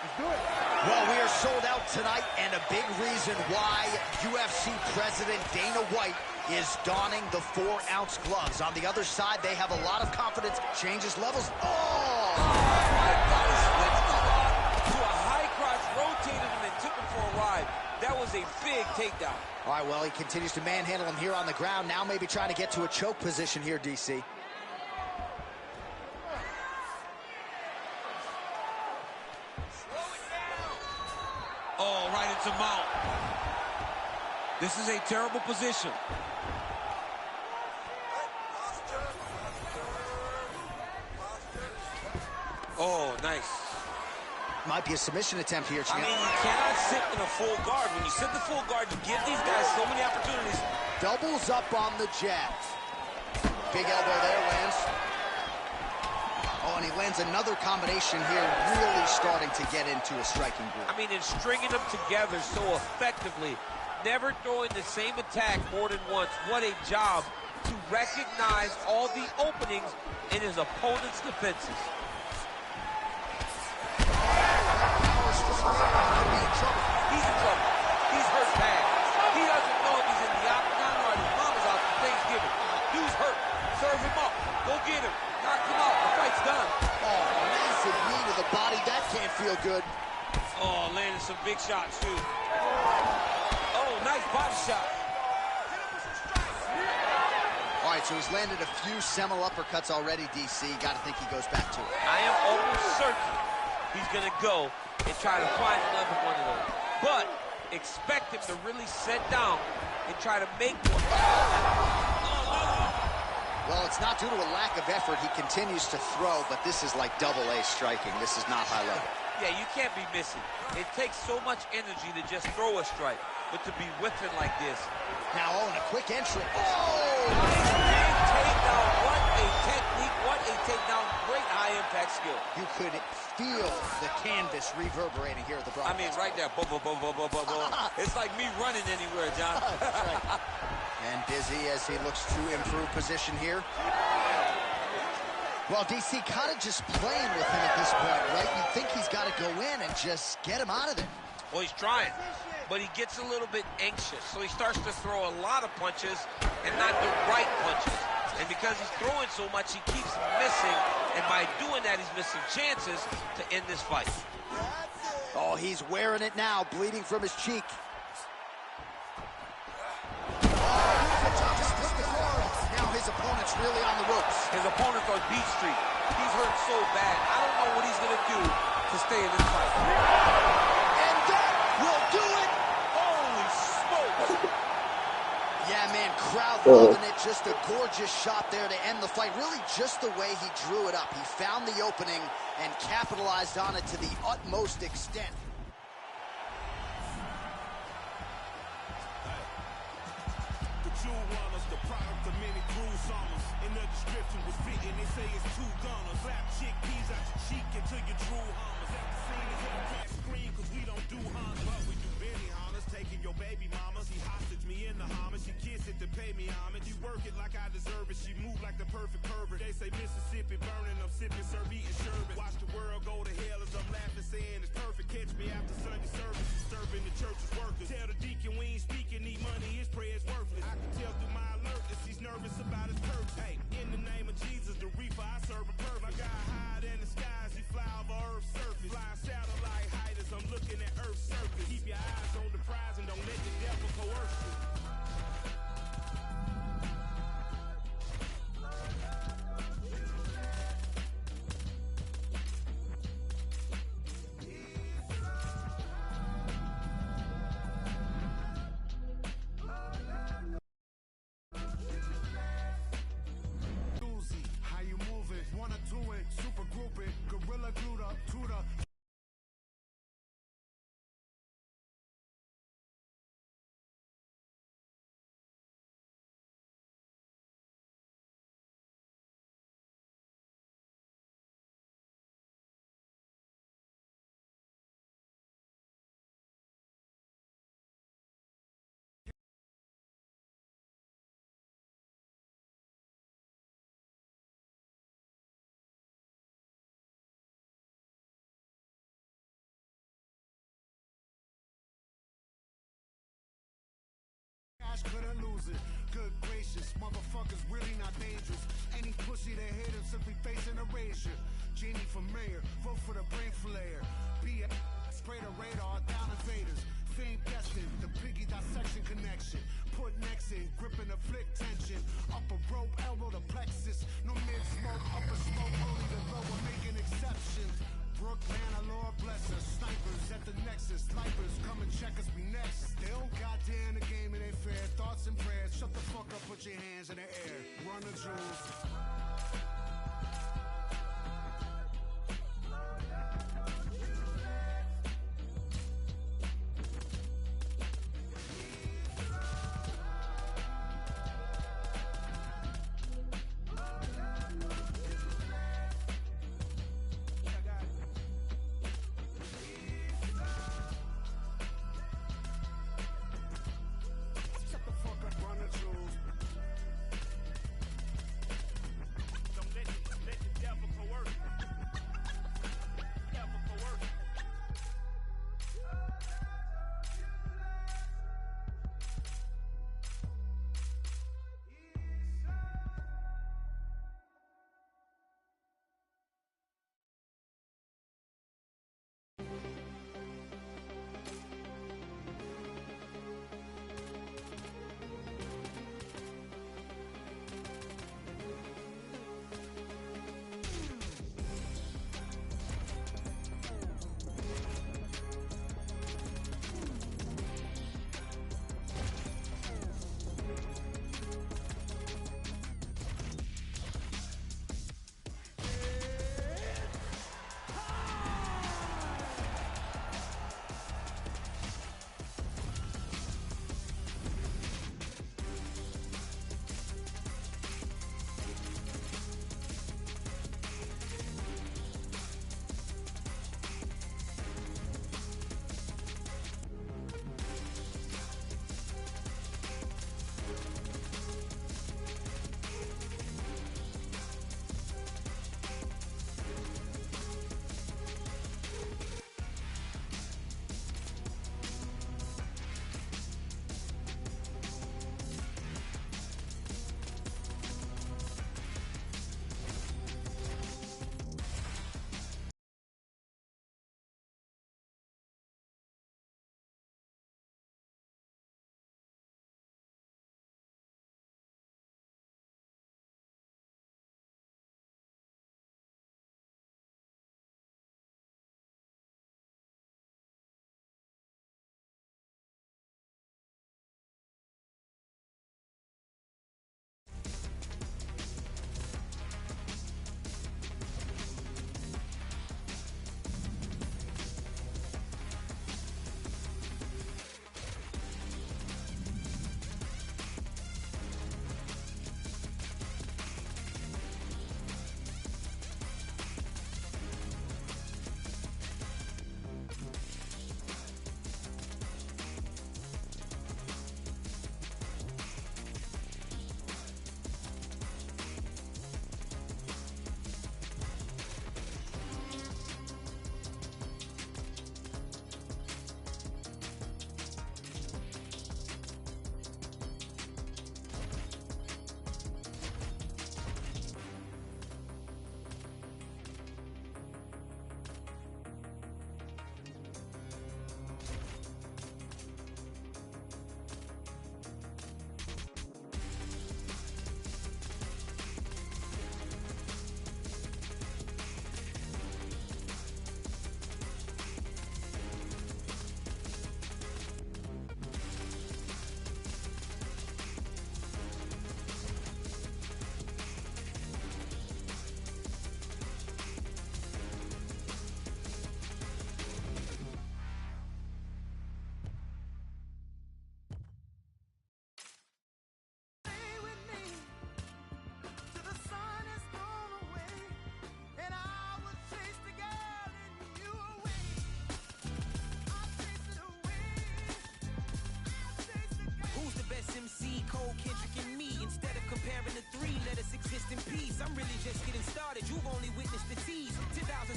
Let's do it. Well, we are sold out tonight, and a big reason why UFC President Dana White is donning the 4-ounce gloves. On the other side, they have a lot of confidence. Changes levels. Oh! My God, he switched the lock to a high crotch, rotated him, and took him for a ride. That was a big takedown. All right, well, he continues to manhandle him here on the ground. Now maybe trying to get to a choke position here, DC. Oh, right into mount. This is a terrible position. Oh, nice. Might be a submission attempt here, champ. I mean, you cannot sit in a full guard. When you sit in the full guard, you give these guys so many opportunities. Doubles up on the jabs. Big elbow there, lands. Oh, and he lands another combination here, really starting to get into a striking group. I mean, and stringing them together so effectively, never throwing the same attack more than once. What a job to recognize all the openings in his opponent's defenses. He's in trouble. He's hurt bad. He doesn't know if he's in the octagon or his mama's out for Thanksgiving. Dude's hurt. Serve him up. Go get him. Knock him out. The fight's done. Oh, massive knee to the body. That can't feel good. Oh, landing some big shots, too. Oh, nice body shot. All right, so he's landed a few seminal uppercuts already, DC. Got to think he goes back to it. I am almost certain he's going to go and try to find another one of those. But expect him to really set down and try to make one. Oh, no. Well, it's not due to a lack of effort. He continues to throw, but this is like double-A striking. This is not high level. Yeah, you can't be missing. It takes so much energy to just throw a strike, but to be whiffing like this. Now, and a quick entry. Oh! Nice big takedown. What a technique. What a takedown. Great high-impact skill. You could feel the canvas reverberating here at the broadcast. I mean, right there. Boom, boom, boom, boom, boom, boom, boom. It's like me running anywhere, John. Right. And Dizzy as he looks to improve position here. Well, DC kind of just playing with him at this point, right? You think he's got to go in and just get him out of there. Well, he's trying, but he gets a little bit anxious. So he starts to throw a lot of punches and not the right punches. And because he's throwing so much, he keeps missing. And by doing that, he's missing chances to end this fight. Oh, he's wearing it now, bleeding from his cheek. Now his opponent's really on the ropes. His opponent's on Beat Street. He's hurt so bad. I don't know what he's going to do to stay in this fight. And that will do it. Holy smokes. Yeah, man, crowd loving it. Just a gorgeous shot there to end the fight. Really just the way he drew it up. He found the opening and capitalized on it to the utmost extent. The product of many cruel summers. In the description was fitting, they say it's two gunners. Slap chickpeas out your cheek until you true hummers. After seeing the Hellcat scream, cause we don't do hunters. But we do Benny hunters, taking your baby mama. She hostage me in the Hummer, she kiss it to pay me homage. You work it like I deserve it, she move like the perfect pervert. They say Mississippi burning, I'm sipping, serve, eating sherbet. Watch the world go to hell as I'm laughing, saying it's perfect. Catch me after Sunday service, serving the church's workers. Tell the deacon we ain't speaking, need money, his prayer's worthless. I can tell through my alertness, he's nervous about his purpose. Hey, in the name of Jesus, the reaper, I serve a purpose. I got higher than the skies, he fly over Earth's surface. Flying satellite height as I'm looking at Earth's surface. Keep your eyes on the prize and don't let the devil coerce you. Super grouping, gorilla glued up to the couldn't lose it. Good gracious, motherfuckers really not dangerous. Any pussy that hit him simply facing erasure. Genie for mayor, vote for the brain flayer. B.A. spray the radar down invaders. Fame destined, the piggy dissection connection. Put necks in, grip and afflict tension. Upper rope, elbow to plexus. No mid-smoke, upper smoke, only the lower making exceptions. Brooklyn, our Lord bless us. Snipers at the nexus. Snipers come and check us, we next. Still goddamn the game, it ain't fair. Thoughts and prayers. Shut the fuck up, put your hands in the air. Run the jewels.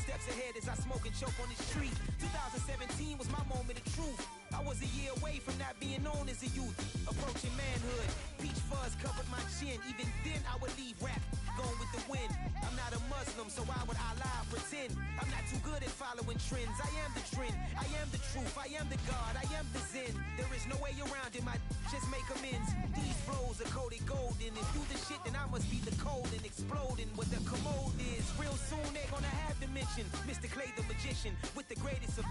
steps ahead as I smoke and choke on the street. 2017 was my moment of truth. I was a year away from not being known as a youth. Approaching manhood, peach fuzz covered my chin. Even then I would leave rap, going with the wind. I'm not a Muslim, so why would I lie or pretend? I'm not too good at following trends. I am the trend, I am the truth, I am the God, I am the Zen. There is no way around it, my just make amends. These flows are coated golden. If you the shit, then I must be the cold and exploding what the commode is. Real soon they're gonna have to mention Mr. Clay the magician with the greatest of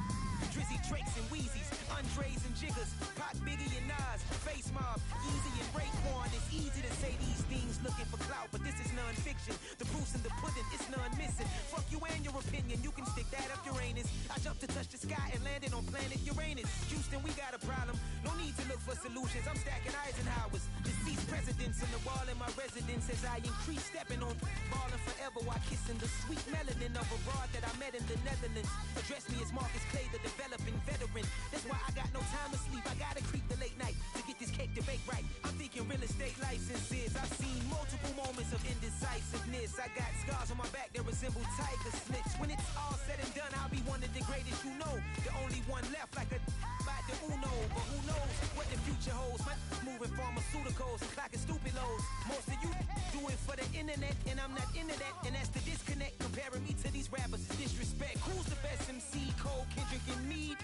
Drizzy, Drakes, and Wheezies, Andres and Jiggers, Pac, Biggie, and Nas, Face Mob, Easy and Raekwon. It's easy to say these things looking for clout, but this is non-fiction. The proof's in the pudding, it's none missing. Fuck you and your opinion, you can stick that up Uranus. I jumped to touch the sky and landed on planet Uranus. Houston, we got a problem, no need to look for solutions. I'm stacking Eisenhowers, deceased presidents in the wall in my residence as I increase stepping on ballin' forever while kissing the sweet melanin of a broad that I met in the Netherlands. Address me as Marcus Clay, the developing veteran. That's why I got no time to sleep, I gotta creep the late night to get this cake to bake right. I'm thinking real estate licenses. I've seen multiple moments of indecisiveness. I got scars on my back that resemble tiger slits. When it's all said and done, I'll be one of the greatest you know. The only one left like a by the Uno. But who knows what the future holds? My moving pharmaceuticals and clocking stupid lows. Most of you do it for the internet, and I'm not into that. And that's the disconnect. Comparing me to these rappers is disrespect. Who's the best MC? Cole, Kendrick, and me?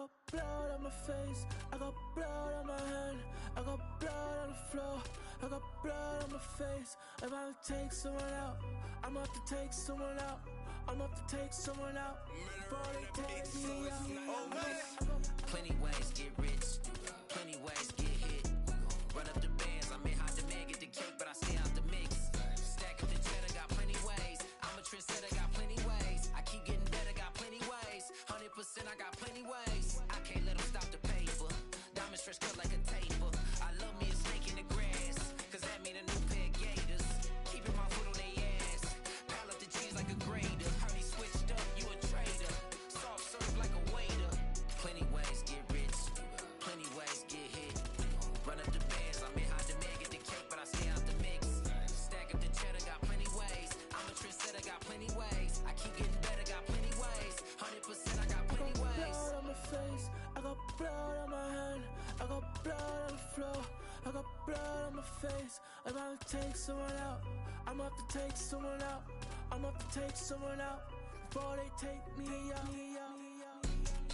got blood on my face, I got blood on my hand, I got blood on the floor, I got blood on my face. If I take someone out, I'm up to take someone out, I'm up to take someone out. Before they take me out. Plenty ways get rich, plenty ways get hit. Run up the bands, I may hide the man, get the cake, but I stay out the mix. Stack up the cheddar, got plenty ways. I'm a trendsetter, got plenty ways. I keep getting better, got plenty ways. 100%, I got plenty ways. I can't let them stop the paper. Diamonds fresh cut like a taper. I love me a snake in the grass, cause that mean a new pair of gators. Keeping my foot on their ass. Pile up the cheese like a grater. Heard he switched up, you a trader. Soft serve like a waiter. Plenty ways get rich, plenty ways get hit. Run up the bands, I may hide the man, get the cake, but I stay out the mix. Stack up the cheddar, got plenty ways. I'm a trendsetter, got plenty ways. I keep getting better, got plenty ways. 100%, I got plenty ways. Blood on my face, I got blood on my hand, I got blood on the floor, I got blood on my face. If I take someone out, I'm up to take someone out, I'm up to take someone out. Before they take me out.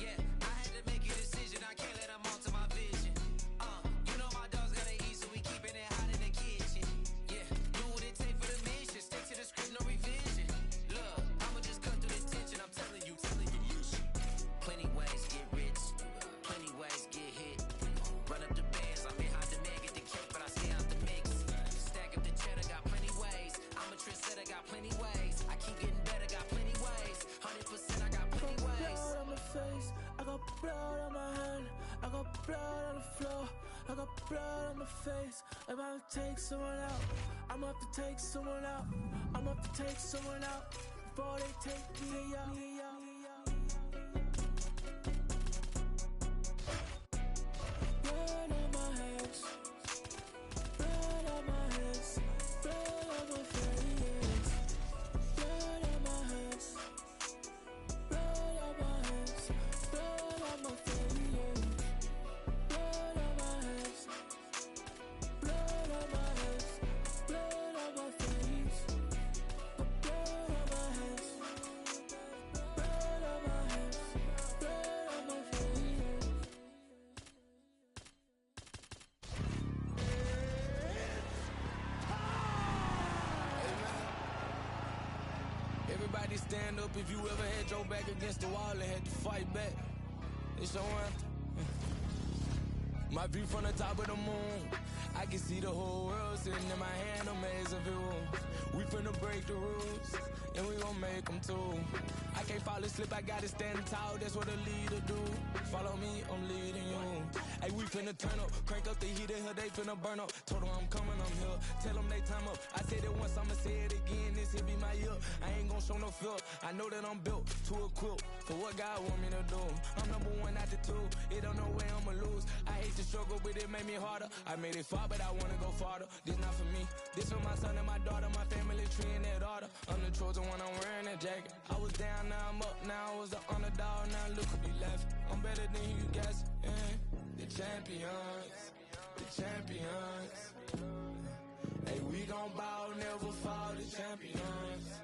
Yeah, I had to make a decision, I can't let them alter my vision. You know my dogs gotta eat, so we keeping it hot in the kitchen. Yeah, do what it take for the mission, stick to the script, no revision. Look, I'ma just cut through the tension, I'm telling you, listen. Plenty ways get rich, plenty ways get hit. Run up the bands, I may hide the man, get the cake, but I stay out the mix. Stack up the cheddar, got plenty ways. I'm a trendsetter, got plenty ways. I keep getting better, got plenty ways. 100%, I got plenty ways. Blood on my face, I got blood on my hand, I got blood on the floor, I got blood on my face. If I take someone out, I'm up to take someone out, I'm up to take someone out. Before they take me out. Blood on my hands, blood on my hands, blood on my face. Blood on my hands, blood on my hands, blood on my face. Blood on my hands, blood on my hands, blood on my face. Blood on my hands, blood on my hands, blood on my face. Everybody stand up if you ever had your back against the wall and had to fight back. It's your anthem. My view from the top of the moon, I can see the whole world sitting in my hand, amazed if it was. We finna break the rules, and we gon' make them too. I can't fall asleep, I gotta stand tall, that's what a leader do. Follow me, I'm leading you. Hey, we finna turn up, crank up the heater, here they finna burn up. Told them I'm coming, I'm here, tell them they time up. I said it once, I'ma say it again, this here be my year. I ain't gon' show no fear, I know that I'm built to equip for what God want me to do. I'm number one out the two, it don't know where I'ma lose. I hate to struggle, but it made me harder. I made it far, but I wanna go farther. This not for me, this for my son and my daughter, my family tree and their daughter. I'm the chosen one, I'm wearing that jacket. I was down, now I'm up, now I was the underdog, now look at me laughing. I'm better than you guys, yeah. The champions, the champions. Hey, we gon' bow, never fall, the champions,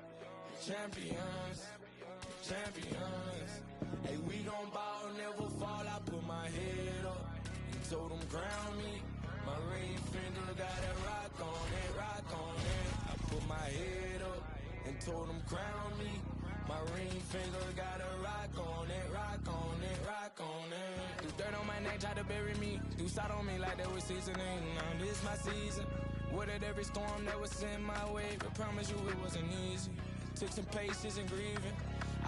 the champions, the champions. Hey, we gon' bow, never fall, I put my head up and told them crown me. My ring finger got a rock on it, rock on it. I put my head up and told them crown me. My ring finger got a rock on it, rock on it, rock on it. Do dirt on my neck, try to bury me. Do side on me like that was seasoning. Now this my season. Weathered every storm that was sent my way, but promise you it wasn't easy. Took some patience and grieving.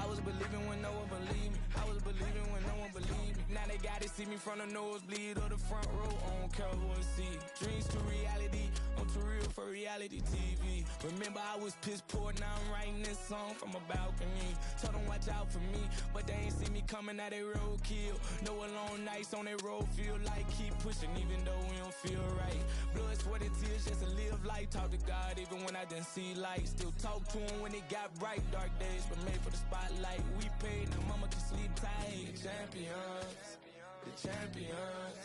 I was believing when no one believed me. I was believing when no one believed me. Now they gotta see me from the nosebleed or the front row. I don't care what see. Dreams to reality, I'm too real for reality TV. Remember I was piss poor, now I'm writing this song from a balcony. Told them watch out for me, but they ain't see me coming, now they roadkill. No alone nights on that road, feel like keep pushing even though we don't feel right. Blood, sweat and tears just to live life. Talk to God even when I didn't see light. Still talk to him when it got bright. Dark days but made for the spotlight. We paid, now mama can sleep tight. The champions, the champions.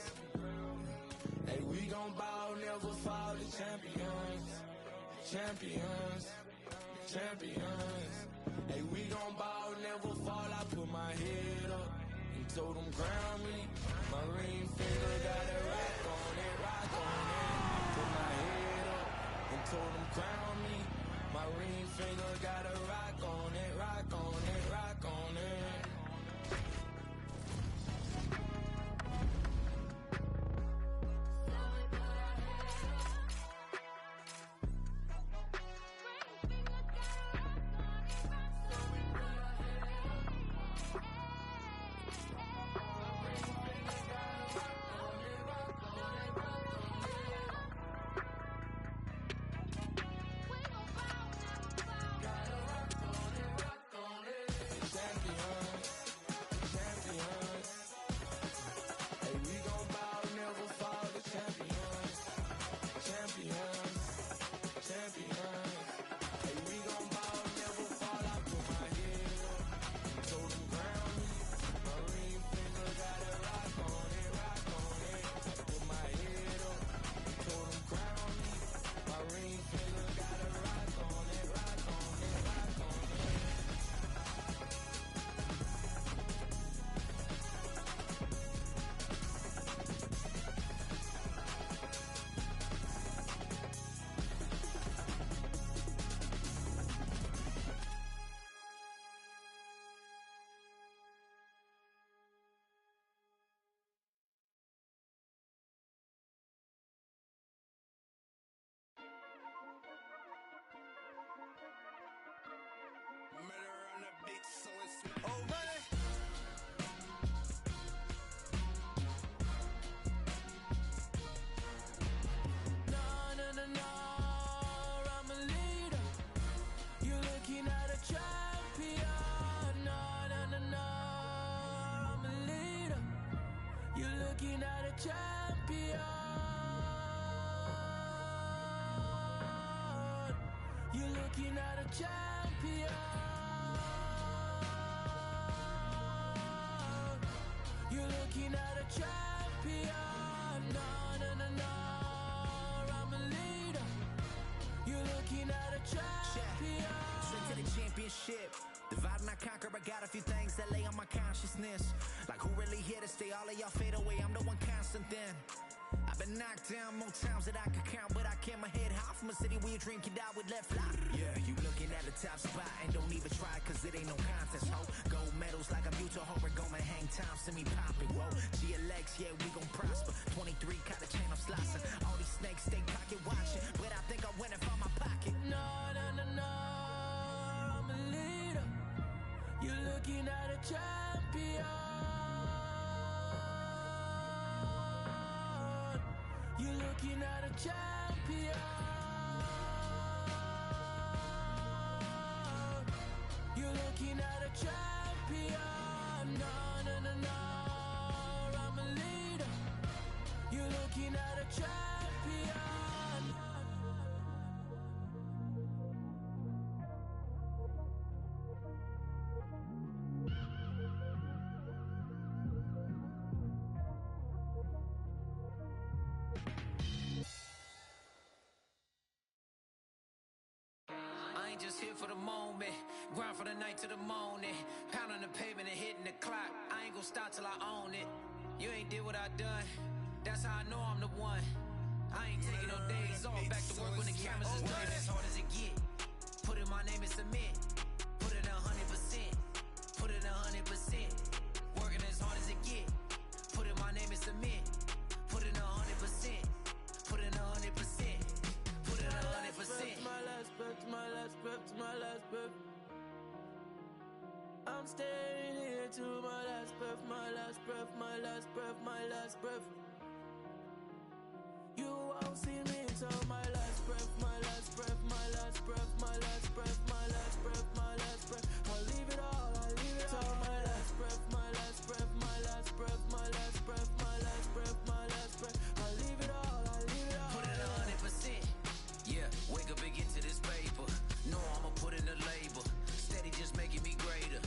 Hey, we gon' bow, never fall. The champions, champions, champions. Hey, we gon' bow, never fall. I put my head up and told them crown me. My ring finger got a rock on it, rock on it. Put my head up and told them crown me. My ring finger got a rock on it, rock on it, rock on it. Murder on the beat, so it's No, no, no, no, I'm a leader. You're looking at a champion. No, no, no, no, I'm a leader. You're looking at a champion. You're looking at a champion. You're looking at a champion. No, no, no, no, I'm a leader. You're looking at a champion. Straight to the championship. Divide and I conquer, I got a few things that lay on my consciousness. Like who really here to stay? All of y'all fade away, I'm the one constant then. I've been knocked down more times than I could count, but I kept my head high from a city where you dream can die with left eye. Yeah, you looking at the top spot and don't even try, cause it ain't no contest, ho. Gold medals like I'm Utah, Hobart, gonna hang time, send me popping, whoa. GLX, yeah, we gon' prosper. 23, cut the chain, I'm slicing. All these snakes stay pocket watching, but I think I went and found my pocket. No, no, no, no, I'm a leader. You're looking at a champion. You're looking at a champion. You're looking at a champion. No, no, no, no, I'm a leader. You're looking at a champion. I ain't just here for the moment, grind for the night to the morning, pounding the pavement and hitting the clock. I ain't gonna stop till I own it. You ain't did what I done, that's how I know I'm the one. I ain't taking no days off, back to work when the cameras is done. As hard as it get, put in my name and submit. Put in 100%, put in 100%. Working as hard as it get, put in my name and submit. Put in 100%, put in 100%. Put in 100%. My last breath, my last breath, my last breath. I'm staying here to my last breath, my last breath, my last breath, my last breath. You won't see me till my last breath, my last breath, my last breath, my last breath, my last breath, my last breath. I'll leave it all, I'll leave it all. My last breath, my last breath, my last breath, my last breath, my last breath, my last breath. I'll leave it all, I'll leave it all. Put in 100%. Yeah, wake up and get to this paper. No, I'ma put in the labor. Steady just making me greater.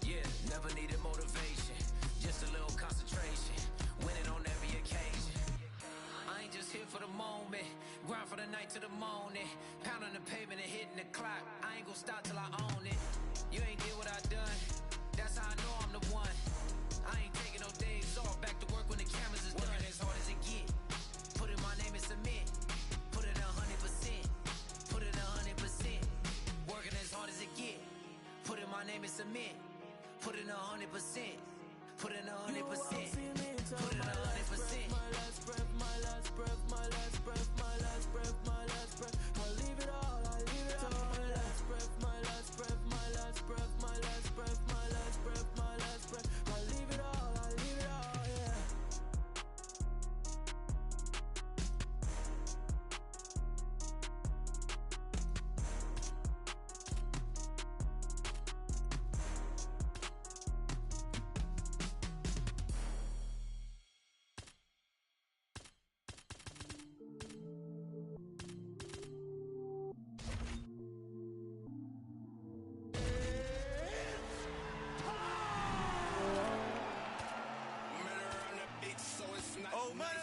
Yeah, never needed motivation. Just a little concentration. Winning on every occasion. I ain't just here for the moment. Grind for the night to the morning. Pounding the pavement and hitting the clock. I ain't gonna stop till I own it. You ain't did what I done, that's That's how I know I'm the one. I ain't taking no days off. Back to work when the cameras is done. Working as hard as it get. Put in my name and submit. Put in 100%. Put in 100%. Working as hard as it get. Put in my name and submit. Put in 100%. Put in 100%. Put in 100%. My last breath, my last breath, my last breath, my last breath, my last breath. I leave it all, I leave it all. My last breath, my last breath, my last breath, my last breath, my last breath, my last breath. I leave it all, I leave it all, yeah.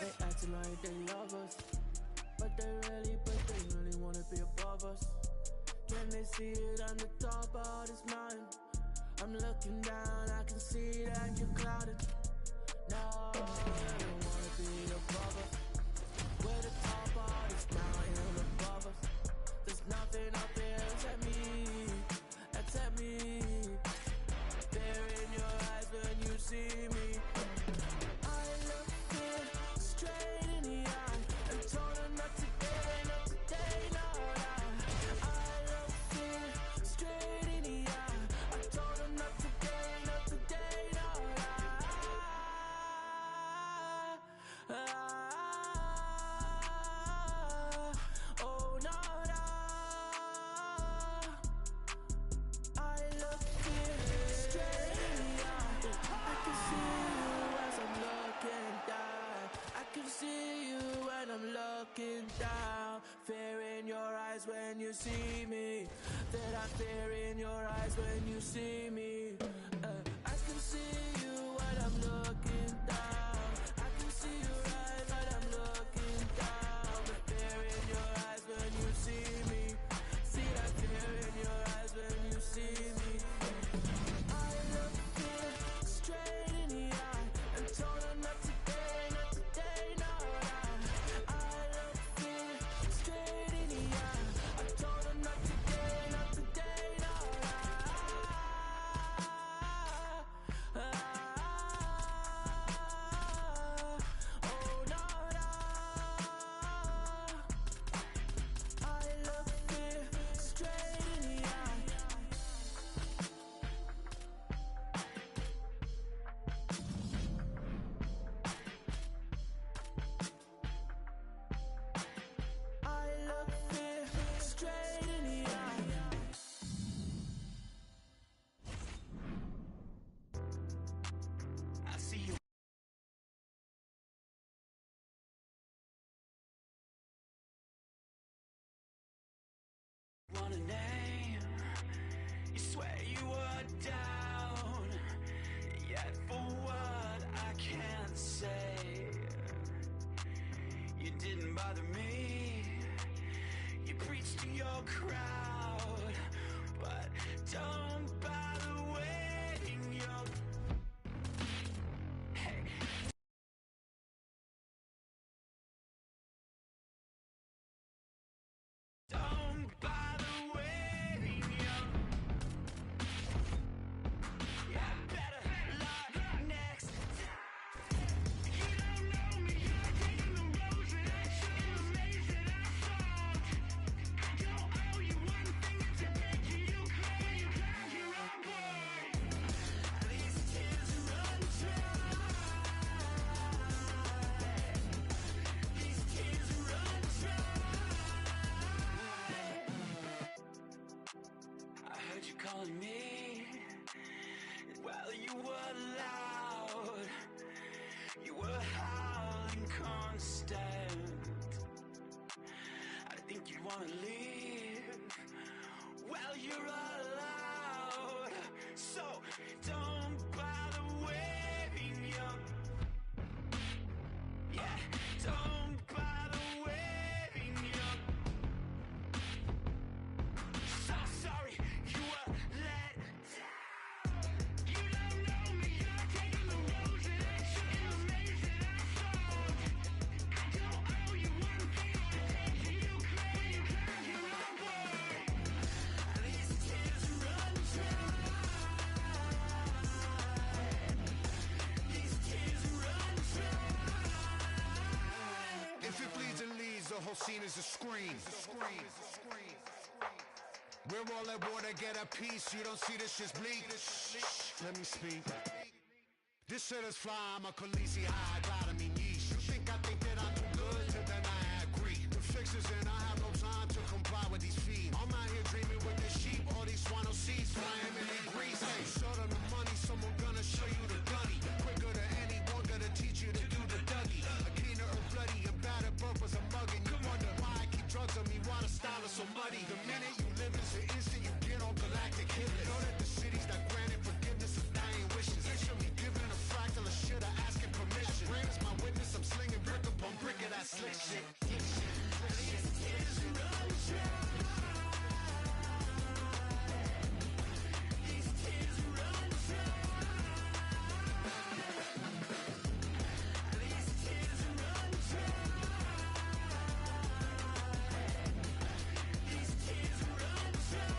They acting like they love us, but they really wanna be above us. Can they see it on the top of this mountain? I'm looking down, I can see that you're clouded. No, they don't wanna be above us. We're the top of this mountain above us. There's nothing up there except me, except me. There in your eyes when you see me. I look it straight in the eye and told her not today, not today, no lie. I look it straight in the eye. I told her not today, not today, no lie. Oh no, no. I look it straight in the eye. I can see you as I'm looking down. I can see you when I'm looking down. Fear in your eyes when you see me. That I fear in your eyes when you see me. I can see you when I'm looking down. I can see your eyes when I'm looking down. The fear in your eyes when you see me. See that fear in your eyes when you see me. I look it straight in the eye and told her not today, not today, no lie. I look it straight in the eye. I told her not today, not today, no lie. Oh no, no. I look it straight in the eye. I look it straight in the eye. I see you. Want a name? You swear you were down. Yet for what I can't say. You didn't bother me. You preached to your crowd, but don't bother waiting your. Hey. Don't bother waiting your. Yeah, better luck next time. You don't know me, you're taking the roads that I chose, the maze that I sought. I don't owe you one thing, it's a picture you claim, you climbed your own board. These tears run dry. These tears run dry. I heard you calling me. Well, you were loud. You were howling constant. I think you'd wanna leave. Well, you're allowed. So don't bother waving your. Yeah, don't bother waving your. So sorry you were let down. You don't whole scene is a screen. We're all at war to get a piece. You don't see this shit's bleak. Let me speak. This shit is fly. I'm a Khaleesi high. Gotta me niche. You think I think that I'm too good? Then I agree. The fix is in. I have no time to comply with these fees. I'm out here dreaming with the sheep. All these swano seeds flying in their grease. Hey, show them the money. Someone gonna show you the gunny. Quicker than anyone gonna teach you to do the Dougie. A cleaner or bloody and battered purpose. I'm mugging. You wonder why I keep drugs on me. Why the style is so muddy. The minute you live is the instant you get on galactic hit list. Know that the cities that granted forgiveness of dying wishes. They should be given a fractal of shit or asking permission. Rain is my witness. I'm slinging brick upon brick of that slick shit. These tears run dry. These tears run dry. These tears run dry. These tears run dry.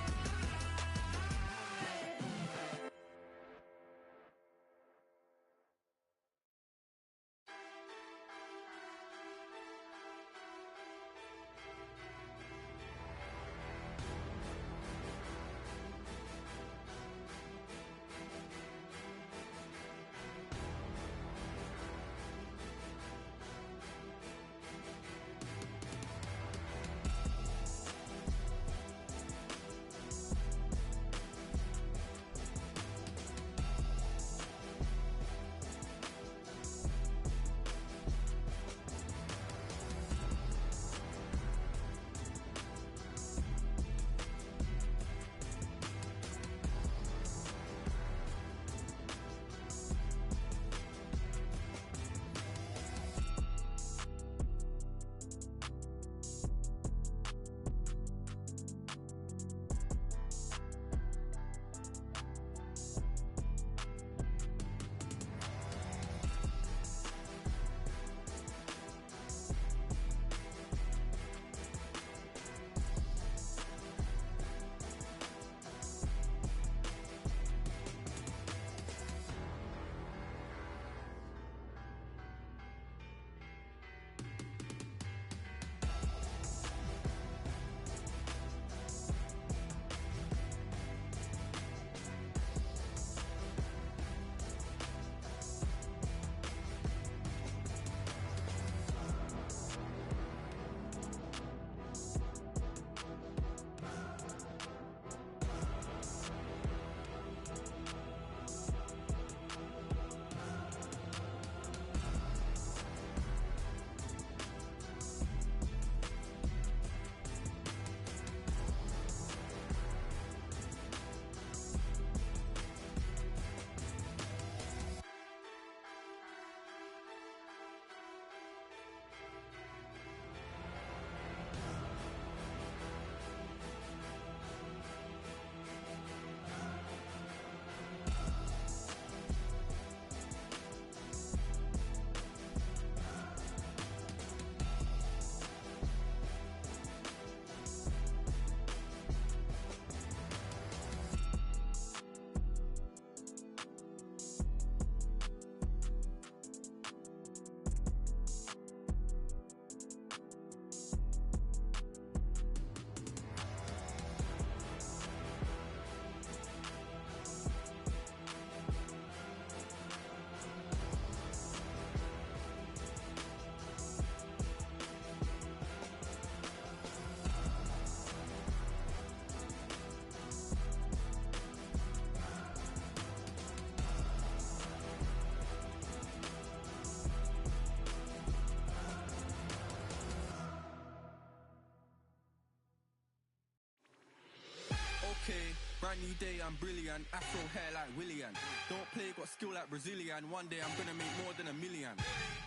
Okay, brand new day, I'm brilliant. Afro hair like Willian. Don't play, got skill like Brazilian. One day I'm gonna make more than $1 million.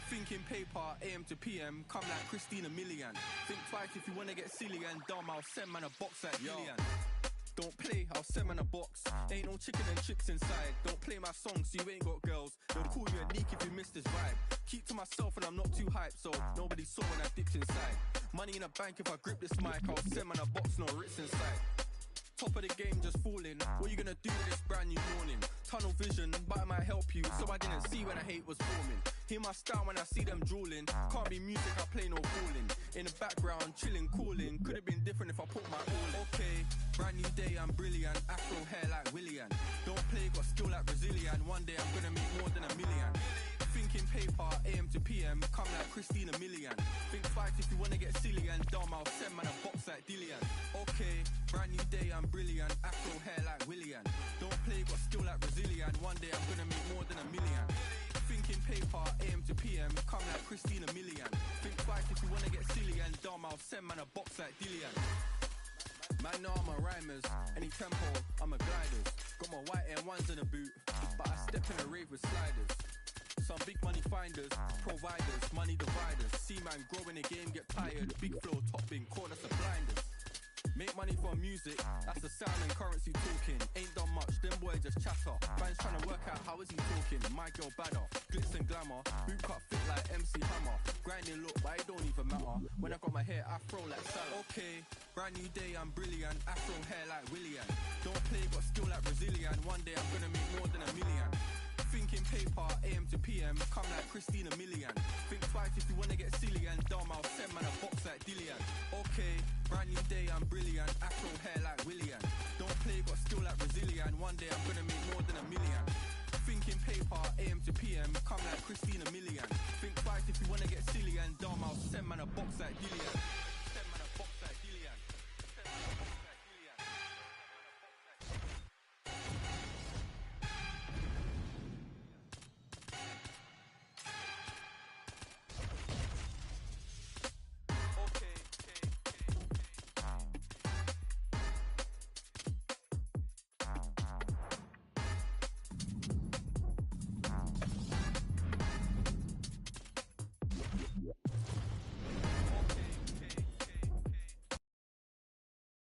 Thinking paper, AM to PM, come like Christina Milian. Think twice if you wanna get silly and dumb, I'll send man a box like Million. Don't play, I'll send man a box. Ain't no chicken and chicks inside. Don't play my songs, so you ain't got girls. They'll call you a leak if you miss this vibe. Keep to myself and I'm not too hyped, so nobody saw when I dipped inside. Money in a bank if I grip this mic, I'll send man a box, no Ritz inside. Top of the game, just falling. What you gonna do with this brand new morning? Tunnel vision, but it might help you. So I didn't see when the hate was forming. Hear my style when I see them drooling. Can't be music, I play no fooling. In the background, chilling, cooling. Could have been different if I put my all in. Okay, brand new day, I'm brilliant. Afro hair like Willian. Don't play, got skill like Brazilian. One day I'm gonna make more than $1 million. Thinking paper, AM to PM, come like Christina Milian. Think twice if you wanna get silly and dumb, I'll send man a box like Dillian. Okay, brand new day, I'm brilliant. Afro hair like Willian. Don't play, got skill like Brazilian. One day I'm gonna make more than $1 million. Thinking paper, AM to PM, come like Christina Milian. Think twice if you wanna get silly and dumb, I'll send man a box like Dillian. Man, know I'm a rhymers, any tempo, I'm a gliders. Got my white Air Ones in the boot, but I step in a rave with sliders. Some big money finders, providers, money dividers. See man grow in the game, get tired. Big flow, top bin, corners of blinders. Make money from music, that's the sound and currency talking. Ain't done much, them boys just chatter. Fans trying to work out how is he talking. My girl badder, glitz and glamour. Boot cut fit like MC Hammer. Grinding look, but it don't even matter. When I got my hair afro like salad. Okay, brand new day, I'm brilliant. Afro hair like Willian. Don't play, got skill like Brazilian. One day I'm gonna make more than $1 million. Thinking paper, AM to PM, come like Christina Milian. Think twice if you wanna get silly and dumb, I'll send man a box like Dillian. Okay, brand new day, I'm brilliant. Afro hair like Willian. Don't play, got skill like Brazilian. One day I'm gonna make more than $1 million. Thinking paper, AM to PM, come like Christina Milian. Think twice if you wanna get silly and dumb, I'll send man a box like Dillian.